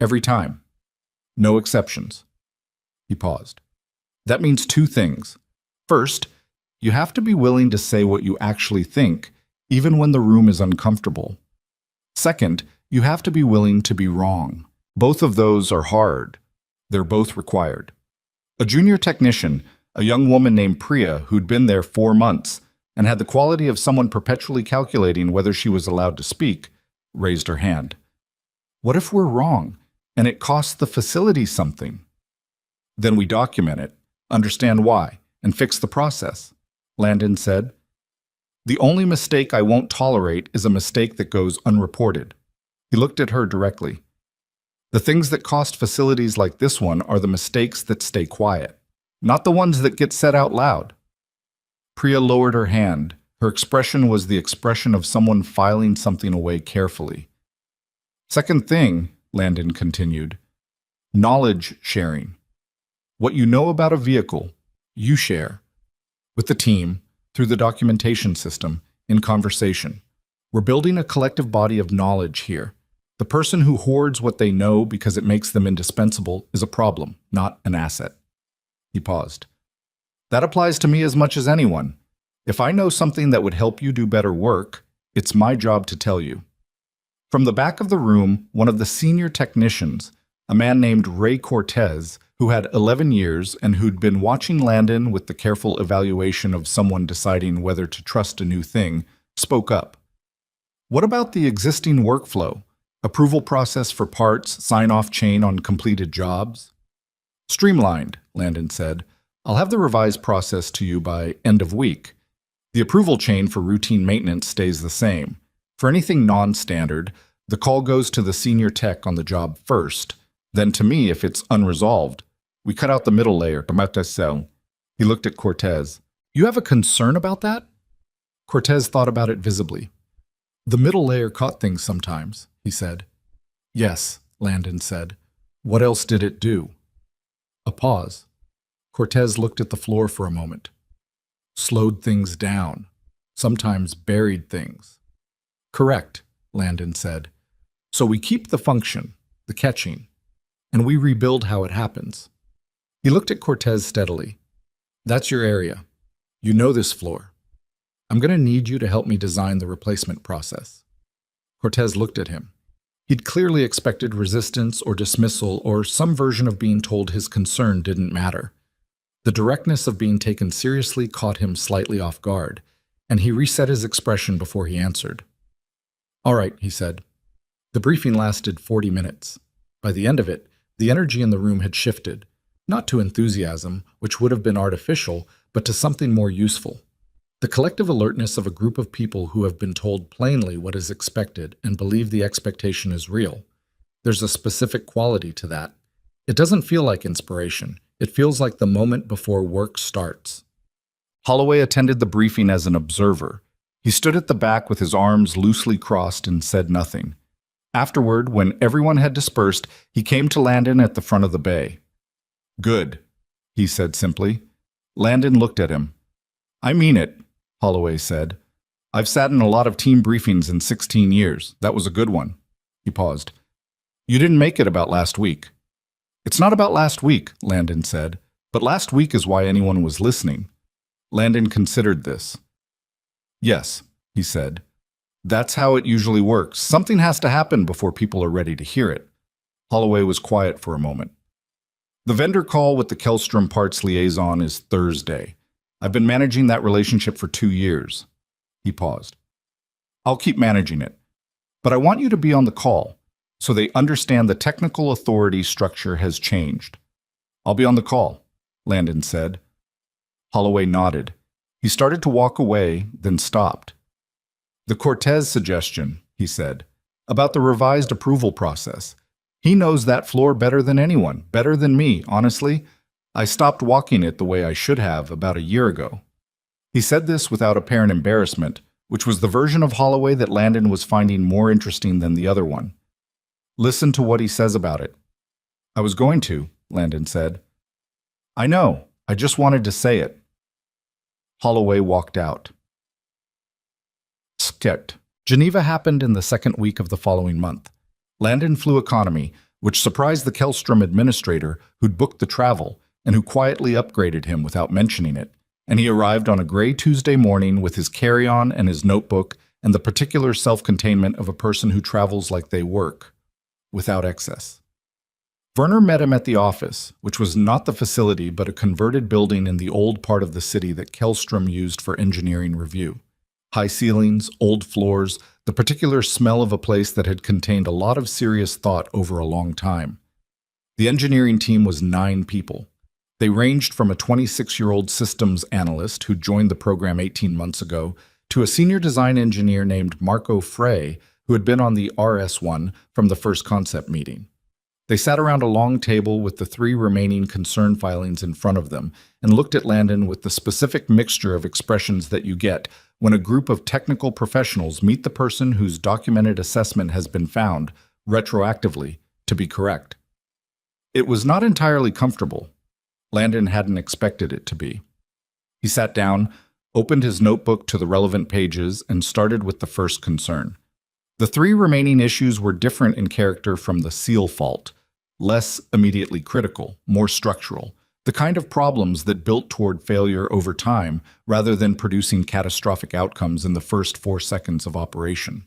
Every time. No exceptions. He paused. That means two things. First, you have to be willing to say what you actually think, even when the room is uncomfortable. Second, you have to be willing to be wrong. Both of those are hard. They're both required. A junior technician, a young woman named Priya who'd been there 4 months and had the quality of someone perpetually calculating whether she was allowed to speak, raised her hand. What if we're wrong and it costs the facility something? Then we document it, understand why, and fix the process, Landon said. The only mistake I won't tolerate is a mistake that goes unreported. He looked at her directly. The things that cost facilities like this one are the mistakes that stay quiet, not the ones that get said out loud. Priya lowered her hand. Her expression was the expression of someone filing something away carefully. Second thing, Landon continued, knowledge sharing. What you know about a vehicle, you share. With the team, through the documentation system, in conversation. We're building a collective body of knowledge here. The person who hoards what they know because it makes them indispensable is a problem, not an asset. He paused. That applies to me as much as anyone. If I know something that would help you do better work, it's my job to tell you. From the back of the room, one of the senior technicians, a man named Ray Cortez, who had 11 years and who'd been watching Landon with the careful evaluation of someone deciding whether to trust a new thing, spoke up. What about the existing workflow? Approval process for parts, sign-off chain on completed jobs? Streamlined, Landon said. I'll have the revised process to you by end of week. The approval chain for routine maintenance stays the same. For anything non-standard, the call goes to the senior tech on the job first, then to me if it's unresolved. We cut out the middle layer. He looked at Cortez. You have a concern about that? Cortez thought about it visibly. The middle layer caught things sometimes, he said. Yes, Landon said. What else did it do? A pause. Cortez looked at the floor for a moment. Slowed things down. Sometimes buried things. Correct, Landon said. So we keep the function, the catching, and we rebuild how it happens. He looked at Cortez steadily. That's your area. You know this floor. I'm going to need you to help me design the replacement process. Cortez looked at him. He'd clearly expected resistance or dismissal or some version of being told his concern didn't matter. The directness of being taken seriously caught him slightly off guard, and he reset his expression before he answered. All right, he said. The briefing lasted 40 minutes. By the end of it, the energy in the room had shifted, not to enthusiasm, which would have been artificial, but to something more useful. The collective alertness of a group of people who have been told plainly what is expected and believe the expectation is real. There's a specific quality to that. It doesn't feel like inspiration. It feels like the moment before work starts. Holloway attended the briefing as an observer. He stood at the back with his arms loosely crossed and said nothing. Afterward, when everyone had dispersed, he came to Landon at the front of the bay. Good, he said simply. Landon looked at him. I mean it, Holloway said. I've sat in a lot of team briefings in 16 years. That was a good one. He paused. You didn't make it about last week. It's not about last week, Landon said, but last week is why anyone was listening. Landon considered this. Yes, he said. That's how it usually works. Something has to happen before people are ready to hear it. Holloway was quiet for a moment. The vendor call with the Kellstrom Parts liaison is Thursday. I've been managing that relationship for 2 years. He paused. I'll keep managing it. But I want you to be on the call, so they understand the technical authority structure has changed. I'll be on the call, Landon said. Holloway nodded. He started to walk away, then stopped. The Cortez suggestion, he said, about the revised approval process. He knows that floor better than anyone, better than me, honestly. I stopped walking it the way I should have about a year ago. He said this without apparent embarrassment, which was the version of Holloway that Landon was finding more interesting than the other one. Listen to what he says about it. I was going to, Landon said. I know. I just wanted to say it. Holloway walked out. Skit. Geneva happened in the second week of the following month. Landon flew economy, which surprised the Kellstrom administrator who'd booked the travel and who quietly upgraded him without mentioning it. And he arrived on a gray Tuesday morning with his carry-on and his notebook and the particular self-containment of a person who travels like they work, without excess. Werner met him at the office, which was not the facility but a converted building in the old part of the city that Kellstrom used for engineering review. High ceilings, old floors, the particular smell of a place that had contained a lot of serious thought over a long time. The engineering team was 9 people. They ranged from a 26-year-old systems analyst who joined the program 18 months ago to a senior design engineer named Marco Frey, who had been on the RS1 from the first concept meeting. They sat around a long table with the 3 remaining concern filings in front of them and looked at Landon with the specific mixture of expressions that you get when a group of technical professionals meet the person whose documented assessment has been found, retroactively, to be correct. It was not entirely comfortable. Landon hadn't expected it to be. He sat down, opened his notebook to the relevant pages, and started with the first concern. The 3 remaining issues were different in character from the seal fault, less immediately critical, more structural, the kind of problems that built toward failure over time rather than producing catastrophic outcomes in the first 4 seconds of operation.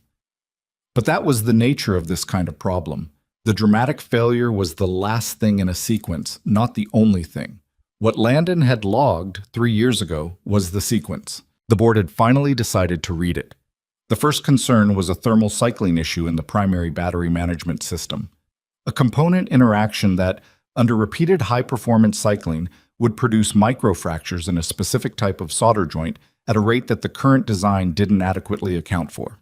But that was the nature of this kind of problem. The dramatic failure was the last thing in a sequence, not the only thing. What Landon had logged 3 years ago was the sequence. The board had finally decided to read it. The first concern was a thermal cycling issue in the primary battery management system, a component interaction that, under repeated high-performance cycling, would produce microfractures in a specific type of solder joint at a rate that the current design didn't adequately account for.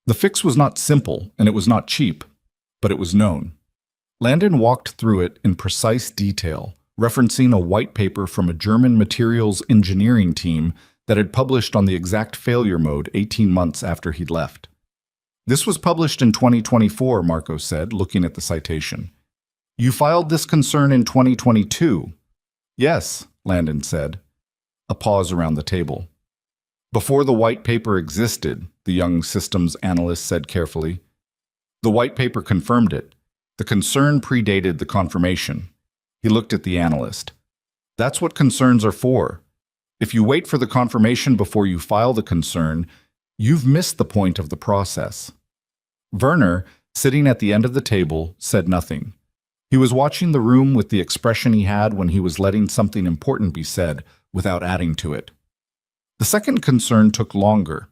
The fix was not simple, and it was not cheap, but it was known. Landon walked through it in precise detail, referencing a white paper from a German materials engineering team that had published on the exact failure mode 18 months after he'd left. This was published in 2024, Marco said, looking at the citation. You filed this concern in 2022. Yes, Landon said. A pause around the table. Before the white paper existed, the young systems analyst said carefully. The white paper confirmed it. The concern predated the confirmation. He looked at the analyst. That's what concerns are for. If you wait for the confirmation before you file the concern, you've missed the point of the process. Werner, sitting at the end of the table, said nothing. He was watching the room with the expression he had when he was letting something important be said without adding to it. The second concern took longer.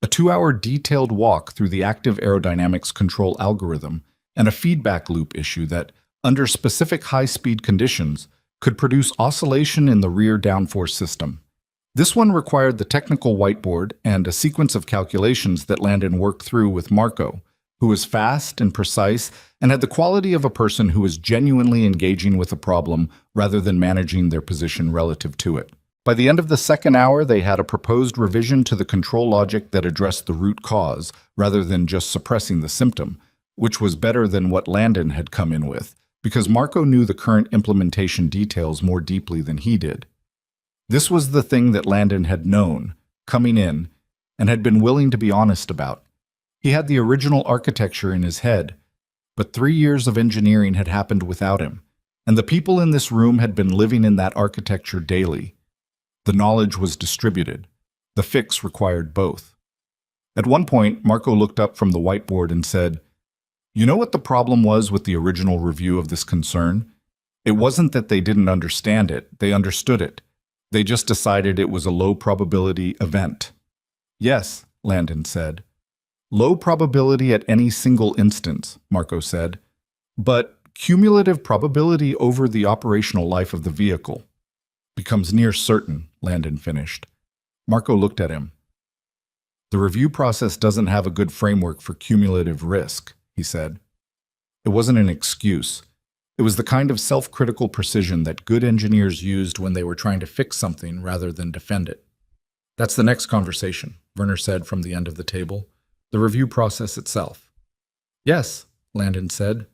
A 2-hour detailed walk through the active aerodynamics control algorithm and a feedback loop issue that, under specific high-speed conditions, could produce oscillation in the rear downforce system. This one required the technical whiteboard and a sequence of calculations that Landon worked through with Marco, who was fast and precise and had the quality of a person who was genuinely engaging with a problem rather than managing their position relative to it. By the end of the second hour, they had a proposed revision to the control logic that addressed the root cause rather than just suppressing the symptom, which was better than what Landon had come in with, because Marco knew the current implementation details more deeply than he did. This was the thing that Landon had known, coming in, and had been willing to be honest about. He had the original architecture in his head, but 3 years of engineering had happened without him, and the people in this room had been living in that architecture daily. The knowledge was distributed. The fix required both. At one point, Marco looked up from the whiteboard and said, "You know what the problem was with the original review of this concern? It wasn't that they didn't understand it, they understood it. They just decided it was a low-probability event." "Yes," Landon said. "Low probability at any single instance," Marco said, "but cumulative probability over the operational life of the vehicle becomes near certain," Landon finished. Marco looked at him. "The review process doesn't have a good framework for cumulative risk," he said. It wasn't an excuse. It was the kind of self-critical precision that good engineers used when they were trying to fix something rather than defend it. "That's the next conversation," Werner said from the end of the table. "The review process itself." "Yes," Landon said.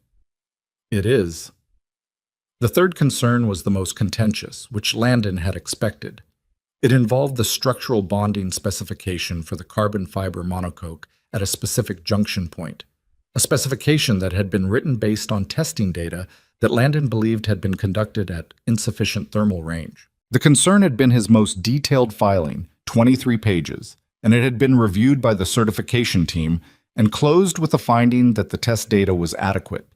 "It is." The third concern was the most contentious, which Landon had expected. It involved the structural bonding specification for the carbon fiber monocoque at a specific junction point, a specification that had been written based on testing data that Landon believed had been conducted at insufficient thermal range. The concern had been his most detailed filing, 23 pages, and it had been reviewed by the certification team and closed with the finding that the test data was adequate.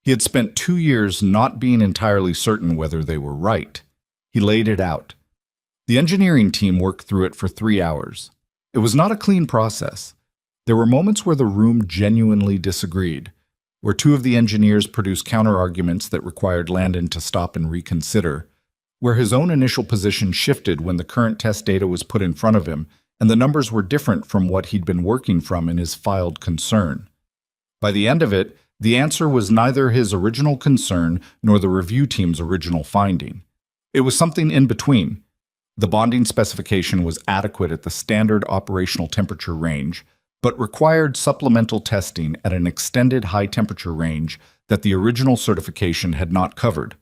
He had spent 2 years not being entirely certain whether they were right. He laid it out. The engineering team worked through it for 3 hours. It was not a clean process. There were moments where the room genuinely disagreed, where two of the engineers produced counter-arguments that required Landon to stop and reconsider, where his own initial position shifted when the current test data was put in front of him, and the numbers were different from what he'd been working from in his filed concern. By the end of it, the answer was neither his original concern nor the review team's original finding. It was something in between. The bonding specification was adequate at the standard operational temperature range, but required supplemental testing at an extended high-temperature range that the original certification had not covered.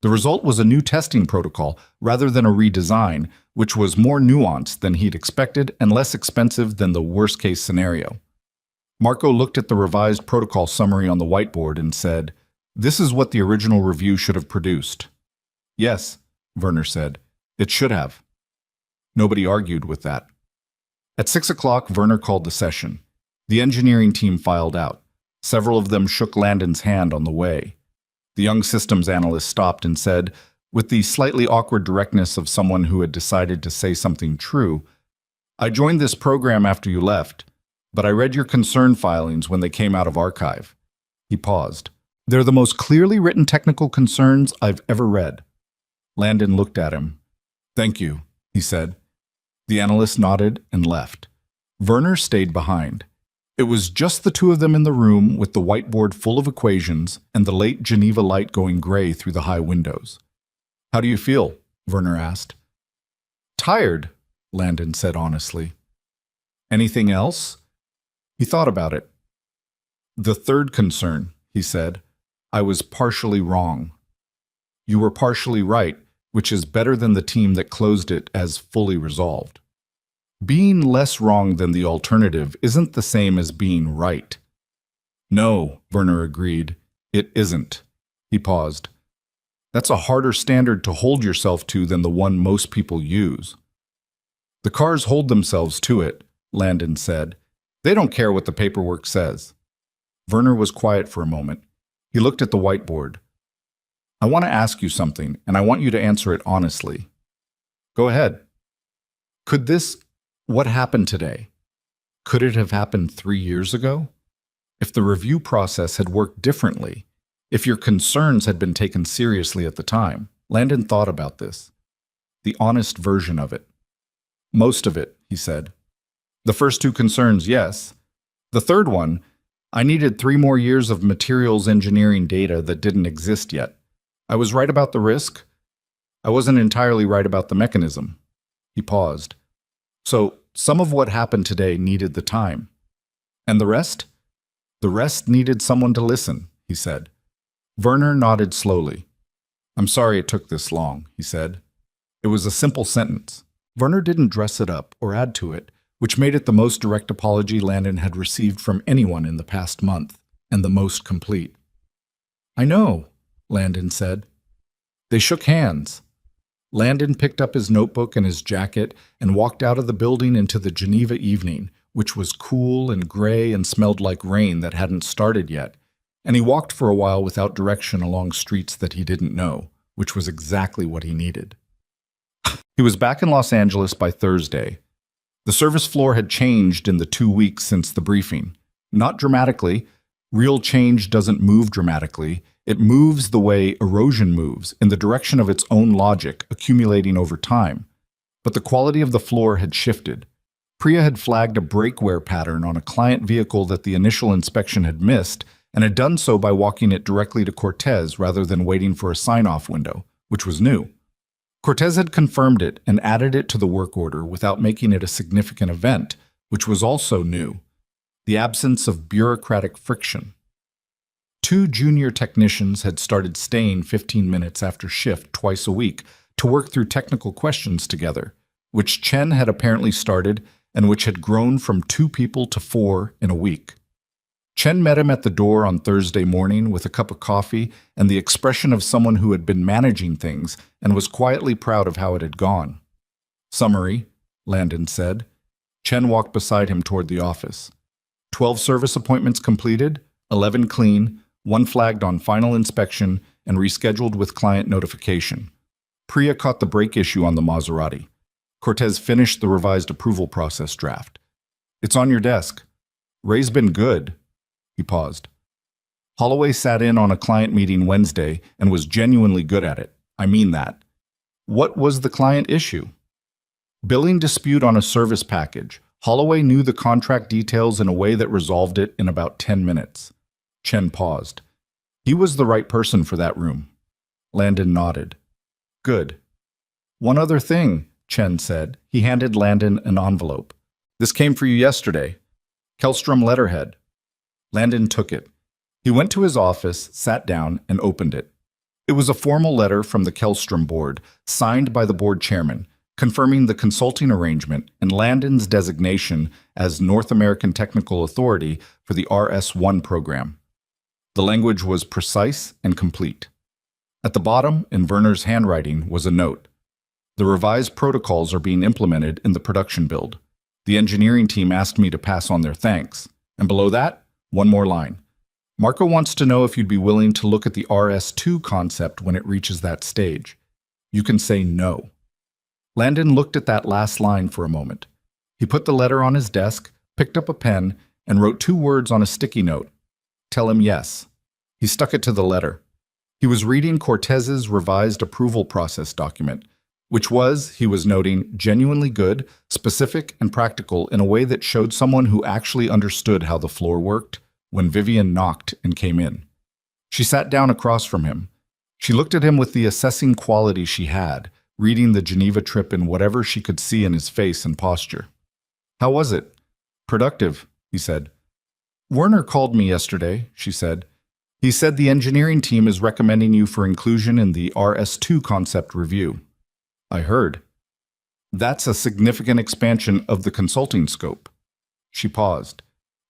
The result was a new testing protocol rather than a redesign, which was more nuanced than he'd expected and less expensive than the worst-case scenario. Marco looked at the revised protocol summary on the whiteboard and said, "This is what the original review should have produced." "Yes," Werner said, "it should have." Nobody argued with that. At 6 o'clock, Werner called the session. The engineering team filed out. Several of them shook Landon's hand on the way. The young systems analyst stopped and said, with the slightly awkward directness of someone who had decided to say something true, "I joined this program after you left, but I read your concern filings when they came out of archive." He paused. "They're the most clearly written technical concerns I've ever read." Landon looked at him. "Thank you," he said. The analyst nodded and left. Werner stayed behind. It was just the two of them in the room with the whiteboard full of equations and the late Geneva light going gray through the high windows. "How do you feel?" Werner asked. "Tired," Landon said honestly. "Anything else?" He thought about it. "The third concern," he said. "I was partially wrong." "You were partially right, which is better than the team that closed it as fully resolved." Being less wrong than the alternative isn't the same as being right. "No," Werner agreed. "It isn't." He paused. "That's a harder standard to hold yourself to than the one most people use." "The cars hold themselves to it," Landon said. "They don't care what the paperwork says." Werner was quiet for a moment. He looked at the whiteboard. "I want to ask you something, and I want you to answer it honestly." "Go ahead." What happened today? Could it have happened 3 years ago? If the review process had worked differently, if your concerns had been taken seriously at the time, Landon thought about this. The honest version of it. "Most of it," he said. "The first two concerns, yes. The third one, I needed 3 more years of materials engineering data that didn't exist yet. I was right about the risk. I wasn't entirely right about the mechanism." He paused. "So, some of what happened today needed the time. And the rest? The rest needed someone to listen," he said. Werner nodded slowly. "I'm sorry it took this long," he said. It was a simple sentence. Werner didn't dress it up or add to it, which made it the most direct apology Landon had received from anyone in the past month, and the most complete. "I know," Landon said. They shook hands. Landon picked up his notebook and his jacket and walked out of the building into the Geneva evening, which was cool and gray and smelled like rain that hadn't started yet, and he walked for a while without direction along streets that he didn't know, which was exactly what he needed. He was back in Los Angeles by Thursday. The service floor had changed in the 2 weeks since the briefing. Not dramatically. Real change doesn't move dramatically. It moves the way erosion moves, in the direction of its own logic, accumulating over time. But the quality of the floor had shifted. Priya had flagged a brake wear pattern on a client vehicle that the initial inspection had missed, and had done so by walking it directly to Cortez rather than waiting for a sign-off window, which was new. Cortez had confirmed it and added it to the work order without making it a significant event, which was also new. The absence of bureaucratic friction. 2 junior technicians had started staying 15 minutes after shift twice a week to work through technical questions together, which Chen had apparently started and which had grown from 2 people to 4 in a week. Chen met him at the door on Thursday morning with a cup of coffee and the expression of someone who had been managing things and was quietly proud of how it had gone. "Summary," Landon said. Chen walked beside him toward the office. 12 service appointments completed, 11 clean, 1 flagged on final inspection and rescheduled with client notification. Priya caught the brake issue on the Maserati. Cortez finished the revised approval process draft. "It's on your desk. Ray's been good." He paused. Holloway sat in on a client meeting Wednesday and was genuinely good at it. I mean that. What was the client issue? Billing dispute on a service package. Holloway knew the contract details in a way that resolved it in about 10 minutes. Chen paused. He was the right person for that room. Landon nodded. Good. One other thing, Chen said. He handed Landon an envelope. This came for you yesterday. Kellstrom letterhead. Landon took it. He went to his office, sat down, and opened it. It was a formal letter from the Kellstrom board, signed by the board chairman, confirming the consulting arrangement and Landon's designation as North American Technical Authority for the RS-1 program. The language was precise and complete. At the bottom, in Werner's handwriting, was a note. The revised protocols are being implemented in the production build. The engineering team asked me to pass on their thanks. And below that, one more line. Marco wants to know if you'd be willing to look at the RS-2 concept when it reaches that stage. You can say no. Landon looked at that last line for a moment. He put the letter on his desk, picked up a pen, and wrote 2 words on a sticky note. Tell him yes. He stuck it to the letter. He was reading Cortez's revised approval process document, which was, he was noting, genuinely good, specific, and practical in a way that showed someone who actually understood how the floor worked when Vivian knocked and came in. She sat down across from him. She looked at him with the assessing quality she had, reading the Geneva trip in whatever she could see in his face and posture. How was it? Productive, he said. Werner called me yesterday, she said. He said the engineering team is recommending you for inclusion in the RS-2 concept review. I heard. That's a significant expansion of the consulting scope. She paused.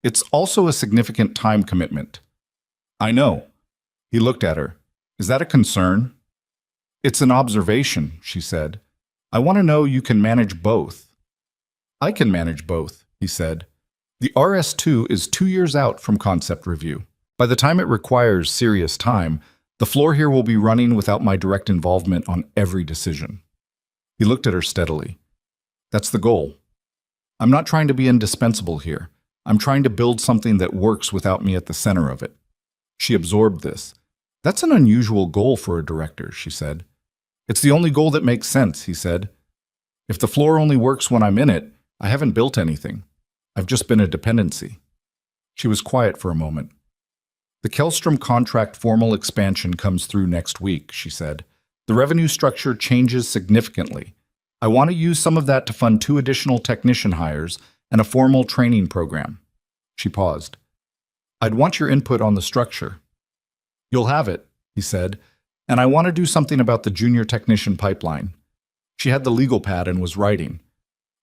It's also a significant time commitment. I know. He looked at her. Is that a concern? It's an observation, she said. I want to know you can manage both. I can manage both, he said. The RS-2 is 2 years out from concept review. By the time it requires serious time, the floor here will be running without my direct involvement on every decision. He looked at her steadily. That's the goal. I'm not trying to be indispensable here. I'm trying to build something that works without me at the center of it. She absorbed this. That's an unusual goal for a director, she said. It's the only goal that makes sense, he said. If the floor only works when I'm in it, I haven't built anything. I've just been a dependency. She was quiet for a moment. The Kellstrom contract formal expansion comes through next week, she said. The revenue structure changes significantly. I want to use some of that to fund 2 additional technician hires and a formal training program. She paused. I'd want your input on the structure. You'll have it, he said, and I want to do something about the junior technician pipeline. She had the legal pad and was writing.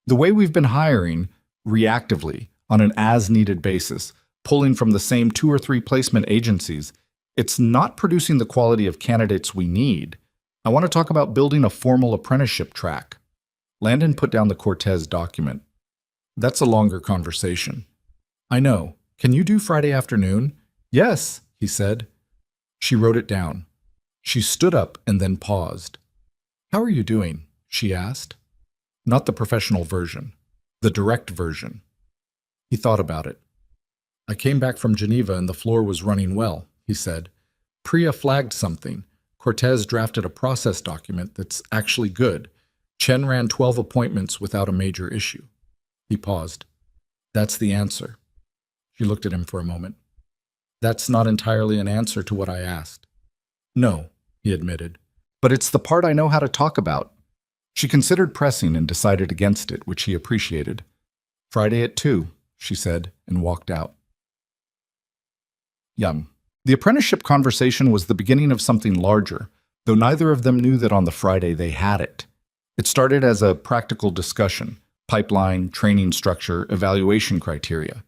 The way we've been hiring, reactively, on an as-needed basis, pulling from the same 2 or 3 placement agencies, it's not producing the quality of candidates we need. I want to talk about building a formal apprenticeship track. Landon put down the Cortez document. That's a longer conversation. I know. Can you do Friday afternoon? Yes, he said. She wrote it down. She stood up and then paused. How are you doing? She asked. Not the professional version, the direct version. He thought about it. I came back from Geneva and the floor was running well, he said. Priya flagged something. Cortez drafted a process document that's actually good. Chen ran 12 appointments without a major issue. He paused. That's the answer. She looked at him for a moment. That's not entirely an answer to what I asked. No, he admitted. But it's the part I know how to talk about. She considered pressing and decided against it, which he appreciated. Friday at 2, she said, and walked out. Yum. The apprenticeship conversation was the beginning of something larger, though neither of them knew that on the Friday they had it. It started as a practical discussion: pipeline, training structure, evaluation criteria.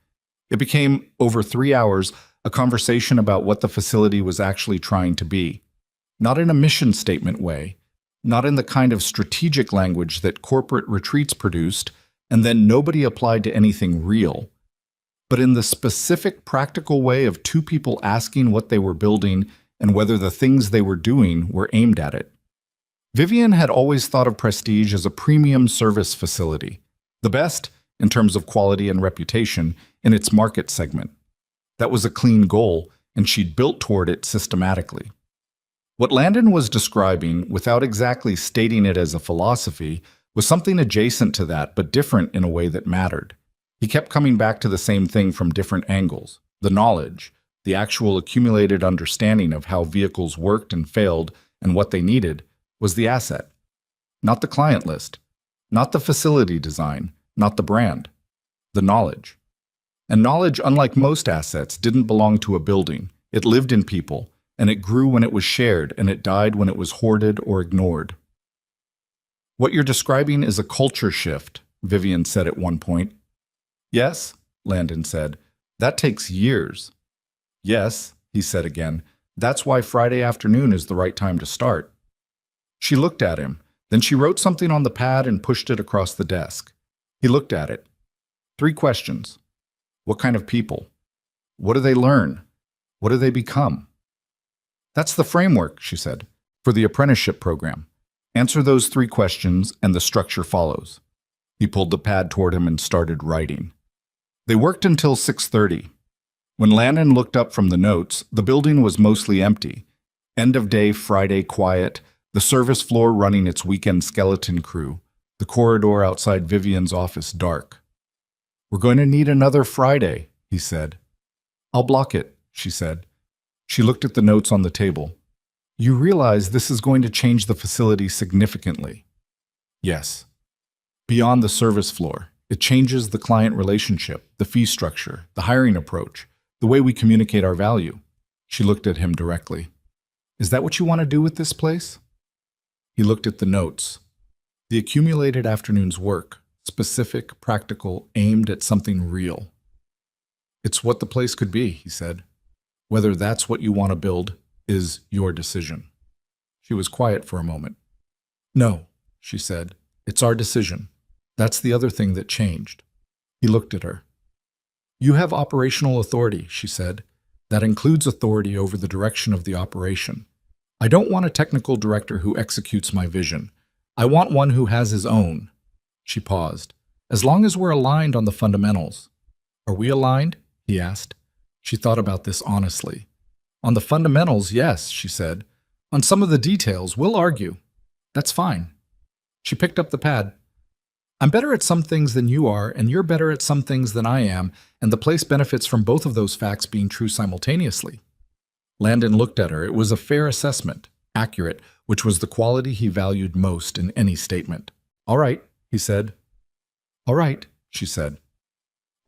It became, over 3 hours, a conversation about what the facility was actually trying to be. Not in a mission statement way, not in the kind of strategic language that corporate retreats produced, and then nobody applied to anything real, but in the specific practical way of two people asking what they were building and whether the things they were doing were aimed at it. Vivian had always thought of Prestige as a premium service facility, the best, in terms of quality and reputation, in its market segment. That was a clean goal, and she'd built toward it systematically. What Landon was describing, without exactly stating it as a philosophy, was something adjacent to that, but different in a way that mattered. He kept coming back to the same thing from different angles: the knowledge, the actual accumulated understanding of how vehicles worked and failed and what they needed, was the asset. Not the client list, not the facility design, not the brand. The knowledge. And knowledge, unlike most assets, didn't belong to a building. It lived in people, and it grew when it was shared, and it died when it was hoarded or ignored. What you're describing is a culture shift, Vivian said at one point. Yes, Landon said. That takes years. Yes, he said again. That's why Friday afternoon is the right time to start. She looked at him. Then she wrote something on the pad and pushed it across the desk. He looked at it. 3 questions. What kind of people? What do they learn? What do they become? That's the framework, she said, for the apprenticeship program. Answer those 3 questions and the structure follows. He pulled the pad toward him and started writing. They worked until 6:30. When Landon looked up from the notes, the building was mostly empty. End of day Friday quiet, the service floor running its weekend skeleton crew, the corridor outside Vivian's office dark. We're going to need another Friday, he said. I'll block it, she said. She looked at the notes on the table. You realize this is going to change the facility significantly. Yes. Beyond the service floor, it changes the client relationship, the fee structure, the hiring approach, the way we communicate our value. She looked at him directly. Is that what you want to do with this place? He looked at the notes. The accumulated afternoon's work, specific, practical, aimed at something real. It's what the place could be, he said. Whether that's what you want to build is your decision. She was quiet for a moment. No, she said. It's our decision. That's the other thing that changed. He looked at her. You have operational authority, she said. That includes authority over the direction of the operation. I don't want a technical director who executes my vision. I want one who has his own. She paused. As long as we're aligned on the fundamentals. Are we aligned? He asked. She thought about this honestly. On the fundamentals, yes, she said. On some of the details, we'll argue. That's fine. She picked up the pad. I'm better at some things than you are, and you're better at some things than I am, and the place benefits from both of those facts being true simultaneously. Landon looked at her. It was a fair assessment, accurate, which was the quality he valued most in any statement. All right, he said. All right, she said.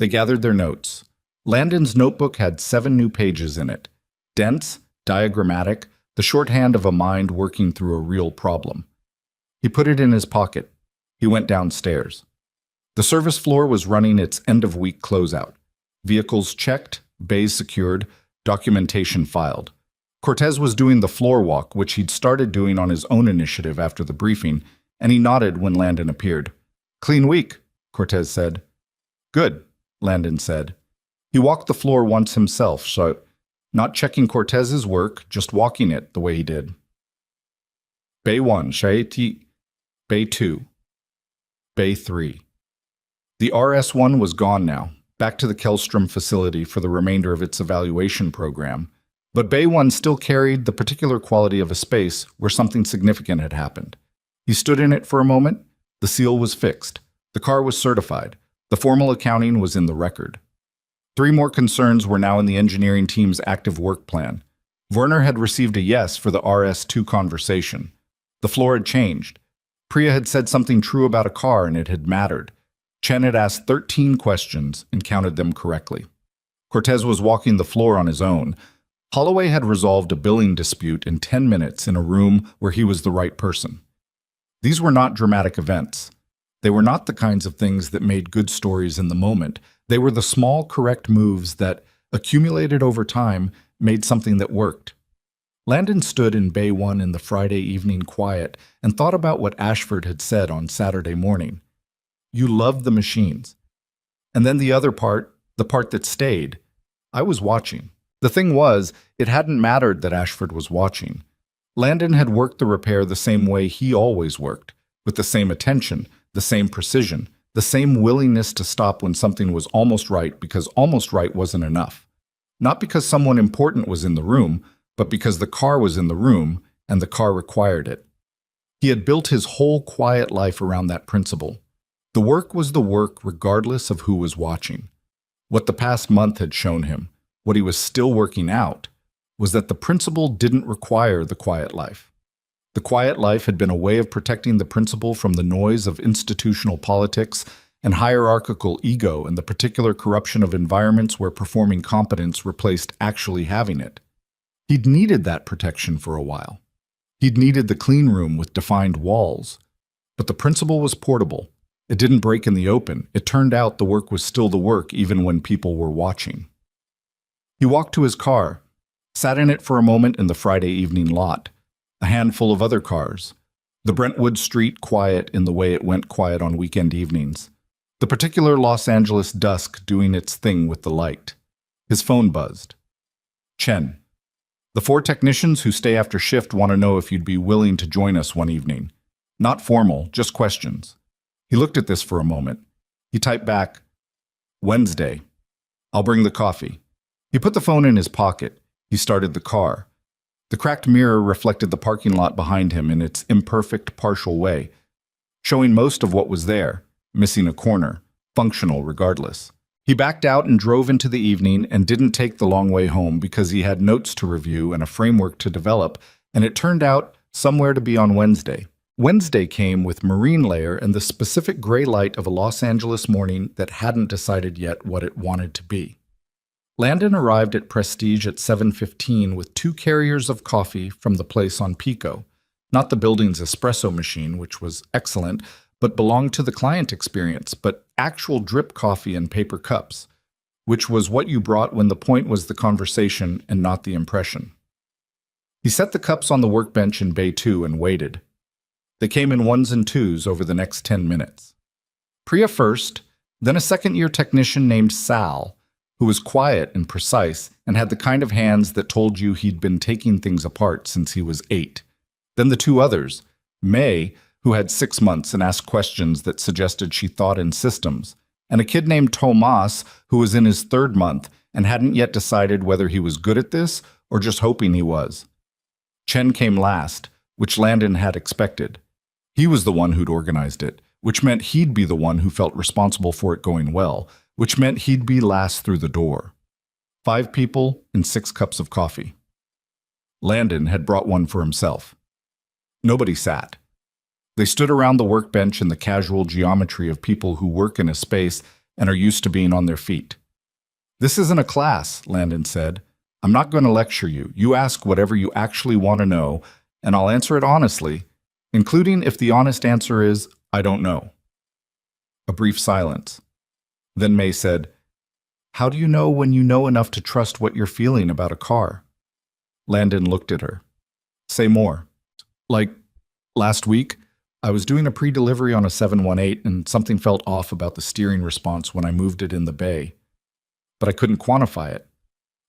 They gathered their notes. Landon's notebook had 7 new pages in it. Dense, diagrammatic, the shorthand of a mind working through a real problem. He put it in his pocket. He went downstairs. The service floor was running its end-of-week closeout. Vehicles checked, bays secured, documentation filed. Cortez was doing the floor walk, which he'd started doing on his own initiative after the briefing, and he nodded when Landon appeared. Clean week, Cortez said. Good, Landon said. He walked the floor once himself, so not checking Cortez's work, just walking it the way he did. Bay 1, Shaiti. Bay 2. Bay 3. The RS-1 was gone now, back to the Kellstrom facility for the remainder of its evaluation program, but Bay 1 still carried the particular quality of a space where something significant had happened. He stood in it for a moment. The seal was fixed. The car was certified. The formal accounting was in the record. 3 more concerns were now in the engineering team's active work plan. Werner had received a yes for the RS-2 conversation. The floor had changed. Priya had said something true about a car and it had mattered. Chen had asked 13 questions and counted them correctly. Cortez was walking the floor on his own. Holloway had resolved a billing dispute in 10 minutes in a room where he was the right person. These were not dramatic events. They were not the kinds of things that made good stories in the moment. They were the small, correct moves that, accumulated over time, made something that worked. Landon stood in Bay 1 in the Friday evening quiet and thought about what Ashford had said on Saturday morning. You loved the machines. And then the other part, the part that stayed, I was watching. The thing was, it hadn't mattered that Ashford was watching. Landon had worked the repair the same way he always worked, with the same attention, the same precision, the same willingness to stop when something was almost right because almost right wasn't enough. Not because someone important was in the room, but because the car was in the room and the car required it. He had built his whole quiet life around that principle. The work was the work regardless of who was watching. What the past month had shown him, what he was still working out, was that the principle didn't require the quiet life. The quiet life had been a way of protecting the principle from the noise of institutional politics and hierarchical ego and the particular corruption of environments where performing competence replaced actually having it. He'd needed that protection for a while. He'd needed the clean room with defined walls. But the principle was portable. It didn't break in the open. It turned out the work was still the work even when people were watching. He walked to his car, sat in it for a moment in the Friday evening lot, a handful of other cars, the Brentwood Street quiet in the way it went quiet on weekend evenings, the particular Los Angeles dusk doing its thing with the light. His phone buzzed. Chen. The 4 technicians who stay after shift want to know if you'd be willing to join us one evening. Not formal, just questions. He looked at this for a moment. He typed back, Wednesday. I'll bring the coffee. He put the phone in his pocket. He started the car. The cracked mirror reflected the parking lot behind him in its imperfect, partial way, showing most of what was there, missing a corner, functional regardless. He backed out and drove into the evening and didn't take the long way home because he had notes to review and a framework to develop, and it turned out somewhere to be on Wednesday. Wednesday came with marine layer and the specific gray light of a Los Angeles morning that hadn't decided yet what it wanted to be. Landon arrived at Prestige at 7:15 with 2 carriers of coffee from the place on Pico, not the building's espresso machine, which was excellent, but belonged to the client experience, but actual drip coffee in paper cups, which was what you brought when the point was the conversation and not the impression. He set the cups on the workbench in Bay 2 and waited. They came in 1s and 2s over the next 10 minutes. Priya first, then a second-year technician named Sal, who was quiet and precise and had the kind of hands that told you he'd been taking things apart since he was 8. Then the 2 others, May, who had 6 months and asked questions that suggested she thought in systems, and a kid named Tomas, who was in his 3rd month and hadn't yet decided whether he was good at this or just hoping he was. Chen came last, which Landon had expected. He was the one who'd organized it, which meant he'd be the one who felt responsible for it going well, which meant he'd be last through the door. 5 people and 6 cups of coffee. Landon had brought one for himself. Nobody sat. They stood around the workbench in the casual geometry of people who work in a space and are used to being on their feet. This isn't a class, Landon said. I'm not going to lecture you. You ask whatever you actually want to know, and I'll answer it honestly, including if the honest answer is, I don't know. A brief silence. Then May said, How do you know when you know enough to trust what you're feeling about a car? Landon looked at her. Say more. Like, last week, I was doing a pre-delivery on a 718 and something felt off about the steering response when I moved it in the bay. But I couldn't quantify it.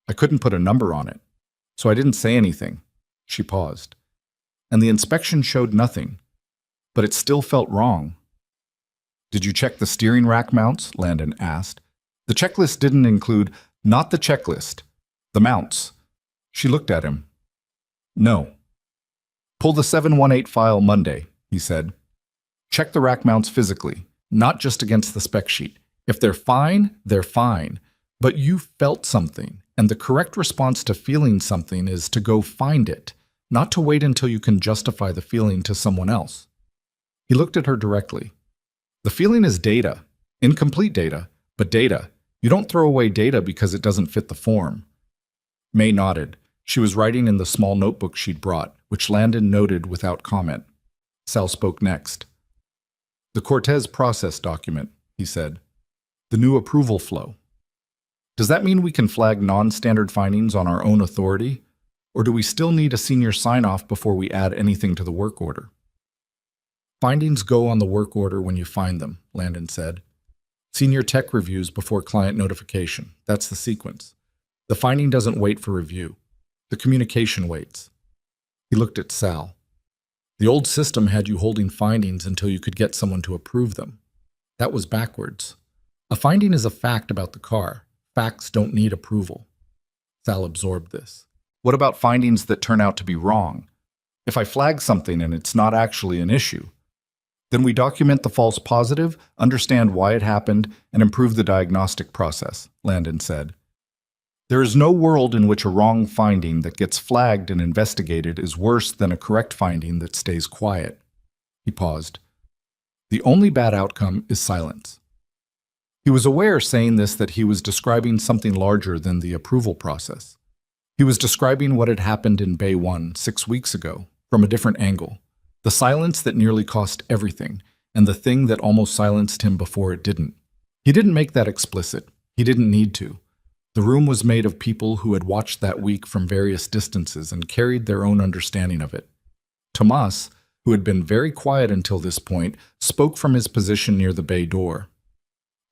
I couldn't put a number on it. So I didn't say anything. She paused. And the inspection showed nothing. But it still felt wrong. Did you check the steering rack mounts? Landon asked. The checklist didn't include, not the checklist, the mounts. She looked at him. No. Pull the 718 file Monday, he said. Check the rack mounts physically, not just against the spec sheet. If they're fine, they're fine. But you felt something, and the correct response to feeling something is to go find it, not to wait until you can justify the feeling to someone else. He looked at her directly. The feeling is data, incomplete data, but data. You don't throw away data because it doesn't fit the form. May nodded. She was writing in the small notebook she'd brought, which Landon noted without comment. Sal spoke next. "The Cortez process document," he said. "The new approval flow. Does that mean we can flag non-standard findings on our own authority, or do we still need a senior sign-off before we add anything to the work order?" "Findings go on the work order when you find them," Landon said. "Senior tech reviews before client notification. That's the sequence. The finding doesn't wait for review. The communication waits." He looked at Sal. "The old system had you holding findings until you could get someone to approve them. That was backwards. A finding is a fact about the car. Facts don't need approval." Sal absorbed this. "What about findings that turn out to be wrong? If I flag something and it's not actually an issue, then we document the false positive, understand why it happened, and improve the diagnostic process," Landon said. "There is no world in which a wrong finding that gets flagged and investigated is worse than a correct finding that stays quiet." He paused. "The only bad outcome is silence." He was aware, saying this, that he was describing something larger than the approval process. He was describing what had happened in Bay 1 6 weeks ago, from a different angle. The silence that nearly cost everything, and the thing that almost silenced him before it didn't. He didn't make that explicit. He didn't need to. The room was made of people who had watched that week from various distances and carried their own understanding of it. Tomas, who had been very quiet until this point, spoke from his position near the bay door.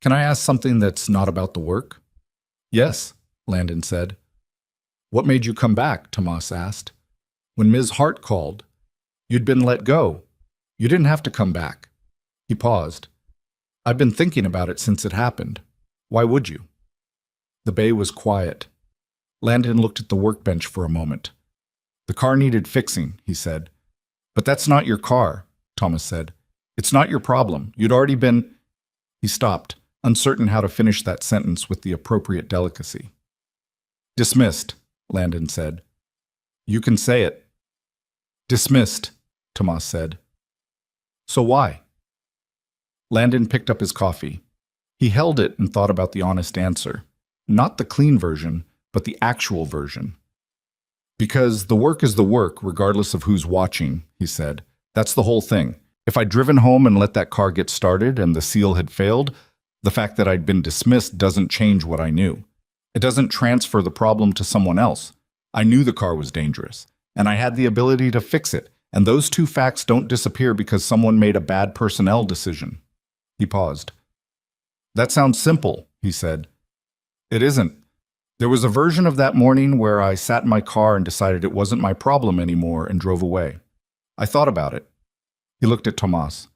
"Can I ask something that's not about the work?" "Yes," Landon said. "What made you come back?" Tomas asked. "When Ms. Hart called, you'd been let go. You didn't have to come back." He paused. "I've been thinking about it since it happened. Why would you?" The bay was quiet. Landon looked at the workbench for a moment. "The car needed fixing," he said. "But that's not your car," Thomas said. "It's not your problem. You'd already been—" He stopped, uncertain how to finish that sentence with the appropriate delicacy. "Dismissed," Landon said. "You can say it." "Dismissed," Tomas said. "So why?" Landon picked up his coffee. He held it and thought about the honest answer. Not the clean version, but the actual version. "Because the work is the work, regardless of who's watching," he said. "That's the whole thing. If I'd driven home and let that car get started and the seal had failed, the fact that I'd been dismissed doesn't change what I knew. It doesn't transfer the problem to someone else. I knew the car was dangerous, and I had the ability to fix it, and those two facts don't disappear because someone made a bad personnel decision." He paused. "That sounds simple," he said. "It isn't. There was a version of that morning where I sat in my car and decided it wasn't my problem anymore and drove away. I thought about it." He looked at Tomas.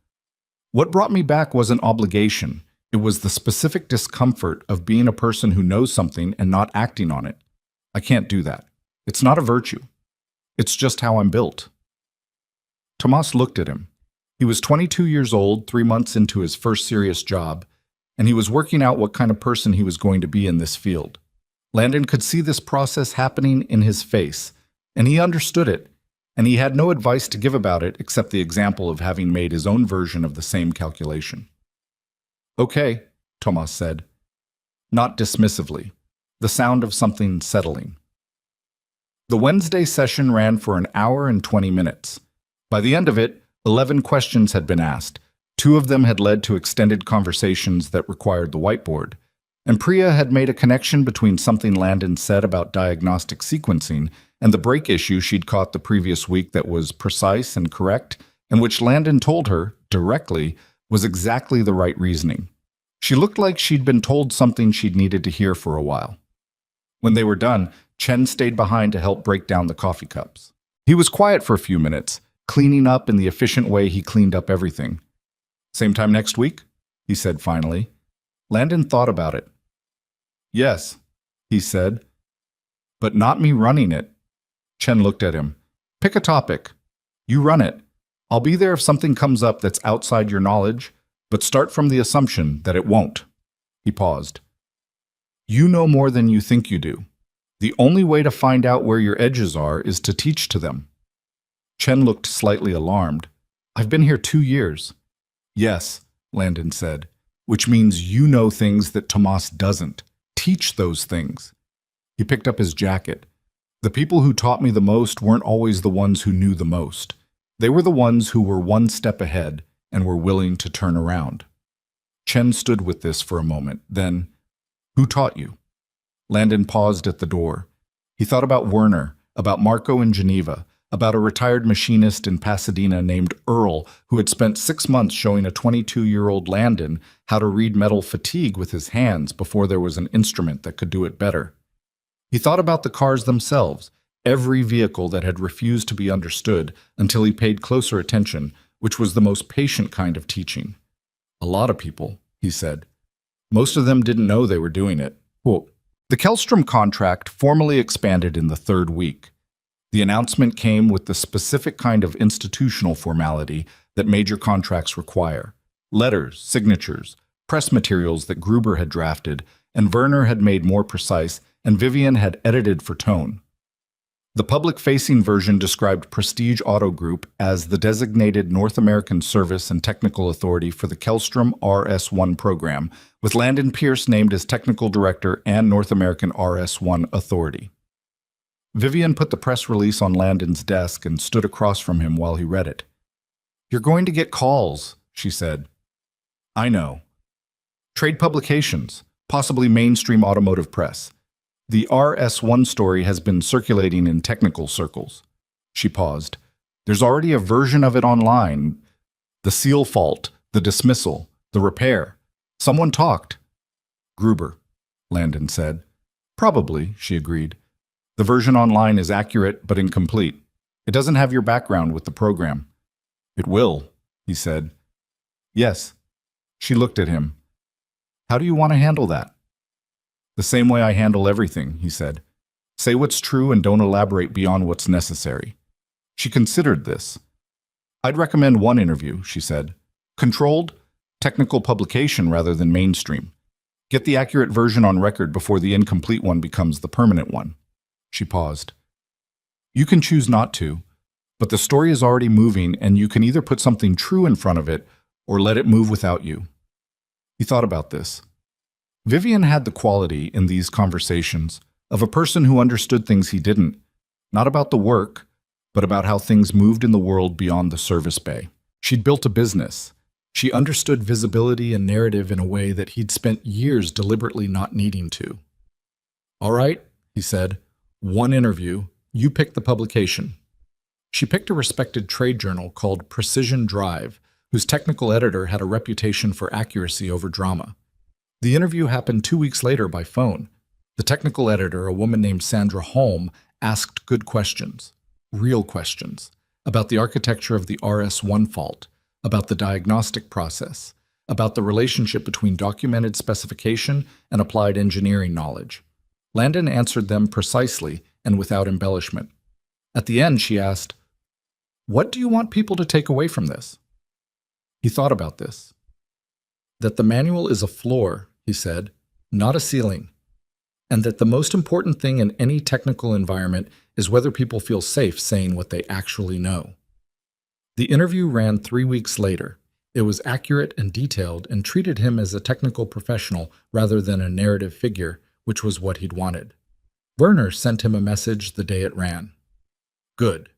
"What brought me back wasn't obligation. It was the specific discomfort of being a person who knows something and not acting on it. I can't do that. It's not a virtue. It's just how I'm built." Tomas looked at him. He was 22 years old, 3 months into his first serious job, and he was working out what kind of person he was going to be in this field. Landon could see this process happening in his face, and he understood it, and he had no advice to give about it except the example of having made his own version of the same calculation. "Okay," Tomas said, not dismissively, the sound of something settling. The Wednesday session ran for an hour and 20 minutes. By the end of it, 11 questions had been asked. 2 of them had led to extended conversations that required the whiteboard, and Priya had made a connection between something Landon said about diagnostic sequencing and the brake issue she'd caught the previous week that was precise and correct, and which Landon told her, directly, was exactly the right reasoning. She looked like she'd been told something she'd needed to hear for a while. When they were done, Chen stayed behind to help break down the coffee cups. He was quiet for a few minutes, cleaning up in the efficient way he cleaned up everything. "Same time next week?" he said finally. Landon thought about it. "Yes," he said. "But not me running it." Chen looked at him. "Pick a topic. You run it. I'll be there if something comes up that's outside your knowledge, but start from the assumption that it won't." He paused. "You know more than you think you do. The only way to find out where your edges are is to teach to them." Chen looked slightly alarmed. "I've been here 2 years." "Yes," Landon said, "which means you know things that Tomas doesn't. Teach those things." He picked up his jacket. The people who taught me the most weren't always the ones who knew the most. They were the ones who were one step ahead and were willing to turn around. Chen stood with this for a moment. Then, who taught you? Landon paused at the door. He thought about Werner, about Marco in Geneva, about a retired machinist in Pasadena named Earl who had spent 6 months showing a 22-year-old Landon how to read metal fatigue with his hands before there was an instrument that could do it better. He thought about the cars themselves, every vehicle that had refused to be understood until he paid closer attention, which was the most patient kind of teaching. A lot of people, he said. Most of them didn't know they were doing it. Quote, the Kellstrom contract formally expanded in the 3rd week. The announcement came with the specific kind of institutional formality that major contracts require. Letters, signatures, press materials that Gruber had drafted, and Werner had made more precise, and Vivian had edited for tone. The public-facing version described Prestige Auto Group as the designated North American service and technical authority for the Kellstrom RS1 program, with Landon Pierce named as technical director and North American RS1 authority. Vivian put the press release on Landon's desk and stood across from him while he read it. You're going to get calls, she said. I know. Trade publications, possibly mainstream automotive press. The RS1 story has been circulating in technical circles. She paused. There's already a version of it online. The seal fault, the dismissal, the repair. Someone talked. Gruber, Landon said. Probably, she agreed. The version online is accurate but incomplete. It doesn't have your background with the program. It will, he said. Yes. She looked at him. How do you want to handle that? The same way I handle everything, he said. Say what's true and don't elaborate beyond what's necessary. She considered this. I'd recommend one interview, she said. Controlled, technical publication rather than mainstream. Get the accurate version on record before the incomplete one becomes the permanent one. She paused. You can choose not to, but the story is already moving and you can either put something true in front of it or let it move without you. He thought about this. Vivian had the quality in these conversations of a person who understood things he didn't, not about the work, but about how things moved in the world beyond the service bay. She'd built a business. She understood visibility and narrative in a way that he'd spent years deliberately not needing to. All right, he said. One interview, you pick the publication. She picked a respected trade journal called Precision Drive, whose technical editor had a reputation for accuracy over drama. The interview happened 2 weeks later by phone. The technical editor, a woman named Sandra Holm, asked good questions, real questions, about the architecture of the RS1 fault, about the diagnostic process, about the relationship between documented specification and applied engineering knowledge. Landon answered them precisely and without embellishment. At the end, she asked, what do you want people to take away from this? He thought about this. That the manual is a floor, he said, not a ceiling, and that the most important thing in any technical environment is whether people feel safe saying what they actually know. The interview ran 3 weeks later. It was accurate and detailed and treated him as a technical professional rather than a narrative figure, which was what he'd wanted. Werner sent him a message the day it ran. Good.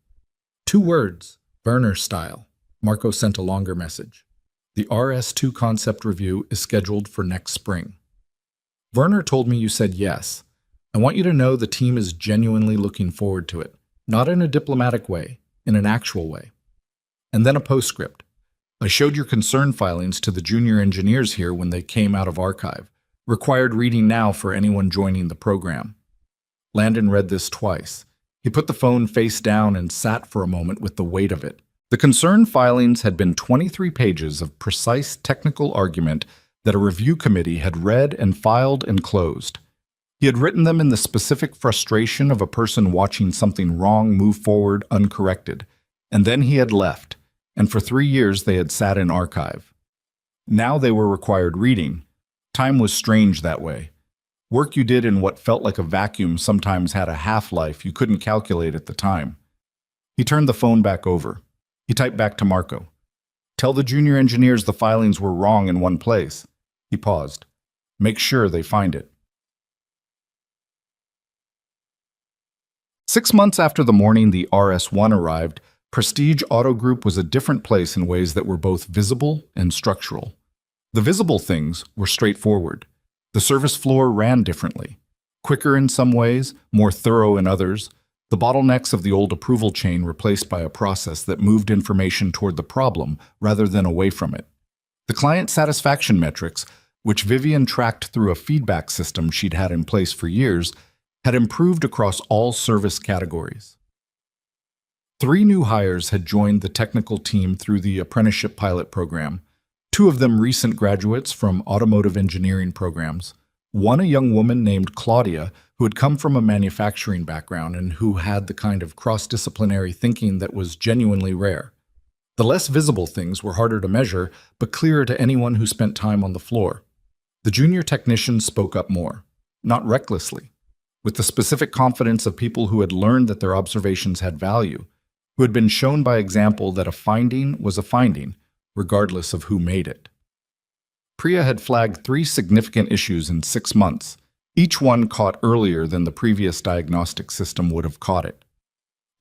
2 words, Werner style. Marco sent a longer message. The RS2 concept review is scheduled for next spring. Werner told me you said yes. I want you to know the team is genuinely looking forward to it, not in a diplomatic way, in an actual way. And then a postscript. I showed your concern filings to the junior engineers here when they came out of archive. Required reading now for anyone joining the program. Landon read this twice. He put the phone face down and sat for a moment with the weight of it. The concern filings had been 23 pages of precise technical argument that a review committee had read and filed and closed. He had written them in the specific frustration of a person watching something wrong move forward uncorrected. And then he had left, and for 3 years they had sat in archive. Now they were required reading. Time was strange that way. Work you did in what felt like a vacuum sometimes had a half-life you couldn't calculate at the time. He turned the phone back over. He typed back to Marco. Tell the junior engineers the filings were wrong in one place. He paused. Make sure they find it. 6 months after the morning the RS-1 arrived, Prestige Auto Group was a different place in ways that were both visible and structural. The visible things were straightforward. The service floor ran differently. Quicker in some ways, more thorough in others, the bottlenecks of the old approval chain replaced by a process that moved information toward the problem rather than away from it. The client satisfaction metrics, which Vivian tracked through a feedback system she'd had in place for years, had improved across all service categories. 3 new hires had joined the technical team through the apprenticeship pilot program, 2 of them recent graduates from automotive engineering programs, one a young woman named Claudia who had come from a manufacturing background and who had the kind of cross-disciplinary thinking that was genuinely rare. The less visible things were harder to measure, but clearer to anyone who spent time on the floor. The junior technicians spoke up more, not recklessly, with the specific confidence of people who had learned that their observations had value, who had been shown by example that a finding was a finding, regardless of who made it. Priya had flagged 3 significant issues in 6 months, each one caught earlier than the previous diagnostic system would have caught it.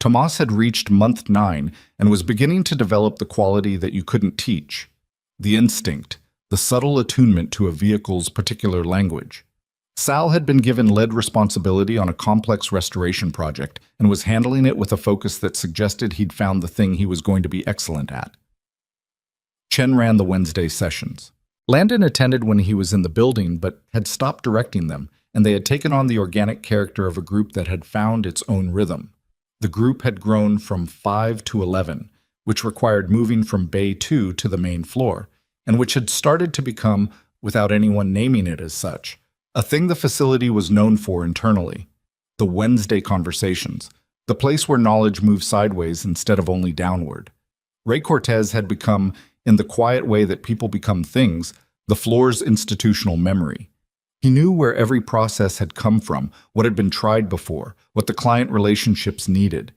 Tomas had reached month 9 and was beginning to develop the quality that you couldn't teach, the instinct, the subtle attunement to a vehicle's particular language. Sal had been given lead responsibility on a complex restoration project and was handling it with a focus that suggested he'd found the thing he was going to be excellent at. Chen ran the Wednesday sessions. Landon attended when he was in the building but had stopped directing them, and they had taken on the organic character of a group that had found its own rhythm. The group had grown from 5 to 11, which required moving from Bay 2 to the main floor, and which had started to become, without anyone naming it as such, a thing the facility was known for internally: the Wednesday conversations, the place where knowledge moved sideways instead of only downward. Ray Cortez had become, in the quiet way that people become things, the floor's institutional memory. He knew where every process had come from, what had been tried before, what the client relationships needed.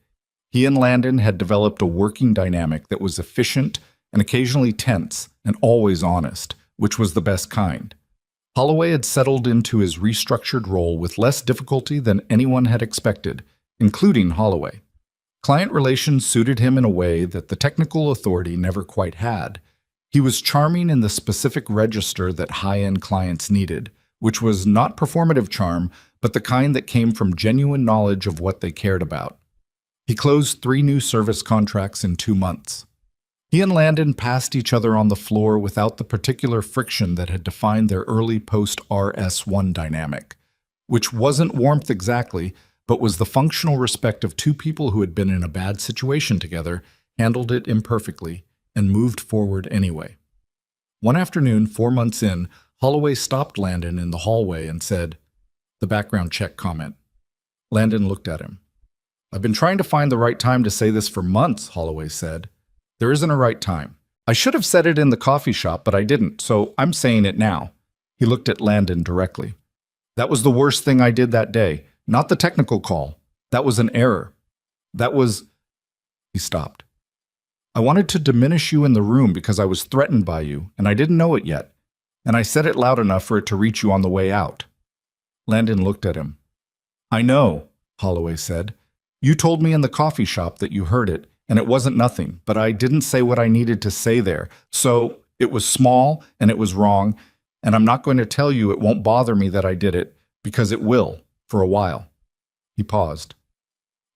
He and Landon had developed a working dynamic that was efficient and occasionally tense and always honest, which was the best kind. Holloway had settled into his restructured role with less difficulty than anyone had expected, including Holloway. Client relations suited him in a way that the technical authority never quite had. He was charming in the specific register that high-end clients needed, which was not performative charm, but the kind that came from genuine knowledge of what they cared about. He closed 3 new service contracts in 2 months. He and Landon passed each other on the floor without the particular friction that had defined their early post-RS1 dynamic, which wasn't warmth exactly, but was the functional respect of 2 people who had been in a bad situation together, handled it imperfectly, and moved forward anyway. One afternoon, 4 months in, Holloway stopped Landon in the hallway and said, "The background check comment." Landon looked at him. "I've been trying to find the right time to say this for months," Holloway said. "There isn't a right time. I should have said it in the coffee shop, but I didn't, so I'm saying it now." He looked at Landon directly. "That was the worst thing I did that day. Not the technical call. That was an error. That was—" He stopped. "I wanted to diminish you in the room because I was threatened by you, and I didn't know it yet. And I said it loud enough for it to reach you on the way out." Landon looked at him. "I know," Holloway said. "You told me in the coffee shop that you heard it, and it wasn't nothing, but I didn't say what I needed to say there. So it was small, and it was wrong, and I'm not going to tell you it won't bother me that I did it, because it will, for a while." He paused.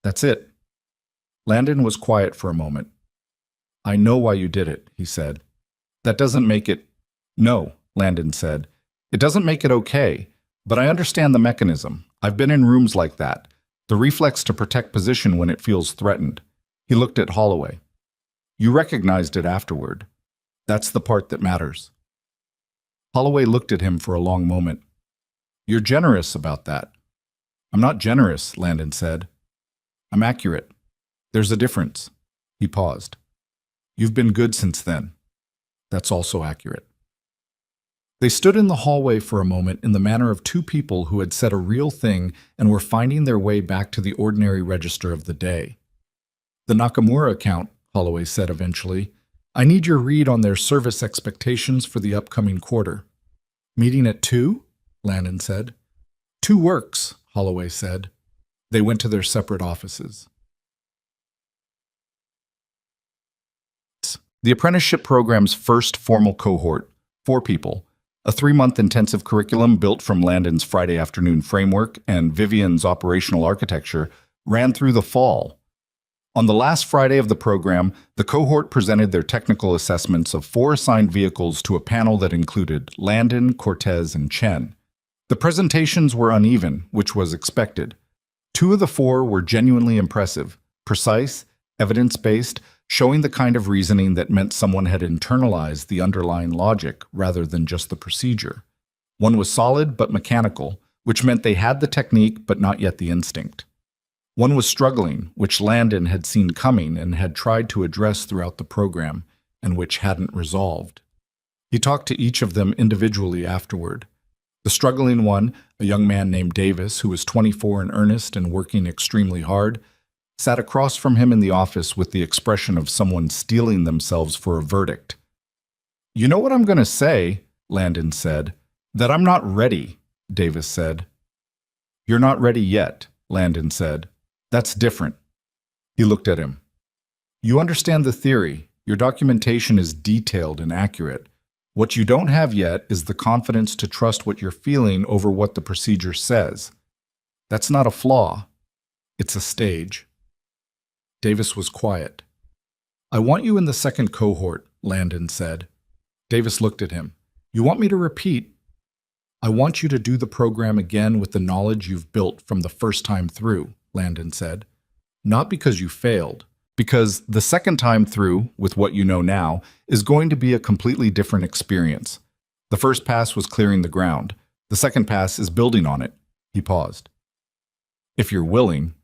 "That's it." Landon was quiet for a moment. "I know why you did it," he said. "That doesn't make it—" "No," Landon said. "It doesn't make it okay, but I understand the mechanism. I've been in rooms like that. The reflex to protect position when it feels threatened." He looked at Holloway. "You recognized it afterward. That's the part that matters." Holloway looked at him for a long moment. "You're generous about that." "I'm not generous," Landon said. "I'm accurate. There's a difference." He paused. "You've been good since then. That's also accurate." They stood in the hallway for a moment in the manner of 2 people who had said a real thing and were finding their way back to the ordinary register of the day. "The Nakamura account," Holloway said eventually. "I need your read on their service expectations for the upcoming quarter." "Meeting at 2?" Landon said. "2 works," Holloway said. They went to their separate offices. The apprenticeship program's first formal cohort, 4 people, a 3-month intensive curriculum built from Landon's Friday afternoon framework and Vivian's operational architecture, ran through the fall. On the last Friday of the program, the cohort presented their technical assessments of 4 assigned vehicles to a panel that included Landon, Cortez, and Chen. The presentations were uneven, which was expected. 2 of the 4 were genuinely impressive, precise, evidence-based, showing the kind of reasoning that meant someone had internalized the underlying logic rather than just the procedure. 1 was solid but mechanical, which meant they had the technique but not yet the instinct. 1 was struggling, which Landon had seen coming and had tried to address throughout the program, and which hadn't resolved. He talked to each of them individually afterward. The struggling one, a young man named Davis, who was 24 in earnest and working extremely hard, sat across from him in the office with the expression of someone steeling themselves for a verdict. "You know what I'm going to say," Landon said. "That I'm not ready," Davis said. "You're not ready yet," Landon said. "That's different." He looked at him. "You understand the theory. Your documentation is detailed and accurate. What you don't have yet is the confidence to trust what you're feeling over what the procedure says. That's not a flaw. It's a stage." Davis was quiet. "I want you in the second cohort," Landon said. Davis looked at him. "You want me to repeat?" "I want you to do the program again with the knowledge you've built from the first time through," Landon said. "Not because you failed, because the second time through, with what you know now, is going to be a completely different experience. The first pass was clearing the ground. The second pass is building on it." He paused. "If you're willing."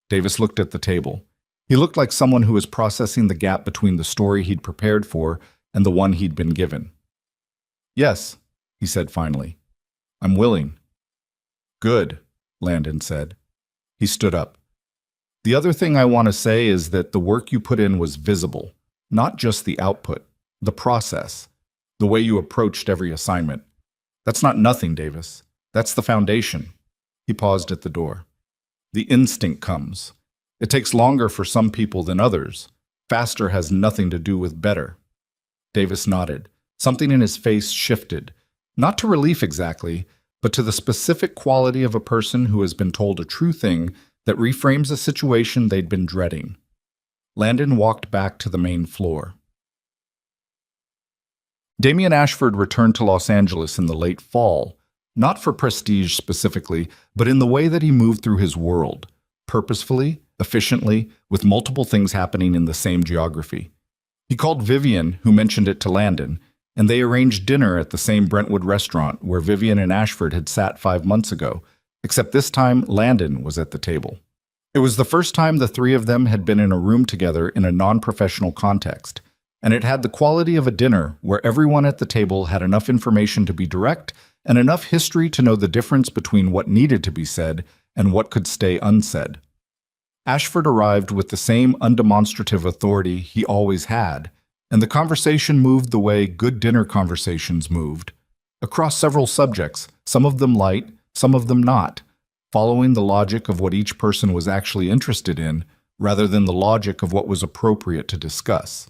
Davis looked at the table. He looked like someone who was processing the gap between the story he'd prepared for and the one he'd been given. "Yes," he said finally. "I'm willing." "Good," Landon said. He stood up. "The other thing I want to say is that the work you put in was visible, not just the output, the process, the way you approached every assignment. That's not nothing, Davis. That's the foundation." He paused at the door. "The instinct comes. It takes longer for some people than others. Faster has nothing to do with better." Davis nodded. Something in his face shifted, not to relief exactly, but to the specific quality of a person who has been told a true thing that reframes a situation they'd been dreading. Landon walked back to the main floor. Damian Ashford returned to Los Angeles in the late fall, not for prestige specifically, but in the way that he moved through his world, purposefully, efficiently, with multiple things happening in the same geography. He called Vivian, who mentioned it to Landon, and they arranged dinner at the same Brentwood restaurant where Vivian and Ashford had sat 5 months ago, except this time Landon was at the table. It was the first time the 3 of them had been in a room together in a non-professional context, and it had the quality of a dinner where everyone at the table had enough information to be direct and enough history to know the difference between what needed to be said and what could stay unsaid. Ashford arrived with the same undemonstrative authority he always had, and the conversation moved the way good dinner conversations moved, across several subjects, some of them light, some of them not, following the logic of what each person was actually interested in, rather than the logic of what was appropriate to discuss.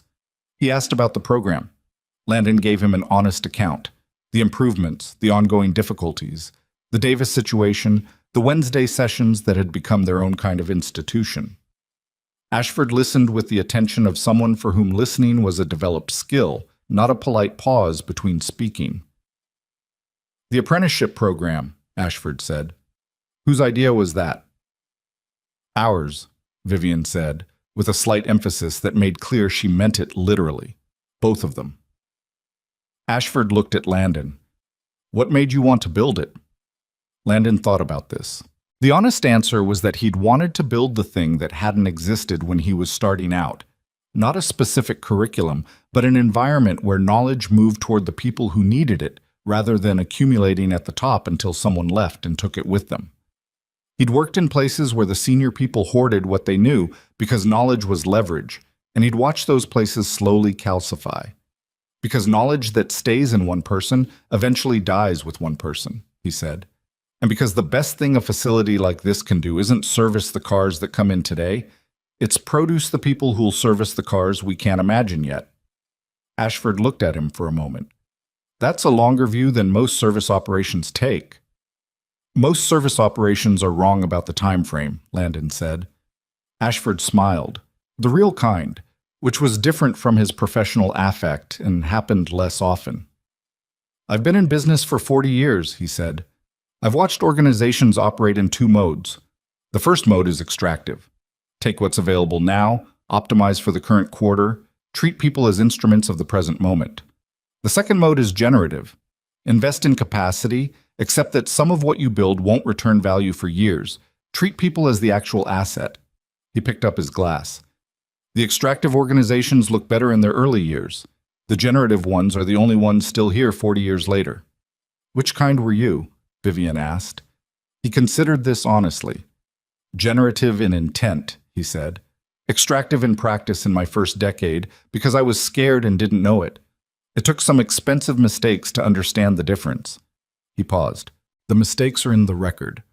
He asked about the program. Landon gave him an honest account, the improvements, the ongoing difficulties, the Davis situation, the Wednesday sessions that had become their own kind of institution. Ashford listened with the attention of someone for whom listening was a developed skill, not a polite pause between speaking. "The apprenticeship program," Ashford said. "Whose idea was that?" "Ours," Vivian said, with a slight emphasis that made clear she meant it literally. Both of them. Ashford looked at Landon. "What made you want to build it?" Landon thought about this. The honest answer was that he'd wanted to build the thing that hadn't existed when he was starting out. Not a specific curriculum, but an environment where knowledge moved toward the people who needed it, rather than accumulating at the top until someone left and took it with them. He'd worked in places where the senior people hoarded what they knew because knowledge was leverage, and he'd watched those places slowly calcify. Because knowledge that stays in one person eventually dies with one person, he said. And because the best thing a facility like this can do isn't service the cars that come in today, it's produce the people who'll service the cars we can't imagine yet. Ashford looked at him for a moment. That's a longer view than most service operations take. Most service operations are wrong about the time frame, Landon said. Ashford smiled, the real kind, which was different from his professional affect and happened less often. I've been in business for 40 years, he said. I've watched organizations operate in two modes. The first mode is extractive. Take what's available now, optimize for the current quarter, treat people as instruments of the present moment. The second mode is generative. Invest in capacity, accept that some of what you build won't return value for years. Treat people as the actual asset. He picked up his glass. The extractive organizations look better in their early years. The generative ones are the only ones still here 40 years later. Which kind were you? Vivian asked. He considered this honestly. Generative in intent, he said. Extractive in practice in my first decade because I was scared and didn't know it. It took some expensive mistakes to understand the difference. He paused. The mistakes are in the record.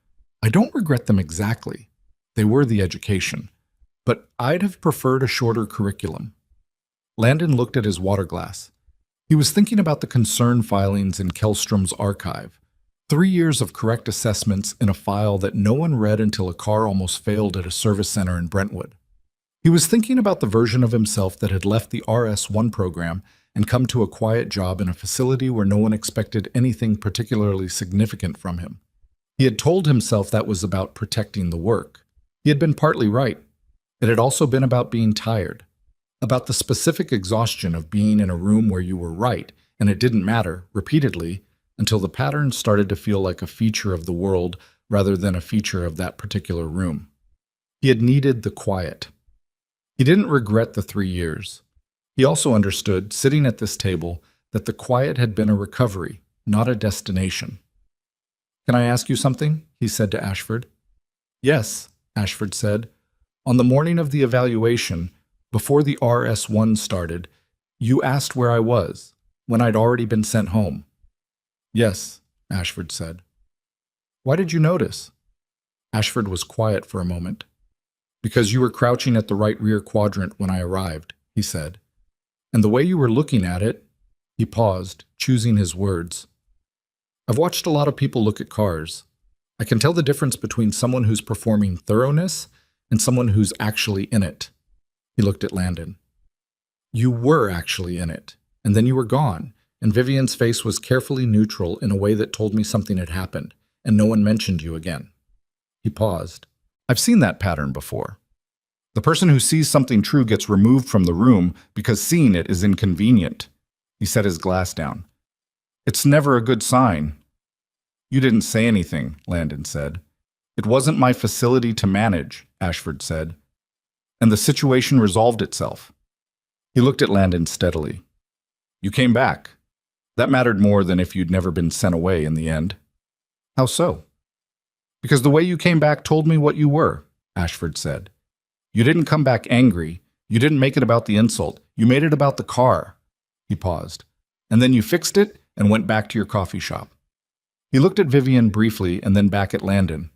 I don't regret them exactly. They were the education. But I'd have preferred a shorter curriculum. Landon looked at his water glass. He was thinking about the concern filings in Kellstrom's archive. 3 years of correct assessments in a file that no one read until a car almost failed at a service center in Brentwood. He was thinking about the version of himself that had left the RS1 program and come to a quiet job in a facility where no one expected anything particularly significant from him. He had told himself that was about protecting the work. He had been partly right. It had also been about being tired, about the specific exhaustion of being in a room where you were right, and it didn't matter, repeatedly, until the pattern started to feel like a feature of the world rather than a feature of that particular room. He had needed the quiet. He didn't regret the 3 years. He also understood, sitting at this table, that the quiet had been a recovery, not a destination. Can I ask you something? He said to Ashford. Yes, Ashford said. On the morning of the evaluation, before the RS1 started, you asked where I was, when I'd already been sent home. Yes, Ashford said. Why did you notice? Ashford was quiet for a moment. Because you were crouching at the right rear quadrant when I arrived, he said. And the way you were looking at it, he paused, choosing his words. I've watched a lot of people look at cars. I can tell the difference between someone who's performing thoroughness and someone who's actually in it. He looked at Landon. You were actually in it, and then you were gone, and Vivian's face was carefully neutral in a way that told me something had happened, and no one mentioned you again. He paused. I've seen that pattern before. The person who sees something true gets removed from the room because seeing it is inconvenient. He set his glass down. It's never a good sign. You didn't say anything, Landon said. It wasn't my facility to manage, Ashford said. And the situation resolved itself. He looked at Landon steadily. You came back. That mattered more than if you'd never been sent away in the end. How so? Because the way you came back told me what you were, Ashford said. You didn't come back angry. You didn't make it about the insult. You made it about the car. He paused. And then you fixed it and went back to your coffee shop. He looked at Vivian briefly and then back at Landon.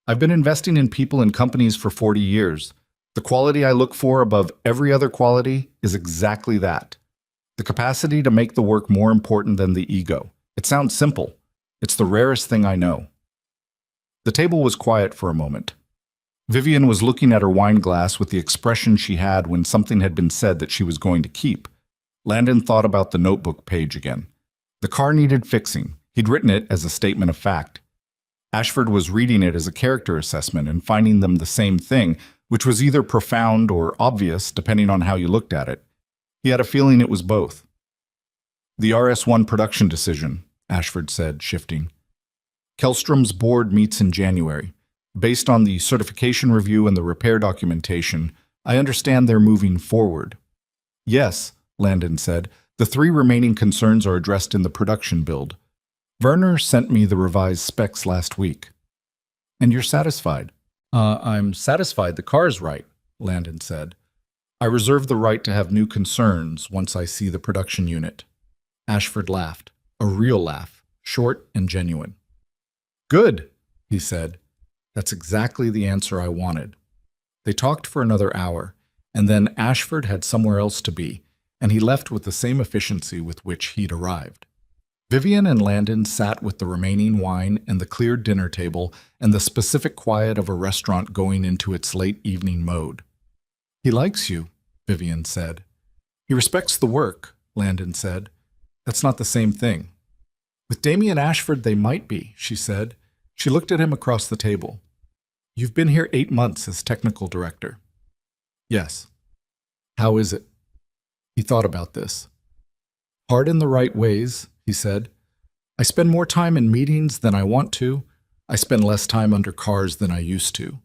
I've been investing in people and companies for 40 years. The quality I look for above every other quality is exactly that. The capacity to make the work more important than the ego. It sounds simple. It's the rarest thing I know. The table was quiet for a moment. Vivian was looking at her wine glass with the expression she had when something had been said that she was going to keep. Landon thought about the notebook page again. The car needed fixing. He'd written it as a statement of fact. Ashford was reading it as a character assessment and finding them the same thing, which was either profound or obvious, depending on how you looked at it. He had a feeling it was both. The RS1 production decision, Ashford said, shifting. Kellstrom's board meets in January. Based on the certification review and the repair documentation, I understand they're moving forward. Yes, Landon said, the 3 remaining concerns are addressed in the production build. Werner sent me the revised specs last week. And you're satisfied? I'm satisfied the car's right, Landon said. I reserve the right to have new concerns once I see the production unit. Ashford laughed, a real laugh, short and genuine. Good, he said. That's exactly the answer I wanted. They talked for another hour, and then Ashford had somewhere else to be, and he left with the same efficiency with which he'd arrived. Vivian and Landon sat with the remaining wine and the cleared dinner table and the specific quiet of a restaurant going into its late evening mode. He likes you, Vivian said. He respects the work, Landon said. That's not the same thing. With Damien Ashford, they might be, she said. She looked at him across the table. You've been here 8 months as technical director. Yes. How is it? He thought about this. Hard in the right ways, he said. I spend more time in meetings than I want to. I spend less time under cars than I used to.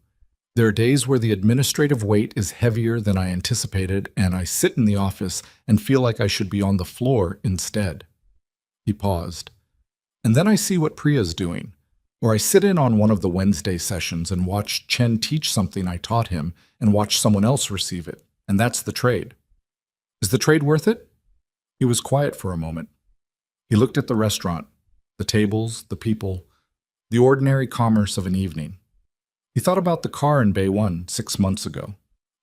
There are days where the administrative weight is heavier than I anticipated, and I sit in the office and feel like I should be on the floor instead. He paused. And then I see what Priya's doing. Or I sit in on one of the Wednesday sessions and watch Chen teach something I taught him and watch someone else receive it. And that's the trade. Is the trade worth it? He was quiet for a moment. He looked at the restaurant, the tables, the people, the ordinary commerce of an evening. He thought about the car in Bay 1 6 months ago.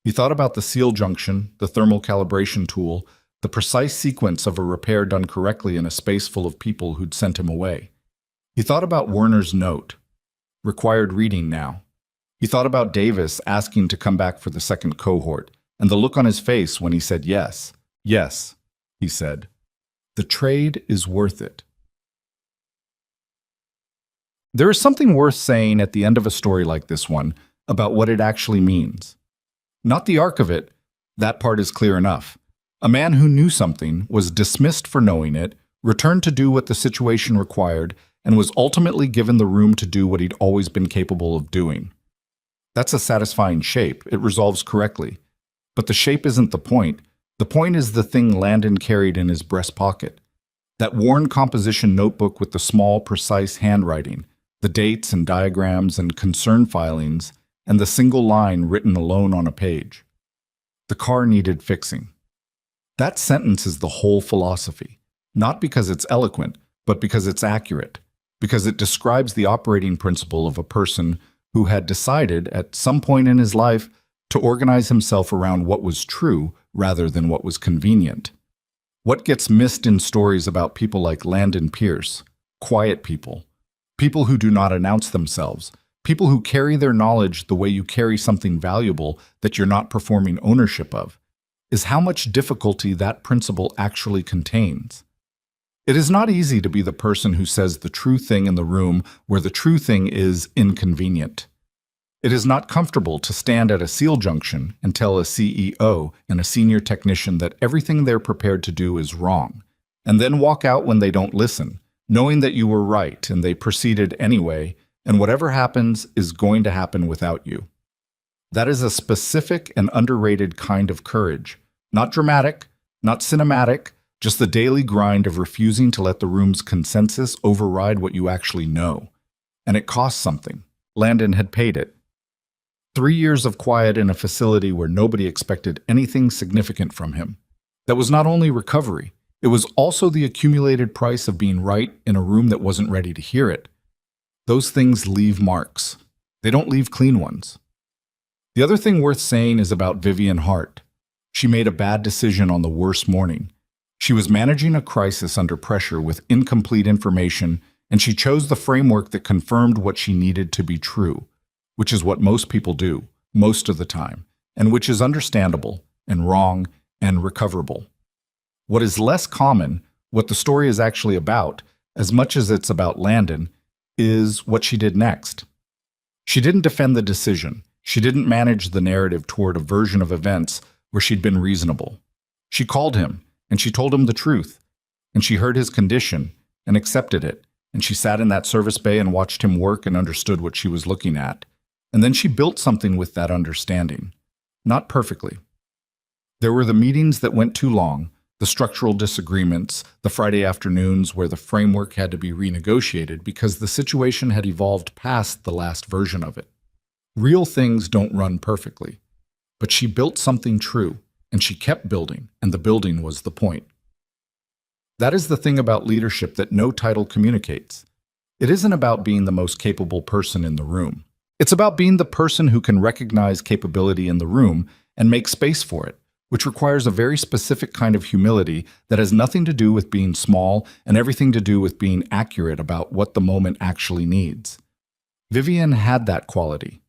He thought about the seal junction, the thermal calibration tool, the precise sequence of a repair done correctly in a space full of people who'd sent him away. He thought about Werner's note, required reading now. He thought about Davis asking to come back for the second cohort, and the look on his face when he said yes. Yes, he said. The trade is worth it. There is something worth saying at the end of a story like this one about what it actually means. Not the arc of it, that part is clear enough. A man who knew something was dismissed for knowing it, returned to do what the situation required, and was ultimately given the room to do what he'd always been capable of doing. That's a satisfying shape. It resolves correctly. But the shape isn't the point. The point is the thing Landon carried in his breast pocket. That worn composition notebook with the small, precise handwriting, the dates and diagrams and concern filings, and the single line written alone on a page. The car needed fixing. That sentence is the whole philosophy, not because it's eloquent, but because it's accurate, because it describes the operating principle of a person who had decided at some point in his life to organize himself around what was true rather than what was convenient. What gets missed in stories about people like Landon Pierce, quiet people, people who do not announce themselves, people who carry their knowledge the way you carry something valuable that you're not performing ownership of, is how much difficulty that principle actually contains. It is not easy to be the person who says the true thing in the room where the true thing is inconvenient. It is not comfortable to stand at a seal junction and tell a CEO and a senior technician that everything they're prepared to do is wrong, and then walk out when they don't listen, knowing that you were right and they proceeded anyway, and whatever happens is going to happen without you. That is a specific and underrated kind of courage. Not dramatic, not cinematic, just the daily grind of refusing to let the room's consensus override what you actually know. And it costs something. Landon had paid it. 3 years of quiet in a facility where nobody expected anything significant from him. That was not only recovery, it was also the accumulated price of being right in a room that wasn't ready to hear it. Those things leave marks. They don't leave clean ones. The other thing worth saying is about Vivian Hart. She made a bad decision on the worst morning. She was managing a crisis under pressure with incomplete information, and she chose the framework that confirmed what she needed to be true, which is what most people do, most of the time, and which is understandable and wrong and recoverable. What is less common, what the story is actually about, as much as it's about Landon, is what she did next. She didn't defend the decision. She didn't manage the narrative toward a version of events where she'd been reasonable. She called him, and she told him the truth, and she heard his condition and accepted it, and she sat in that service bay and watched him work and understood what she was looking at. And then she built something with that understanding. Not perfectly. There were the meetings that went too long, the structural disagreements, the Friday afternoons where the framework had to be renegotiated because the situation had evolved past the last version of it. Real things don't run perfectly. But she built something true, and she kept building, and the building was the point. That is the thing about leadership that no title communicates. It isn't about being the most capable person in the room. It's about being the person who can recognize capability in the room and make space for it, which requires a very specific kind of humility that has nothing to do with being small and everything to do with being accurate about what the moment actually needs. Vivian had that quality.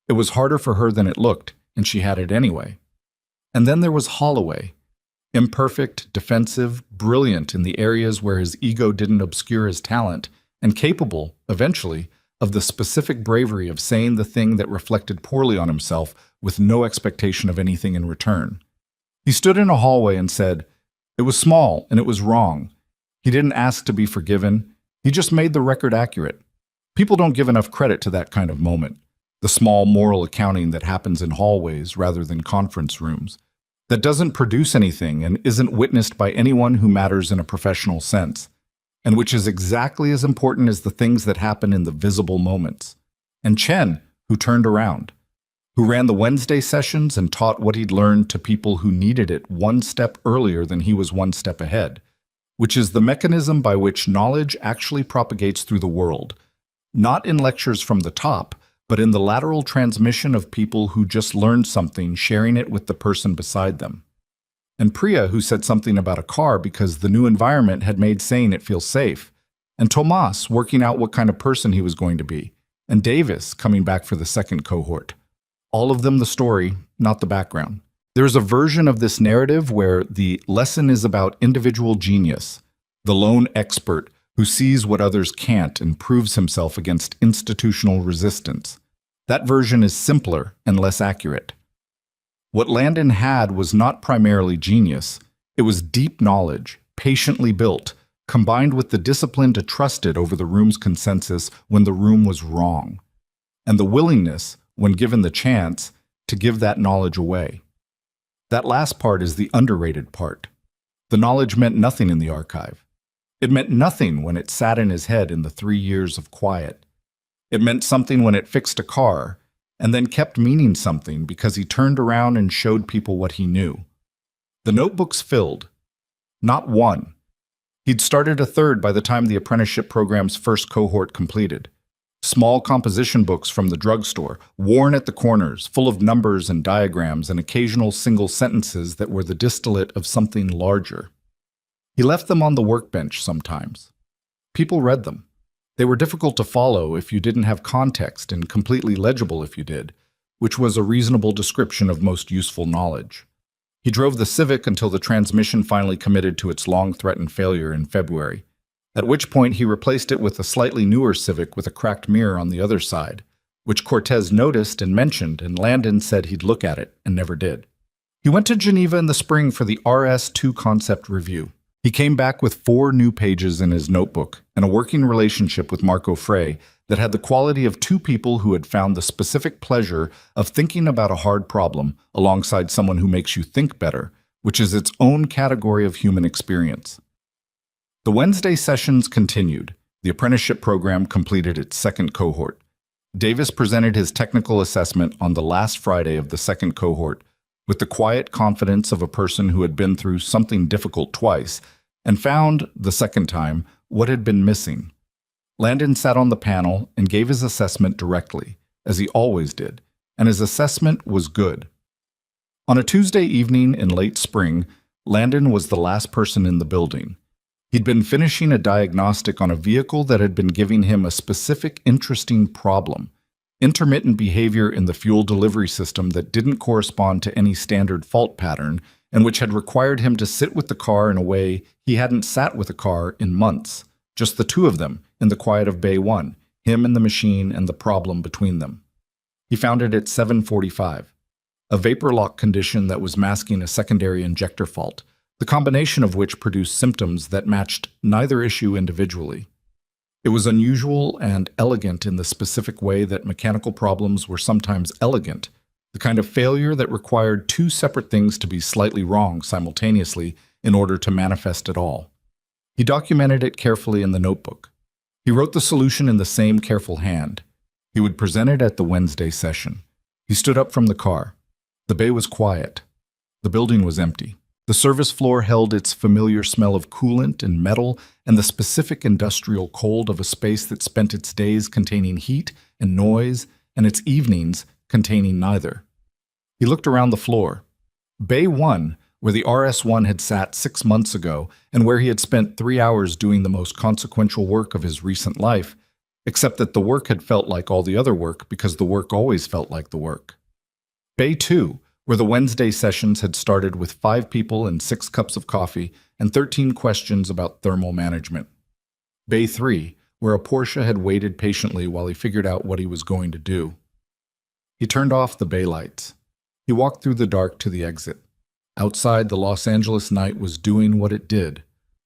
It was harder for her than it looked, and she had it anyway. And then there was Holloway. Imperfect, defensive, brilliant in the areas where his ego didn't obscure his talent, and capable, eventually, of the specific bravery of saying the thing that reflected poorly on himself with no expectation of anything in return. He stood in a hallway and said, "It was small and it was wrong." He didn't ask to be forgiven. He just made the record accurate. People don't give enough credit to that kind of moment, the small moral accounting that happens in hallways rather than conference rooms, that doesn't produce anything and isn't witnessed by anyone who matters in a professional sense, and which is exactly as important as the things that happen in the visible moments. And Chen, who turned around, who ran the Wednesday sessions and taught what he'd learned to people who needed it one step earlier than he was one step ahead, which is the mechanism by which knowledge actually propagates through the world, not in lectures from the top, but in the lateral transmission of people who just learned something, sharing it with the person beside them. And Priya, who said something about a car because the new environment had made saying it feel safe. And Tomas, working out what kind of person he was going to be. And Davis, coming back for the second cohort. All of them the story, not the background. There's a version of this narrative where the lesson is about individual genius, the lone expert who sees what others can't and proves himself against institutional resistance. That version is simpler and less accurate. What Landon had was not primarily genius. It was deep knowledge, patiently built, combined with the discipline to trust it over the room's consensus when the room was wrong, and the willingness, when given the chance, to give that knowledge away. That last part is the underrated part. The knowledge meant nothing in the archive. It meant nothing when it sat in his head in the 3 years of quiet. It meant something when it fixed a car, and then kept meaning something because he turned around and showed people what he knew. The notebooks filled. Not one. He'd started a third by the time the apprenticeship program's first cohort completed. Small composition books from the drugstore, worn at the corners, full of numbers and diagrams and occasional single sentences that were the distillate of something larger. He left them on the workbench sometimes. People read them. They were difficult to follow if you didn't have context and completely legible if you did, which was a reasonable description of most useful knowledge. He drove the Civic until the transmission finally committed to its long-threatened failure in February, at which point he replaced it with a slightly newer Civic with a cracked mirror on the other side, which Cortez noticed and mentioned, and Landon said he'd look at it and never did. He went to Geneva in the spring for the RS2 concept review. He came back with 4 new pages in his notebook and a working relationship with Marco Frey that had the quality of 2 people who had found the specific pleasure of thinking about a hard problem alongside someone who makes you think better, which is its own category of human experience. The Wednesday sessions continued. The apprenticeship program completed its second cohort. Davis presented his technical assessment on the last Friday of the second cohort with the quiet confidence of a person who had been through something difficult twice and found, the second time, what had been missing. Landon sat on the panel and gave his assessment directly, as he always did, and his assessment was good. On a Tuesday evening in late spring, Landon was the last person in the building. He'd been finishing a diagnostic on a vehicle that had been giving him a specific interesting problem, intermittent behavior in the fuel delivery system that didn't correspond to any standard fault pattern and which had required him to sit with the car in a way he hadn't sat with a car in months, just the 2 of them in the quiet of Bay 1, him and the machine and the problem between them. He found it at 7:45, a vapor lock condition that was masking a secondary injector fault, the combination of which produced symptoms that matched neither issue individually. It was unusual and elegant in the specific way that mechanical problems were sometimes elegant, the kind of failure that required 2 separate things to be slightly wrong simultaneously in order to manifest at all. He documented it carefully in the notebook. He wrote the solution in the same careful hand. He would present it at the Wednesday session. He stood up from the car. The bay was quiet. The building was empty. The service floor held its familiar smell of coolant and metal and the specific industrial cold of a space that spent its days containing heat and noise and its evenings containing neither. He looked around the floor. Bay 1, where the RS-1 had sat 6 months ago and where he had spent 3 hours doing the most consequential work of his recent life, except that the work had felt like all the other work because the work always felt like the work. Bay 2, where the Wednesday sessions had started with 5 people and 6 cups of coffee and 13 questions about thermal management. Bay 3, where a Porsche had waited patiently while he figured out what he was going to do. He turned off the bay lights. He walked through the dark to the exit. Outside, the Los Angeles night was doing what it did,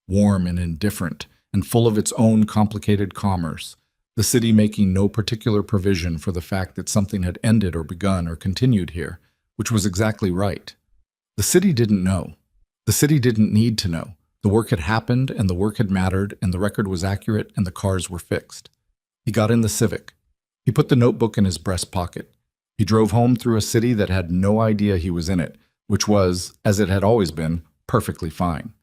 warm and indifferent, and full of its own complicated commerce, the city making no particular provision for the fact that something had ended or begun or continued here, which was exactly right. The city didn't know. The city didn't need to know. The work had happened, and the work had mattered, and the record was accurate, and the cars were fixed. He got in the Civic. He put the notebook in his breast pocket. He drove home through a city that had no idea he was in it, which was, as it had always been, perfectly fine.